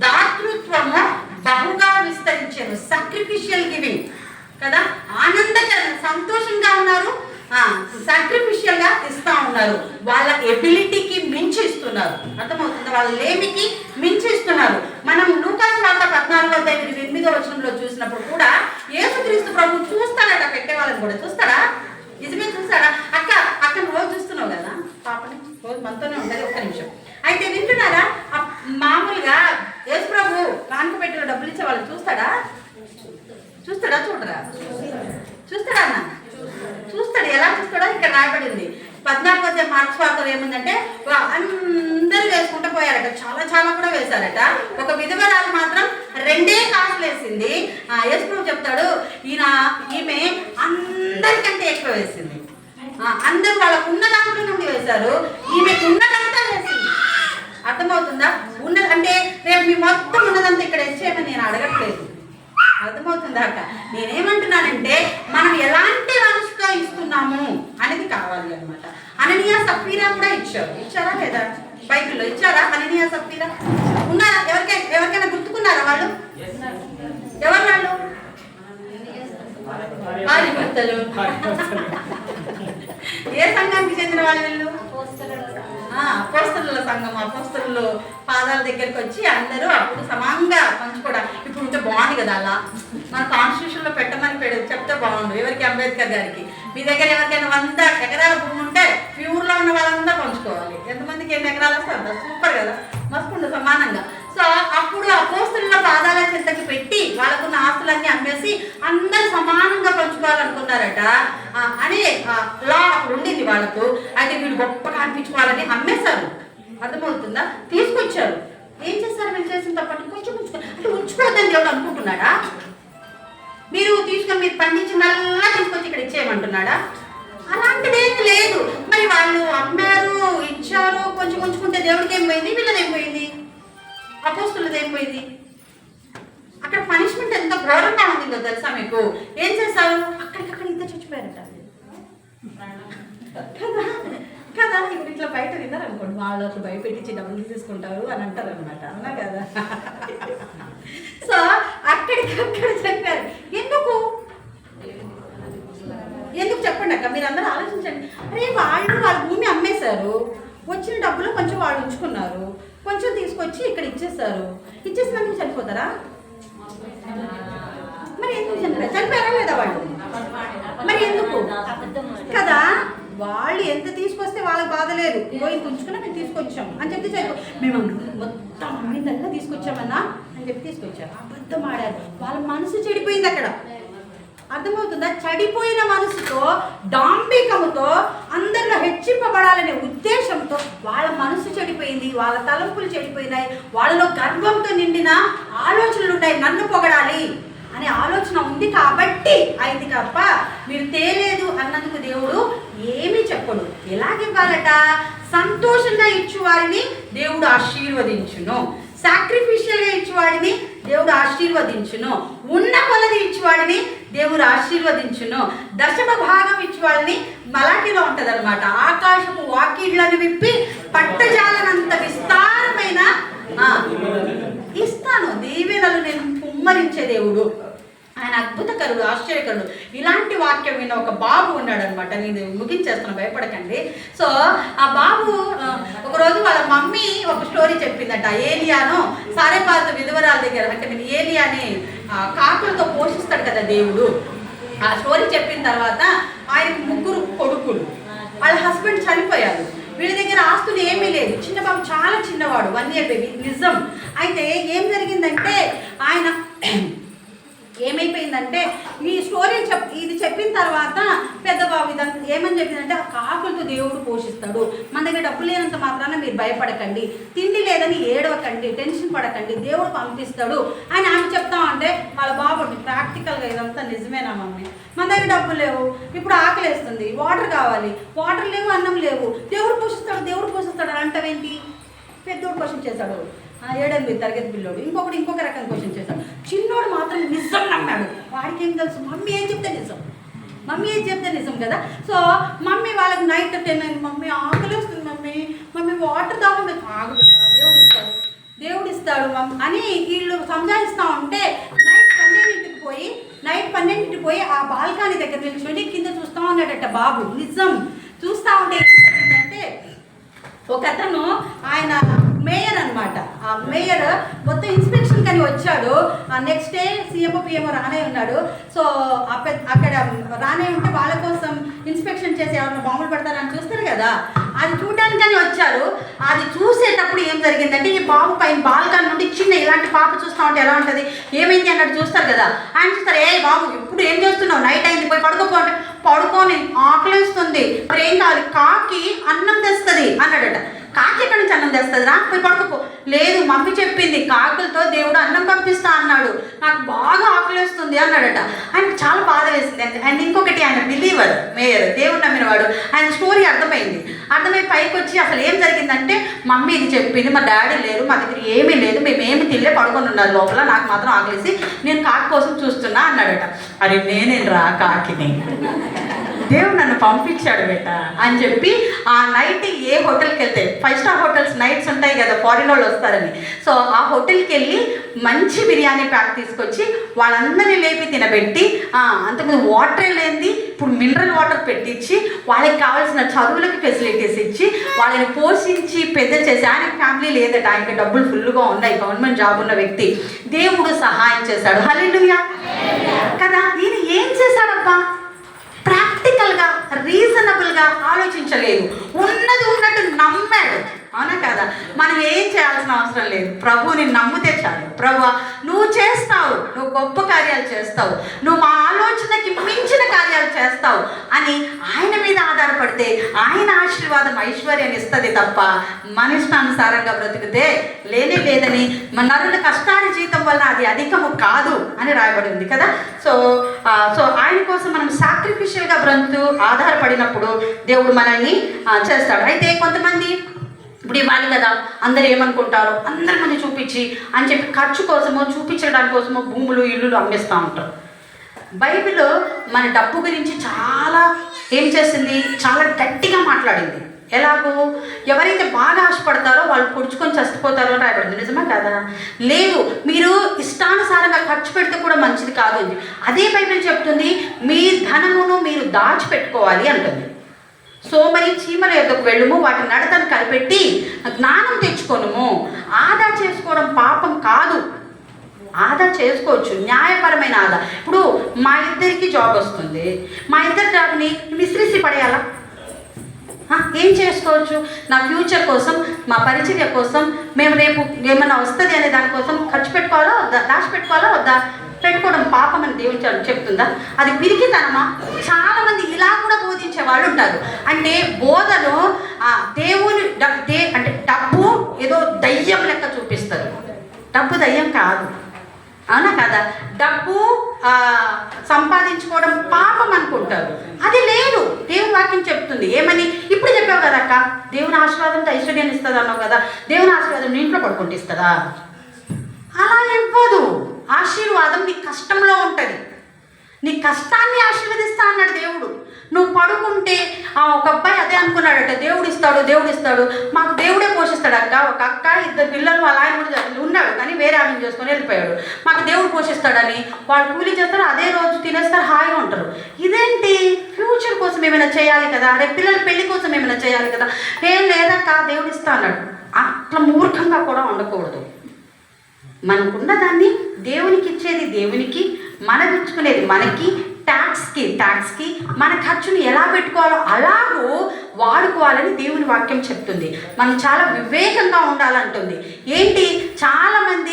దాతృత్వము బహుగా విస్తరించెను. సాక్రిఫిషియల్ గివింగ్ కదా, ఆనందకరంగా సంతోషంగా ఉన్నారు, సాక్రిఫిషియల్ గా ఇస్తా ఉన్నారు. వాళ్ళ ఎబిలిటీకి మించి ఇస్తున్నారు. అర్థమవుతుంది? వాళ్ళ లేమికి మించి ఇస్తున్నారు. మనం లూకాసు వార్త 14:8 చూసినప్పుడు కూడా యేసుక్రీస్తు ప్రభు చూస్తాడట, పెట్టే వాళ్ళని కూడా చూస్తాడా? నిజమే చూస్తాడా? అక్క రోజు చూస్తున్నావు కదా పాపని, రోజు మనతోనే ఉంటుంది. ఒక్క నిమిషం. అయితే వింటున్నారా? మామూలుగా యేసు ప్రభు కానుక పెట్టిన డబ్బులు ఇచ్చే వాళ్ళని చూస్తాడా? చూడరా? చూస్తాడా అన్న? చూస్తాడు. ఎలా చూస్తాడో ఇక్కడ రాయబడింది. 14వ మార్క్స్ వార్తలో ఏముందంటే అందరూ వేసుకుంటూ పోయారట. చాలా కూడా వేశారట. ఒక విధవరాలు మాత్రం 2 కాసులు వేసింది. యేసు ప్రభు చెప్తాడు, ఈమె అందరికంటే ఎక్కువ వేసింది. అందరూ వాళ్ళకు ఉన్న దాంట్లో నుండి వేశారు, ఈమెకు ఉన్నదంతా వేసింది. అర్థమవుతుందా? అంటే రేపు మీ మొత్తం ఉన్నదంతా ఇక్కడ ఇచ్చేయమని నేను అడగట్లేదు. అర్థమవుతుందా అక్క? నేనేమంటున్నానంటే మనం ఎలాంటి మనసుతో ఇస్తున్నాము అనేది కావాలి అనమాట. అననీయ సఫీరా కూడా ఇచ్చారా లేదా? బైబిల్లో ఇచ్చారా? అననీయ సఫీరా ఉన్నారా? ఎవరికైనా గుర్తుకున్నారా వాళ్ళు? ఎవరు వాళ్ళు? భార్యాభర్తలు. ఏ సంఘానికి చెందిన వాళ్ళు వీళ్ళు? అపోస్తలుల సంఘం. అపోస్తలులు పాదాల దగ్గరికి వచ్చి అందరూ అప్పుడు సమానంగా పంచుకోవడం. ఇప్పుడు ఉంటే బాగుంది కదా, అలా మన కాన్స్టిట్యూషన్ లో పెట్టమని చెప్తే బాగుండు. ఎవరికి? అంబేద్కర్ గారికి. మీ దగ్గర ఎవరికైనా 100 ఎకరాల భూమి ఉంటే ప్యూర్లో ఉన్న వాళ్ళంతా పంచుకోవాలి. ఎంతమందికి ఎన్ని ఎకరాలు వస్తుంది? సూపర్ కదా, మస్తుండు సమానంగా. సో అప్పుడు అపోస్తలుల పాదాల చెంతకి పెట్టి వాళ్ళకున్న ఆస్తులన్నీ అమ్మేసి అందరూ సమానంగా పంచుకోవాలనుకున్నారట అనే లా అప్పుడు ఉండింది వాళ్ళకు. అయితే వీళ్ళు గొప్పగా అనిపించుకోవాలని అమ్మేశారు. అర్థమవుతుందా? తీసుకొచ్చారు. ఏం చేస్తారు వీళ్ళు చేసిన తప్పని? కొంచెం అంటే ఉంచుకోవద్దని దేవుడు అనుకుంటున్నాడా? మీరు తీసుకొని మీరు పండించినల్లా తీసుకొచ్చి ఇక్కడ ఇచ్చేయమంటున్నాడా? అలాంటిదేం లేదు. మరి వాళ్ళు అమ్మారు, ఇచ్చారు, కొంచెం ఉంచుకుంటే దేవుడికి ఏం పోయింది? వీళ్ళది ఏం పోయింది? అపోస్తలుది ఏం పోయింది? అక్కడ పనిష్మెంట్ ఎంత ఘోరంగా ఉండిందో తెలుసా మీకు? ఏం చేశారు? అక్కడికక్కడ ఇంత చచ్చిపోయారట కదా. ఇప్పుడు ఇట్లా బయట విన్నారు అనుకోండి, వాళ్ళకు భయపెట్టించి డబ్బులు తీసుకుంటారు అని అంటారు అనమాట. అవునా కదా? సో అక్కడికక్కడ చెప్పారు. ఎందుకు చెప్పండి అక్క, మీరు అందరూ ఆలోచించండి. అరే వాళ్ళ భూమి అమ్మేశారు, వచ్చిన డబ్బులు కొంచెం వాళ్ళు ఉంచుకున్నారు, కొంచెం తీసుకొచ్చి ఇక్కడ ఇచ్చేస్తారు. ఇచ్చేసినందుకు చనిపోతారా? మరి ఎందుకు చనిపోయారా లేదా వాళ్ళు? మరి ఎందుకు కదా? వాళ్ళు ఎంత తీసుకొస్తే వాళ్ళకి బాధ లేదు. ఇంత ఉంచుకున్నా మేము తీసుకొచ్చాం అని చెప్పి మేము మొత్తం అమ్మిందల్లా తీసుకొచ్చామన్నా అని చెప్పి తీసుకొచ్చారు. అబద్ధం ఆడారు. వాళ్ళ మనసు చెడిపోయింది అక్కడ. అర్థమవుతుందా? చెడిపోయిన మనసుతో, డాంబికముతో, అందరిలో హెచ్చింపబడాలనే ఉద్దేశంతో వాళ్ళ మనసు చెడిపోయింది, వాళ్ళ తలంపులు చెడిపోయినాయి, వాళ్ళలో గర్వంతో నిండిన ఆలోచనలు ఉన్నాయి. నన్ను పొగడాలి అనే ఆలోచన ఉంది కాబట్టి అయింది తప్ప మీరు తేలేదు అన్నందుకు దేవుడు ఏమీ చెప్పడు. ఎలాగివ్వాలట? సంతోషంగా ఇచ్చువారిని దేవుడు ఆశీర్వదించును, సాక్రిఫిషియల్గా ఇచ్చేవాడిని దేవుడు ఆశీర్వదించును, ఉన్న కొలది ఇచ్చేవాడిని దేవుడు ఆశీర్వదించును, దశమ భాగం ఇచ్చేవాడిని మలాకిలో ఉంటుంది అనమాట. ఆకాశపు వాకిళ్లను విప్పి పట్టజాలనంత విస్తారమైన ఇస్తాను దీవెనలు నేను కుమ్మరించే దేవుడు. ఆయన
అద్భుతకరుడు, ఆశ్చర్యకరుడు. ఇలాంటి వాక్యం విన్న ఒక బాబు ఉన్నాడనమాట. నేను ముగించేస్తాను, భయపడకండి. సో ఆ బాబు ఒకరోజు వాళ్ళ మమ్మీ ఒక స్టోరీ చెప్పిందట. ఏలియాను సారెపాతు విధవరాల దగ్గర, అంటే మీరు ఏలియాని కాకులతో పోషిస్తాడు కదా దేవుడు. ఆ స్టోరీ చెప్పిన తర్వాత ఆయనకు 3 కొడుకులు, వాళ్ళ హస్బెండ్ చనిపోయారు. వీళ్ళ దగ్గర ఆస్తులు ఏమీ లేదు. చిన్న బాబు చాలా చిన్నవాడు, 1 year బేబీ. నిజం. అయితే ఏం జరిగిందంటే ఆయన ఏమైపోయిందంటే ఈ స్టోరీ ఇది చెప్పిన తర్వాత పెద్ద బాబు ఇదంతా ఏమని చెప్పిందంటే ఆ కాకులతో దేవుడు పోషిస్తాడు, మన దగ్గర డబ్బు లేనంత మాత్రాన మీరు భయపడకండి, తిండి లేదని ఏడవకండి, టెన్షన్ పడకండి, దేవుడు పంపిస్తాడు అని ఆమె చెప్తామంటే వాళ్ళ బాబు ప్రాక్టికల్గా ఇదంతా నిజమేనా మమ్మీ, మన దగ్గర డబ్బు లేవు, ఇప్పుడు ఆకలేస్తుంది, వాటర్ కావాలి, వాటర్ లేవు, అన్నం లేవు, దేవుడు పోషిస్తాడు అని అంటావేంటి? పెద్దోడు క్వశ్చన్ చేశాడు, 7-8 తరగతి పిల్లోడు. ఇంకొక రకం క్వశ్చన్ చేశాడు. చిన్నోడు మాత్రం నిజం నమ్మాడు. వాడికి ఏం తెలుసు, మమ్మీ ఏం చెప్తే నిజం కదా. సో మమ్మీ వాళ్ళకి నైట్ 10 అయింది, మమ్మీ ఆకలి వస్తుంది, మమ్మీ వాటర్ తాగండి, ఆగుతా దేవుడు ఇస్తాడు అని వీళ్ళు సంజాయిస్తూ ఉంటే నైట్ 12ంటికి పోయి ఆ బాల్కనీ దగ్గర నిల్చొని కింద చూస్తూ ఉన్నాడట బాబు. నిజం. చూస్తూ ఉంటే ఏం జరిగిందంటే ఒక అతను, ఆయన మేయర్ అనమాట, ఆ మేయర్ మొత్తం ఇన్స్పెక్షన్ కని వచ్చాడు. నెక్స్ట్ డే సీఎంఓ పిఎంఓ రానే ఉన్నాడు. సో అక్కడ రానే ఉంటే వాళ్ళ కోసం ఇన్స్పెక్షన్ చేసి ఎవరైనా బాంబులు పెడతారని చూస్తారు కదా, అది చూడడానికని వచ్చారు. అది చూసేటప్పుడు ఏం జరిగిందంటే ఈ బాబు పైన బాల్కనీ నుండి చిన్న ఇలాంటి పాప చూస్తూ ఉంటే ఎలా ఉంటుంది, ఏమైంది అన్నట్టు చూస్తారు కదా. ఆయన చూస్తారు, ఏ బాబు ఇప్పుడు ఏం చేస్తున్నావు, నైట్ అయింది, పోయి పడుకోపోతే, పడుకొని ఆకలిస్తుంది, మరి ఏం కావాలి, కాకి అన్నం తెస్తుంది అన్నాడట. కాకి ఎక్కడి నుంచి అన్నం తెస్తుంది రా, పోయి పడుకోపో. లేదు మమ్మీ చెప్పింది, కాకులతో దేవుడు అన్నం పంపిస్తా అన్నాడు, నాకు బాగా ఆకలిస్తుంది అన్నాడట. ఆయనకు చాలా బాధ వేసింది. అండ్ ఇంకొకటి, ఆయన బిలీవర్, మేయర్, దేవుడు నమ్మినవాడు. ఆయన స్టోరీ అర్థమై పైకి వచ్చి అసలు ఏం జరిగిందంటే, మమ్మీ ఇది చెప్పింది, మా డాడీ లేరు, మా దగ్గర ఏమీ లేదు, మేమేమి తినలే, పడుకొని ఉన్నారు లోపల, నాకు మాత్రం ఆకలేసి నేను కాకి కోసం చూస్తున్నా అన్నాడట. అరే నేనేం రా కాకిని, దేవుడు నన్ను పంపించాడు బేట అని చెప్పి ఆ నైట్ ఏ హోటల్కి వెళ్తే, 5 star హోటల్స్ నైట్స్ ఉంటాయి కదా, ఫారిన్ వాళ్ళు వస్తారని, సో ఆ హోటల్కి వెళ్ళి మంచి బిర్యానీ ప్యాక్ తీసుకొచ్చి వాళ్ళందరినీ లేపి తినబెట్టి, అంతకుముందు వాటర్ లేనిది ఇప్పుడు మినరల్ వాటర్ పెట్టించి, వాళ్ళకి కావాల్సిన చదువులకి ఫెసిలిటీస్ ఇచ్చి వాళ్ళని పోషించి పెద్ద చేసి, ఆయన ఫ్యామిలీ లేదట, ఆయనకి డబ్బులు ఫుల్గా ఉన్నాయి, గవర్నమెంట్ జాబ్ ఉన్న వ్యక్తి, దేవుడు సహాయం చేశాడు. హల్లెలూయా కదా. ఈయన ఏం చేశాడబ్బా, ప్రాక్టికల్గా రీజనబుల్గా ఆలోచించలేదు, ఉన్నది ఉన్నట్టు నమ్మాడు. అవునా కదా. మనం ఏం చేయాల్సిన అవసరం లేదు, ప్రభువుని నమ్మితే చాలు. ప్రభువా నువ్వు చేస్తావు, నువ్వు గొప్ప కార్యాలు చేస్తావు, నువ్వు మా ఆలోచనకి మించిన కార్యాలు చేస్తావు అని ఆయన మీద ఆధారపడితే ఆయన ఆశీర్వాదం ఐశ్వర్యాన్ని ఇస్తుంది తప్ప మన ఇష్టానుసారంగా బ్రతికితే లేదని, మన నరుల కష్టాన్ని జీతం వలన అది అధికము కాదు అని రాయబడి ఉంది కదా. సో ఆయన కోసం మనం సాక్రిఫిషియల్గా బ్రతుకు ఆధారపడినప్పుడు దేవుడు మనల్ని చేస్తాడు. అయితే కొంతమంది ఇప్పుడు ఇవ్వాలి కదా, అందరు ఏమనుకుంటారో, అందరి మంది చూపించి అని చెప్పి ఖర్చు కోసమో చూపించడానికి కోసమో భూములు ఇల్లులు అమ్మేస్తూ ఉంటారు. బైబిల్ మన డబ్బు గురించి చాలా ఏం చేసింది, చాలా గట్టిగా మాట్లాడింది. ఎలాగో ఎవరైతే బాగా ఆశపడతారో వాళ్ళు పొడుచుకొని చచ్చిపోతారో అని రాయబడింది. నిజమా కదా. లేదు, మీరు ఇష్టానుసారంగా ఖర్చు పెడితే కూడా మంచిది కాదు అని అదే బైబిల్ చెప్తుంది. మీ ధనమును మీరు దాచిపెట్టుకోవాలి అంటుంది. సో మరి చీమల యొద్దకు వెళ్ళుము, వాటి నడతను కనిపెట్టి జ్ఞానం తెచ్చుకోనుము. ఆదా చేసుకోవడం పాపం కాదు, ఆదా చేసుకోవచ్చు, న్యాయపరమైన ఆదా. ఇప్పుడు మా ఇద్దరికి జాబ్ వస్తుంది, మా ఇద్దరి జాబ్ని విసిరిసి పడేయాలా? ఏం చేసుకోవచ్చు, నా ఫ్యూచర్ కోసం, మా పరిచర్య కోసం, మేము రేపు ఏమైనా వస్తుంది అనే దానికోసం ఖర్చు పెట్టుకోవాలా వద్దా, దాచిపెట్టుకోవాలా వద్దా? పెట్టుకోవడం పాపం అని దేవుడు చెప్తుందా? అది పిరికితనమా? చాలామంది ఇలా కూడా బోధించే వాళ్ళు ఉంటారు. అంటే బోధను దేవుని అంటే డబ్బు ఏదో దయ్యం లెక్క చూపిస్తారు. డబ్బు దయ్యం కాదు, అవునా కదా. డబ్బు సంపాదించుకోవడం పాపం అనుకుంటారు. అది లేదు, దేవుని వాక్యం చెప్తుంది. ఏమని? ఇప్పుడు చెప్పావు కదా అక్క, దేవుని ఆశీర్వాదంతో ఐశ్వర్యాన్ని ఇస్తుంది అన్నావు కదా, దేవుని ఆశీర్వాదం నీ ఇంట్లో పడుకుంటే ఇస్తుందా? అలా ఇవ్వదు. ఆశీర్వాదం నీ కష్టంలో ఉంటుంది, నీ కష్టాన్ని ఆశీర్వదిస్తా అన్నాడు దేవుడు. నువ్వు పడుకుంటే ఒక అబ్బాయి అదే అనుకున్నాడట, దేవుడు ఇస్తాడు, మాకు దేవుడే పోషిస్తాడు అక్క. ఒక అక్క, 2 పిల్లలు, వాళ్ళ ఆయన కూడా ఉన్నాడు కానీ వేరే ఆమెను చేసుకొని వెళ్ళిపోయాడు. మాకు దేవుడు పోషిస్తాడని వాళ్ళు కూలీ చేస్తారు, అదే రోజు తినేస్తారు, హాయిగా ఉంటారు. ఇదేంటి? ఫ్యూచర్ కోసం ఏమైనా చేయాలి కదా, రేపు పిల్లల పెళ్లి కోసం ఏమైనా చేయాలి కదా. ఏం లేదక్క దేవుడు ఇస్తా అన్నాడు. అట్లా మూర్ఖంగా కూడా ఉండకూడదు. మనకున్న దాన్ని దేవునికి ఇచ్చేది దేవునికి, మనకిచ్చుకునేది మనకి, ట్యాక్స్కి మన ఖర్చుని ఎలా పెట్టుకోవాలో అలాగూ వాడుకోవాలని దేవుని వాక్యం చెప్తుంది. మనం చాలా వివేకంగా ఉండాలంటుంది. ఏంటి, చాలామంది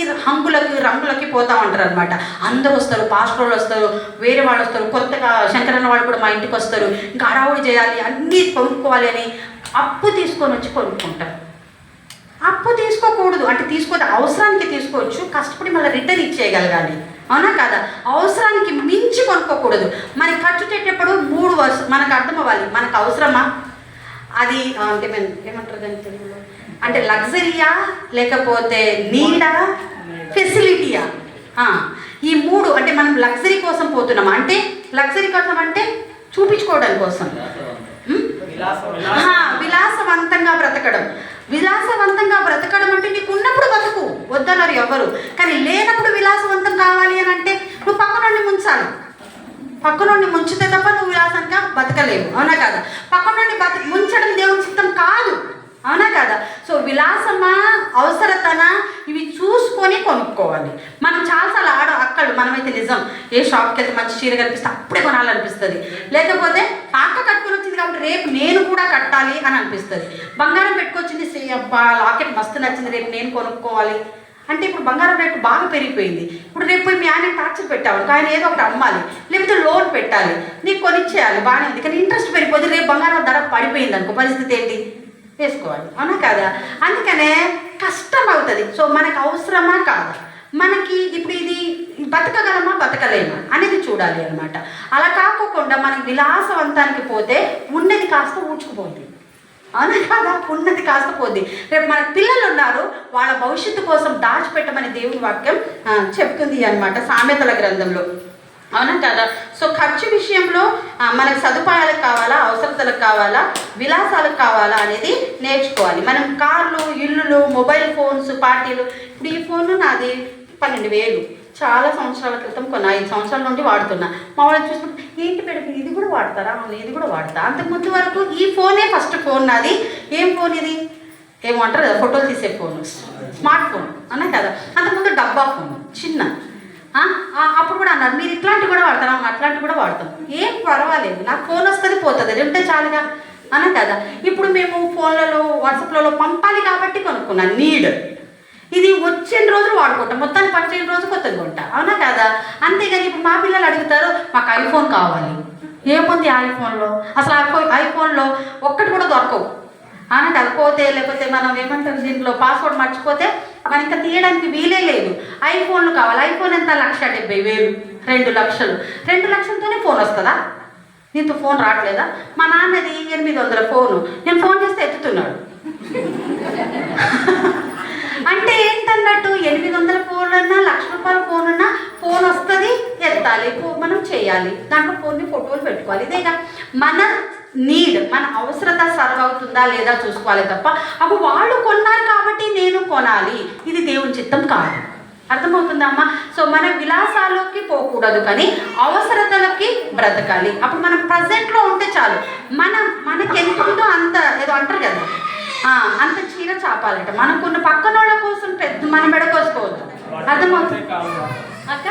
రంగులకి పోతూ ఉంటారు అనమాట. అందరూ వస్తారు, పాస్టర్లు వస్తారు, వేరే వాళ్ళు వస్తారు, కొత్తగా శంకరన్న వాళ్ళు కూడా మా ఇంటికి వస్తారు. ఇంకా హడావుడి చేయాలి, అన్నీ కొనుక్కోవాలి అని అప్పు తీసుకొని వచ్చి కొనుక్కుంటారు. అప్పు తీసుకోకూడదు. అంటే తీసుకోవద్దు, అవసరానికి తీసుకోవచ్చు, కష్టపడి మళ్ళీ రిటర్న్ ఇచ్చేయగలగాలి. అవునా కదా? అవసరానికి మించి కొనుక్కోకూడదు. మరి ఖర్చు పెట్టేటప్పుడు 3 వర్షం మనకు అర్థం అవ్వాలి. మనకు అవసరమా, అది అంటే ఏమంటారు దాని తెలుగులో, అంటే లగ్జరీయా లేకపోతే నీడా, ఫెసిలిటీయా? ఈ 3 అంటే మనం లగ్జరీ కోసం పోతున్నామా? అంటే లగ్జరీ కోసం అంటే చూపించుకోవడం కోసం, విలాసవంతంగా బ్రతకడం అంటే నీకు ఉన్నప్పుడు బతుకు, వద్దన్నారు ఎవ్వరు. కానీ లేనప్పుడు విలాసవంతం కావాలి అని అంటే నువ్వు పక్క నుండి ముంచాలి. పక్క నుండి ముంచితే తప్ప నువ్వు విలాసంగా బతకలేవు. అవునా కదా? పక్క నుండి ముంచడం దేవుని చిత్తం కాదు. అవునా కదా? సో విలాసమా, అవసరతనా, ఇవి చూసుకొని కొనుక్కోవాలి. మనం చాలాసార్లు అక్కలు మనమైతే నిజం, ఏ షాప్కి వెళ్తే మంచి చీర కనిపిస్తే అప్పుడే కొనాలనిపిస్తుంది. లేకపోతే అక్క కట్టుకుని వచ్చింది కాబట్టి రేపు నేను కూడా కట్టాలి అని అనిపిస్తుంది. బంగారం పెట్టుకొచ్చింది, అబ్బా లాకెట్ మస్తు నచ్చింది, రేపు నేను కొనుక్కోవాలి అంటే ఇప్పుడు బంగారం రేటు బాగా పెరిగిపోయింది. ఇప్పుడు రేపు పోయి మీ ఆయన టార్చర్ పెట్టావు, ఆయన ఏదో ఒకటి అమ్మాలి, లేకపోతే లోన్ పెట్టాలి, నీకు కొనిచ్చేయాలి, బాగానే ఉంది. కానీ ఇంట్రెస్ట్ పెరిగిపోతే రేపు బంగారం ధర పడిపోయింది అనుకో, పరిస్థితి ఏంటి? వేసుకోవాలి. అవునా కదా? అందుకనే కష్టం అవుతుంది. సో మనకు అవసరమా కాదా, మనకి ఇప్పుడు ఇది బతకగలమా బతకలేమా అనేది చూడాలి అనమాట. అలా కాకుండా మనం విలాసవంతానికి పోతే ఉన్నది కాస్త ఊడ్చుకుపోద్ది. అవునా కదా? ఉన్నది కాస్త పోద్ది. రేపు మనకు పిల్లలు ఉన్నారు, వాళ్ళ భవిష్యత్తు కోసం దాచిపెట్టమని దేవుని వాక్యం చెప్తుంది అనమాట సామెతల గ్రంథంలో. అవునా కదా? సో ఖర్చు విషయంలో మనకు సదుపాయాలకు కావాలా, అవసరతలకు కావాలా, విలాసాలకు కావాలా అనేది నేర్చుకోవాలి. మనం కార్లు, ఇల్లులు, మొబైల్ ఫోన్స్, పార్టీలు. ఇప్పుడు ఈ ఫోన్ నాది 12,000, చాలా సంవత్సరాల క్రితం కొన్నా, 5 సంవత్సరాల నుండి వాడుతున్నా. మా వాళ్ళని చూసుకుంటే ఏంటి పెడితే ఇది కూడా వాడతారా? ఇది కూడా వాడతా. అంతకుముందు వరకు ఈ ఫోనే ఫస్ట్ ఫోన్ నాది. ఏం ఫోన్ ఇది? ఏమంటారు కదా, ఫోటోలు తీసే ఫోన్, స్మార్ట్ ఫోన్ అన్నా కదా. అంతకుముందు డబ్బా ఫోన్ చిన్న. అప్పుడు కూడా అన్నారు మీరు ఇట్లాంటివి కూడా వాడతారా? అట్లాంటివి కూడా వాడతాం, ఏం పర్వాలేదు, నాకు ఫోన్ వస్తుంది పోతుంది, ఉంటే చాలుగా అన్నా కదా. ఇప్పుడు మేము ఫోన్లలో, వాట్సాప్లలో పంపాలి కాబట్టి కొనుక్కున్నాను, నీడ్. ఇది వచ్చిన రోజులు వాడుకుంటాం, మొత్తాన్ని పనిచేయని రోజు కొత్తది కొంటా. అవునా కదా? అంతేగాని ఇప్పుడు మా పిల్లలు అడుగుతారు మాకు ఐఫోన్ కావాలి. ఏముంది ఐఫోన్లో? అసలు ఐఫోన్లో ఒక్కటి కూడా దొరకవు. అవునా కదా? లేకపోతే మనం ఏమంటారు, దీంట్లో పాస్వర్డ్ మర్చిపోతే మనం ఇంకా తీయడానికి వీలే లేదు. ఐఫోన్లు కావాలి. ఐఫోన్ ఎంత? 1,70,000, 2 లక్షలు. 2 లక్షలతోనే ఫోన్ వస్తుందా? దీంతో ఫోన్ రావట్లేదా? మా నాన్నది 800 ఫోను, నేను ఫోన్ చేస్తే ఎత్తుతున్నాడు. అంటే ఏంటన్నట్టు, 800 ఫోన్ అన్నా, 1,00,000 రూపాయల ఫోన్ అన్నా, ఫోన్ వస్తుంది, ఎత్తాలి, మనం చేయాలి, దాంట్లో ఫోన్ని ఫోటోలు పెట్టుకోవాలి. ఇదేగా మన నీడ్, మన అవసరత సర్వ్ అవుతుందా లేదా చూసుకోవాలి తప్ప అప్పుడు వాళ్ళు కొన్నారు కాబట్టి నేను కొనాలి, ఇది దేవుని చిత్తం కాదు. అర్థమవుతుందా అమ్మా? సో మన విలాసాలకి పోకూడదు, కానీ అవసరతలకి బ్రతకాలి. అప్పుడు మనం ప్రజెంట్లో ఉంటే చాలు. మనకి ఎంత ఉందో అంత, ఏదో అంటారు కదా, అంత చీర చాపాలట. మనకున్న పక్కన వాళ్ళ కోసం మనం మెడకోసుకోవద్దు. అర్థమవుతుంది అక్క?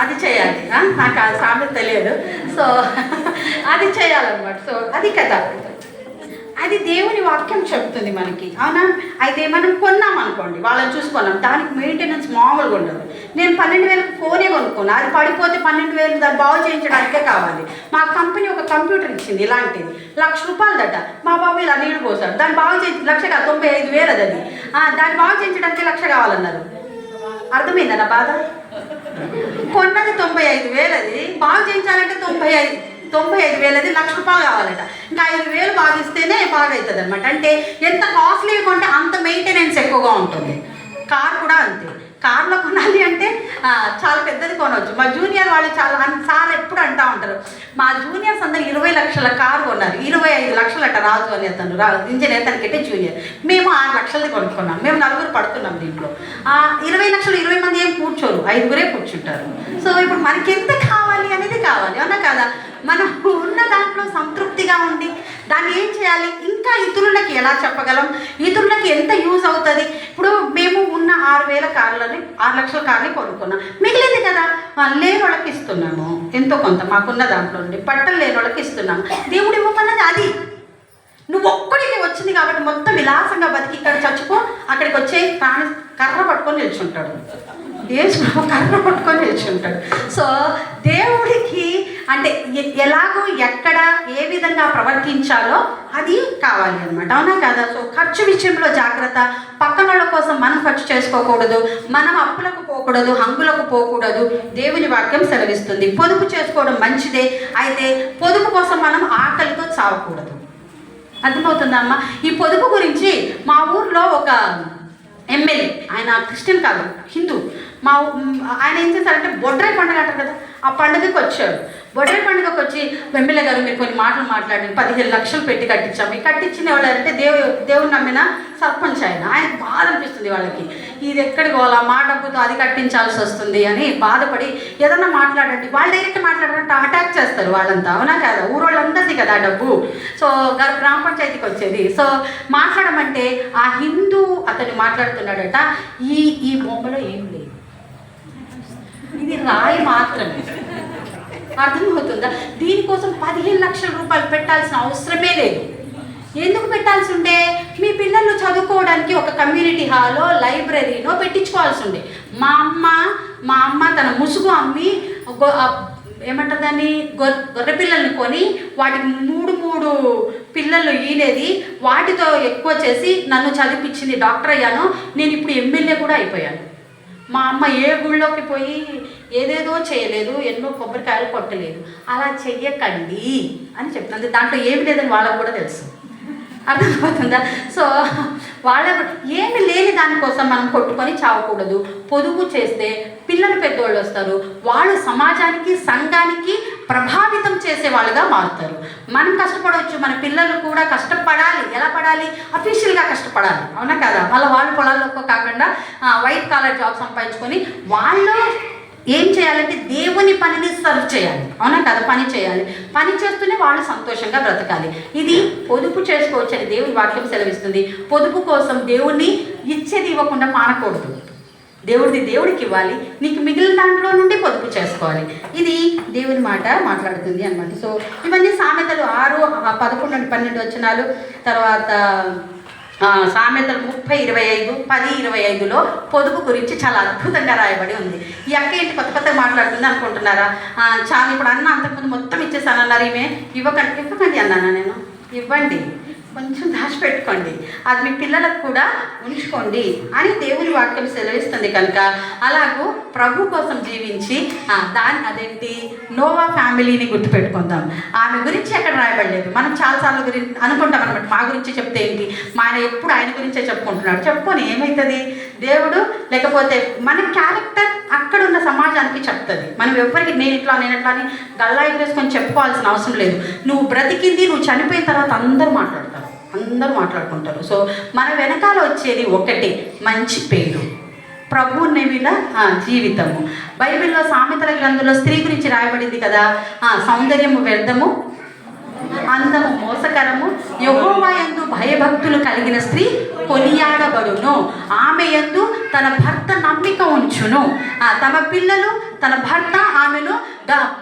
అది చేయాలి. నాకు ఆ సామెత తెలియదు. సో అది చేయాలన్నమాట. సో అది కదా, అది దేవుని వాక్యం చెప్తుంది మనకి. అవునా? అయితే మనం కొన్నాం అనుకోండి, వాళ్ళని చూసుకున్నాం, దానికి మెయింటెనెన్స్ మామూలుగా ఉండదు. నేను 12,000 ఫోనే కొనుక్కున్నా, అది పడిపోతే 12,000 దాన్ని బాగు చేయించడానికే కావాలి. మా కంపెనీ ఒక కంప్యూటర్ ఇచ్చింది ఇలాంటిది, 1,00,000 రూపాయలు దట. మా బాబు ఇలా నీళ్ళు పోసాడు, దాన్ని బాగు చేయించి 1,00,000 కాదు 95,000 అది. దాన్ని బాగు చేయించడానికి 1,00,000 కావాలన్నారు. అర్థమైందా నా బాధ? కొన్నది 95,000, అది బాగు చేయించాలంటే 95,000, అది 1,00,000 రూపాయలు కావాలట. ఇంకా 5,000 బాగిస్తేనే బాగా అవుతుంది అనమాట. అంటే ఎంత కాస్ట్లీ కొంటే అంత మెయింటెనెన్స్ ఎక్కువగా ఉంటుంది. కార్ కూడా అంతే. కార్లో కొనాలి అంటే చాలా పెద్దది కొనవచ్చు. మా జూనియర్ వాళ్ళు చాలా సార్ ఎప్పుడు అంటూ ఉంటారు, మా జూనియర్స్ అందరూ 20 లక్షల కారు కొన్నారు. 25 లక్షలట రాజు అని అతను ఇంజనీర్, తనకంటే జూనియర్. మేము 6 లక్షలది కొనుక్కున్నాం. మేము 4 పడుతున్నాం దీంట్లో. 20 లక్షలు 20 మంది ఏం కూర్చోరు, 5గురే కూర్చుంటారు. సో ఇప్పుడు మనకి ఎంత కావాలి అనేది కావాలి, అవునా కదా? మనం ఉన్న దాంట్లో సంతృప్తిగా ఉండి దాన్ని ఏం చేయాలి, ఇంకా ఇతరులకి ఎలా చెప్పగలం, ఇతరులకి ఎంత యూజ్ అవుతుంది. ఇప్పుడు మేము ఉన్న 6,000 కార్లని 6 లక్షల కార్ని కొనుక్కున్నాం. మిగిలింది కదా లేని వాళ్ళకి ఇస్తున్నాము, ఎంతో కొంత మాకున్న దాంట్లో ఉండి. బట్టలు లేని వాళ్ళకి ఇస్తున్నాము. దేవుడు ఇవ్వమన్నది అది. నువ్వు ఒక్కడికి వచ్చింది కాబట్టి మొత్తం విలాసంగా బతికి ఇక్కడ చచ్చిపో, అక్కడికి వచ్చే ప్రాణి కర్ర పట్టుకొని నిల్చుంటాడు. యేసు కర్ర పట్టుకొని నిల్చుంటాడు. సో దేవుడికి అంటే ఎలాగో ఎక్కడ ఏ విధంగా ప్రవర్తించాలో అది కావాలి అనమాట, అవునా కదా? సో ఖర్చు విషయంలో జాగ్రత్త. పక్కన వాళ్ళ కోసం మనం ఖర్చు చేసుకోకూడదు, మనం అప్పులకు పోకూడదు, హంగులకు పోకూడదు. దేవుని వాక్యం సెలవిస్తుంది. పొదుపు చేసుకోవడం మంచిదే, అయితే పొదుపు కోసం మనం ఆకలితో చావకూడదు. అర్థమవుతుందా అమ్మ? ఈ పొదుపు గురించి మా ఊర్లో ఒక ఎమ్మెల్యే, ఆయన క్రిస్టియన్ కాదు, హిందూ. ఆయన ఏం చేశారంటే బొడ్రాయి పండుగ అంటారు కదా, ఆ పండుగకి వచ్చాడు. బొడ్రాయి పండుగకి వచ్చి ఎమ్మెల్యే గారు మీరు కొన్ని మాటలు మాట్లాడి 15 లక్షలు పెట్టి కట్టించాము. ఈ కట్టించిన వాళ్ళు అంటే దేవుని నమ్మిన సర్పంచ్ ఆయన బాధ అనిపిస్తుంది వాళ్ళకి. ఇది ఎక్కడికి పోవాలా, మా డబ్బుతో అది కట్టించాల్సి వస్తుంది అని బాధపడి ఏదన్నా మాట్లాడండి, వాళ్ళు డైరెక్ట్ మాట్లాడారంటే అటాక్ చేస్తారు వాళ్ళంతా, అవునా కదా? ఊరోళ్ళందరిది కదా ఆ డబ్బు. సో గ్రామ పంచాయతీకి వచ్చేది. సో మాట్లాడమంటే ఆ హిందూ అతను మాట్లాడుతున్నాడట, ఈ బొమ్మలో ఏం లేదు, ఇది రాయి మాత్రమే. అర్థమవుతుందా? దీనికోసం 15 లక్షల రూపాయలు పెట్టాల్సిన అవసరమే లేదు. ఎందుకు పెట్టాల్సి ఉండే? మీ పిల్లలు చదువుకోవడానికి ఒక కమ్యూనిటీ హాలో లైబ్రరీనో పెట్టించుకోవాల్సి ఉండే. మా అమ్మ తన ముసుగు అమ్మి ఏమంటారు దాన్ని, గొర్రె పిల్లల్ని కొని వాటికి 3 పిల్లలు ఈనేది, వాటితో ఎక్కువ చేసి నన్ను చదివించింది. డాక్టర్ అయ్యాను, నేను ఇప్పుడు ఎమ్మెల్యే కూడా అయిపోయాను. మా అమ్మ ఏ గుళ్ళోకి పోయి ఏదేదో చేయలేదు, ఎన్నో కొబ్బరికాయలు కొట్టలేదు. అలా చెయ్యకండి అని చెప్తుంది. దాంట్లో ఏమి లేదని వాళ్ళకు కూడా తెలుసు, అర్థమవుతుందా? సో వాళ్ళ ఏమి లేని దానికోసం మనం కొట్టుకొని చావకూడదు. పొదుపు చేస్తే పిల్లలు పెద్దోళ్ళు వస్తారు, వాళ్ళు సమాజానికి సంఘానికి ప్రభావితం చేసే వాళ్ళుగా మారుతారు. మనం కష్టపడవచ్చు, మన పిల్లలు కూడా కష్టపడాలి. ఎలా పడాలి? అఫీషియల్గా కష్టపడాలి, అవునా కదా? వాళ్ళ పొలాల్లో కాకుండా వైట్ కాలర్ జాబ్ సంపాదించుకొని వాళ్ళు ఏం చేయాలంటే దేవుని పనిని సర్వ్ చేయాలి, అవునా కదా? పని చేయాలి. పని చేస్తూనే వాళ్ళు సంతోషంగా బ్రతకాలి. ఇది పొదుపు చేసుకోవచ్చు అని దేవుని వాక్యం సెలవిస్తుంది. పొదుపు కోసం దేవుణ్ణి ఇచ్చేది ఇవ్వకుండా మానకూడదు. దేవుడికి ఇవ్వాలి, నీకు మిగిలిన దాంట్లో నుండి పొదుపు చేసుకోవాలి. ఇది దేవుని మాట మాట్లాడుతుంది అన్నమాట. సో ఇవన్నీ సామెతలు 6, 11, 12 వచనాలు. తర్వాత సామెతలు 30:25, 10:25లో పొదుపు గురించి చాలా అద్భుతంగా రాయబడి ఉంది. ఈ అక్క ఏంటి కొత్త మాట్లాడుతుంది అనుకుంటున్నారా? చాలా ఇప్పుడు అన్న అంతకుముందు మొత్తం ఇచ్చేసాను అన్నారు. ఈమె ఇవ్వకండి అన్నానా నేను? ఇవ్వండి, కొంచెం దాచిపెట్టుకోండి, అది మీ పిల్లలకు కూడా ఉంచుకోండి అని దేవుని వాక్యం సెలవిస్తుంది. కనుక అలాగూ ప్రభు కోసం జీవించి అదేంటి నోవా ఫ్యామిలీని గుర్తుపెట్టుకుందాం. ఆమె గురించి ఎక్కడ రాయబడలేదు. మనం చాలాసార్లు అనుకుంటాం అనమాట, మా గురించి చెప్తే ఏంటి, మా ఆయన ఎప్పుడు ఆయన గురించే చెప్పుకుంటున్నాడు. చెప్పుకొని ఏమవుతుంది? దేవుడు లేకపోతే మన క్యారెక్టర్ అక్కడ ఉన్న సమాజానికి చెప్తుంది. మనం ఎవరికి నేను ఇట్లా అని గల్లా వేసుకొని చెప్పుకోవాల్సిన అవసరం లేదు. నువ్వు బ్రతికింది, నువ్వు చనిపోయిన తర్వాత అందరూ మాట్లాడుకుంటారు. సో మన వెనకాల వచ్చేది ఒకటి, మంచి పేరు, ప్రభువు నమ్మిన జీవితము. బైబిల్లో సామెతల గ్రంథంలో స్త్రీ గురించి రాయబడింది కదా, సౌందర్యము వ్యర్థము, అందము మోసకరము, యెహోవా యందు భయభక్తులు కలిగిన స్త్రీ కొనియాడబడును, ఆమె యందు తన భర్త నమ్మిక ఉంచును, తమ పిల్లలు తన భర్త ఆమెను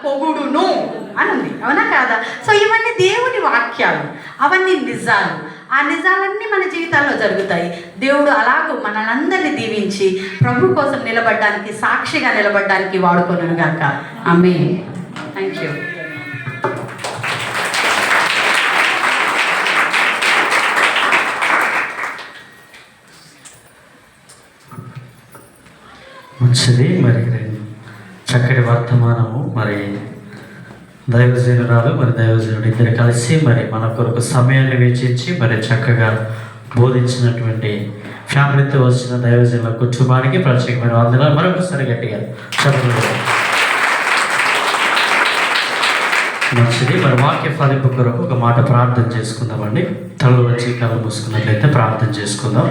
పొగుడును అని ఉంది, అవునా కాదా? సో ఇవన్నీ దేవుని వాక్యాలు, అవన్నీ నిజాలు. ఆ నిజాలన్నీ మన జీవితాల్లో జరుగుతాయి. దేవుడు అలాగూ మనలందరినీ దీవించి ప్రభు కోసం నిలబడడానికి, సాక్షిగా నిలబడడానికి వాడుకొనును గాక. ఆమేన్. Thank you.
మంచిది. మరి చక్కటి వర్తమానము. మరి దైవజనురాలు దైవజనుడు ఇద్దరు కలిసి మరి మన కొరకు సమయాన్ని వెచ్చించి మరి చక్కగా బోధించినటువంటి ఫ్యామిలీతో వచ్చిన దైవజనుల కుటుంబానికి ప్రత్యేకమైన వందనాలు. మరొకసారి గట్టిగా చెప్పండి. మంచిది. మరి వాక్య ఫలింపు కొరకు ఒక మాట ప్రార్థన చేసుకుందామండి. తల వచ్చి కళ్ళు మూసుకున్నట్లయితే ప్రార్థన చేసుకుందాం.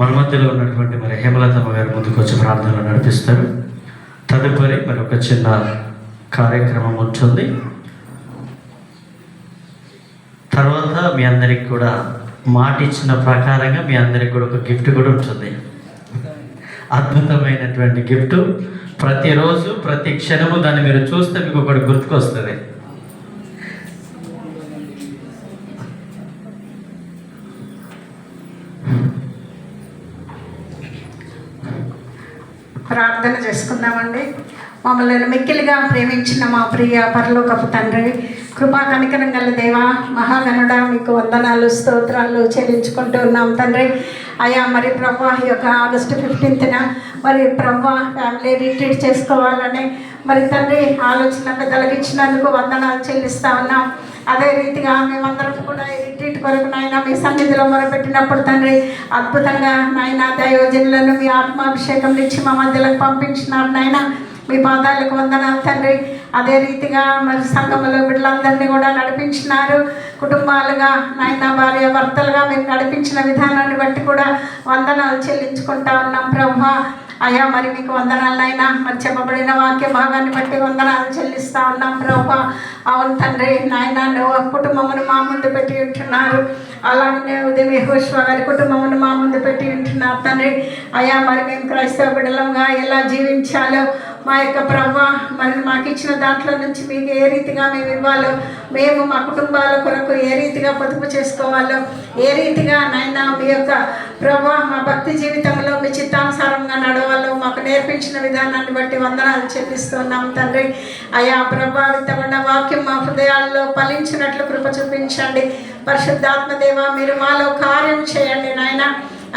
మన మధ్యలో ఉన్నటువంటి మరి హేమలతమ్మ గారి ముందుకు వచ్చి ప్రార్థనలు నడిపిస్తారు. తదుపరి మరి ఒక చిన్న కార్యక్రమం ఉంటుంది. తర్వాత మీ అందరికి కూడా మాట ఇచ్చిన ప్రకారంగా మీ అందరికి కూడా ఒక గిఫ్ట్ కూడా ఉంటుంది. అద్భుతమైనటువంటి గిఫ్ట్. ప్రతిరోజు ప్రతి క్షణము దాన్ని మీరు చూస్తే మీకు ఒకటి గుర్తుకొస్తుంది.
ప్రార్థన చేసుకుందామండి. మమ్మల్ని మిక్కిలిగా ప్రేమించిన మా ప్రియ పరలోకపు తండ్రి, కృపా కనికరం గల దేవా, మహాగణుడ, మీకు వందనాలు స్తోత్రాలు చెల్లించుకుంటూ ఉన్నాం తండ్రి. అయ్యా మరి ప్రభా ఈ యొక్క ఆగస్టు 15న మరి ప్రభా ఫ్యామిలీ రిట్రీట్ చేసుకోవాలని మరి తండ్రి ఆలోచన పెద్దలకు ఇచ్చినందుకు వందనాలు చెల్లిస్తూ ఉన్నాం. అదే రీతిగా మేమందరం కూడా ఈ రిట్రీట్ కొరకు నాయన మీ సన్నిధిలో మొరపెట్టినప్పుడు తండ్రి అద్భుతంగా నాయన దైవజనులను మీ ఆత్మాభిషేకం ఇచ్చి మా మధ్యలోకి పంపించినారు నాయన. మీ పాదాలకు వందనాలు తండ్రి. అదే రీతిగా మరి సంఘములో బిడ్డలందరినీ కూడా నడిపించినారు. కుటుంబాలుగా నాయన భార్య భర్తలుగా మీరు నడిపించిన విధానాన్ని బట్టి కూడా వందనాలు చెల్లించుకుంటా ఉన్నాం ప్రభా. అయ్యా మరి మీకు వందనాలు నాయన. మరి చెప్పబడిన వాక్య భాగాన్ని బట్టి వందనాలు చెల్లిస్తూ ఉన్నాం ప్రభా. అవును తండ్రి నాయన, నువ్వు కుటుంబమును మా ముందు పెట్టి ఉంటున్నారు. అలాగనే ఉదయం యెహోషువ గారి కుటుంబమును మా ముందు పెట్టి ఉంటున్నారు తండ్రి. అయ్యా మరి మేము క్రైస్తవ బిడ్డలంగా ఎలా జీవించాలో మా యొక్క ప్రభా మరి మాకు ఇచ్చిన దాంట్లో నుంచి మీకు ఏ రీతిగా మేము ఇవ్వాలో, మేము మా కుటుంబాల కొరకు ఏ రీతిగా పొదుపు చేసుకోవాలో, ఏ రీతిగా నాయన మీ యొక్క ప్రభా మా భక్తి జీవితంలో మీ చిత్తానుసారంగా నడవాలో మాకు నేర్పించిన విధానాన్ని బట్టి వందనాలు చెల్లిస్తున్నాం తండ్రి. అయా ప్రభావితమైన వాక్యం మా హృదయాల్లో ఫలించినట్లు కృప చూపించండి. పరిశుద్ధాత్మ దేవ మీరు మాలో కార్యం చేయండి నాయన.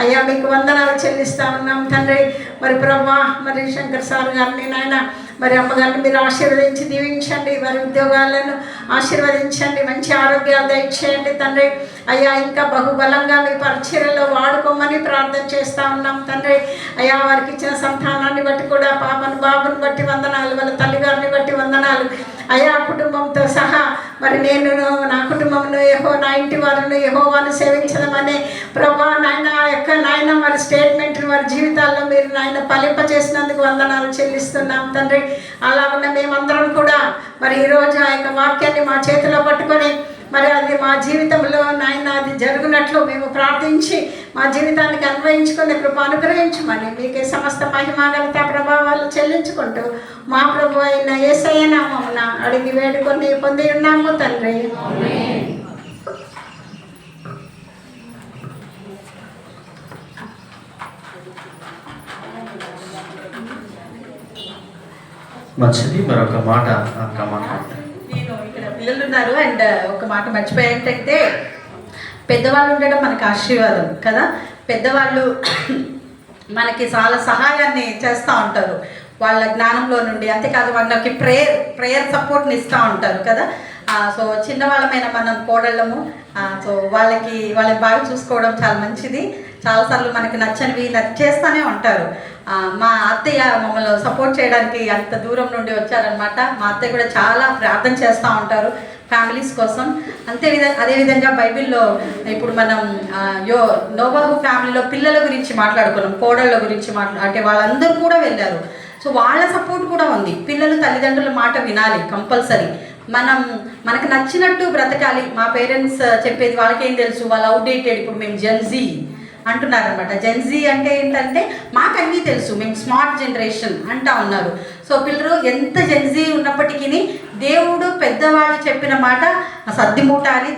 అయ్యా మీకు వందనాలు చెల్లిస్తూ ఉన్నాం తండ్రి. మరి ప్రభా మరి శంకర్ సార్ గారిని నాయన మరి అమ్మగారిని మీరు ఆశీర్వదించి దీవించండి. వారి ఉద్యోగాలను ఆశీర్వదించండి. మంచి ఆరోగ్యాలు దయచేయండి తండ్రి. అయ్యా ఇంకా బహుబలంగా మీ పరిచర్యలో వాడుకోమని ప్రార్థన చేస్తూ ఉన్నాం తండ్రి. అయ్యా వారికి ఇచ్చిన సంతానాన్ని బట్టి కూడా బాబుని బట్టి వందనాలు, వాళ్ళ తల్లిగారిని బట్టి వందనాలు. అయ్యా కుటుంబంతో సహా మరి నేను నా కుటుంబంలో నా ఇంటి వారిని యెహోవాను సేవించదమని ప్రభా నాయన యొక్క నాయన మరి స్టేట్మెంట్ని వారి జీవితాల్లో మీరు నాయన ఫలింప చేసినందుకు వందనాలు చెల్లిస్తున్నాం తండ్రి. అలా ఉన్న మేమందరం కూడా మరి ఈరోజు ఆ యొక్క వాక్యాన్ని మా చేతిలో పట్టుకొని మరి అది మా జీవితంలో నాయన అది జరుగునట్లు మేము ప్రార్థించి మా జీవితానికి అన్వయించుకునే కృప అనుగ్రహించమని మీకే సమస్త మహిమాగలత ప్రభావాలు చెల్లించుకుంటూ మా ప్రభు అయిన యేసయ్య నామమున అడిగి వేడుకొని పొంది ఉన్నాము తండ్రి.
మంచిది. మరొక మాట అక్క మాట్లాడతాను.
నేను ఇక్కడ పిల్లలు ఉన్నారు అండ్ ఒక మాట మర్చిపోయా ఏంటంటే పెద్దవాళ్ళు ఉండడం మనకు ఆశీర్వాదం కదా. పెద్దవాళ్ళు మనకి చాలా సహాయాన్ని చేస్తూ ఉంటారు వాళ్ళ జ్ఞానంలో నుండి. అంతేకాదు మనకి ప్రేయర్ సపోర్ట్ని ఇస్తూ ఉంటారు కదా. సో చిన్నవాళ్ళమైన మనం కోడళ్ళము. సో వాళ్ళని బాగా చూసుకోవడం చాలా మంచిది. చాలాసార్లు మనకి నచ్చనివి నచ్చేస్తూనే ఉంటారు. మా అత్తయ్య మమ్మల్ని సపోర్ట్ చేయడానికి అంత దూరం నుండి వచ్చారనమాట. మా అత్తయ్య కూడా చాలా ప్రార్థన చేస్తూ ఉంటారు ఫ్యామిలీస్ కోసం. అదేవిధంగా బైబిల్లో ఇప్పుడు మనం నోబహు ఫ్యామిలీలో పిల్లల గురించి మాట్లాడుకున్నాం, కోడళ్ళ గురించి అంటే వాళ్ళందరూ కూడా వెళ్ళారు. సో వాళ్ళ సపోర్ట్ కూడా ఉంది. పిల్లలు తల్లిదండ్రుల మాట వినాలి కంపల్సరీ. మనకు నచ్చినట్టు బ్రతకాలి. మా పేరెంట్స్ చెప్పేది వాళ్ళకేం తెలుసు, వాళ్ళు అవుట్డేటెడ్. ఇప్పుడు మేము జెన్జీ అంటున్నారనమాట. జెన్జీ అంటే ఏంటంటే మాకన్నీ తెలుసు, మేము స్మార్ట్ జనరేషన్ అంటా ఉన్నారు. సో పిల్లలు ఎంత జెన్జీ ఉన్నప్పటికీ దేవుడు పెద్దవాళ్ళు చెప్పిన మాట సర్దిమూట అని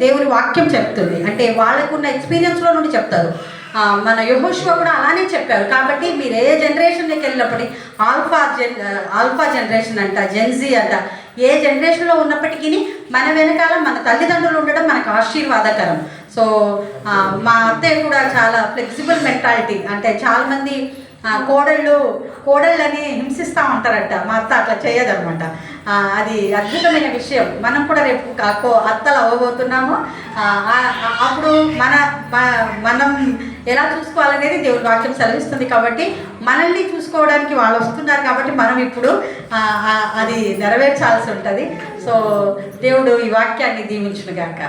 దేవుని వాక్యం చెప్తుంది. అంటే వాళ్ళకున్న ఎక్స్పీరియన్స్లో నుండి చెప్తారు. మన యెహోషువ కూడా అలానే చెప్పారు. కాబట్టి మీరు ఏ జనరేషన్కి వెళ్ళినప్పటికీ ఆల్ఫా జనరేషన్ అంట, జెన్జీ అంట, ఏ జనరేషన్లో ఉన్నప్పటికీ మన వెనకాల మన తల్లిదండ్రులు ఉండడం మనకు ఆశీర్వాదకరం. సో మా అత్తయ్య కూడా చాలా ఫ్లెక్సిబుల్ మెంటాలిటీ. అంటే చాలామంది కోడళ్ళని హింసిస్తూ ఉంటారట, మా అత్త అట్లా చేయదనమాట. అది అద్భుతమైన విషయం. మనం కూడా రేపు అత్తలు అవ్వబోతున్నాము. అప్పుడు మనం ఎలా చూసుకోవాలనేది దేవుడి వాక్యం సెలవిస్తుంది. కాబట్టి మనల్ని చూసుకోవడానికి వాళ్ళు వస్తున్నారు కాబట్టి మనం ఇప్పుడు అది నెరవేర్చాల్సి ఉంటుంది. సో దేవుడు ఈ వాక్యాన్ని దీవించును గాక.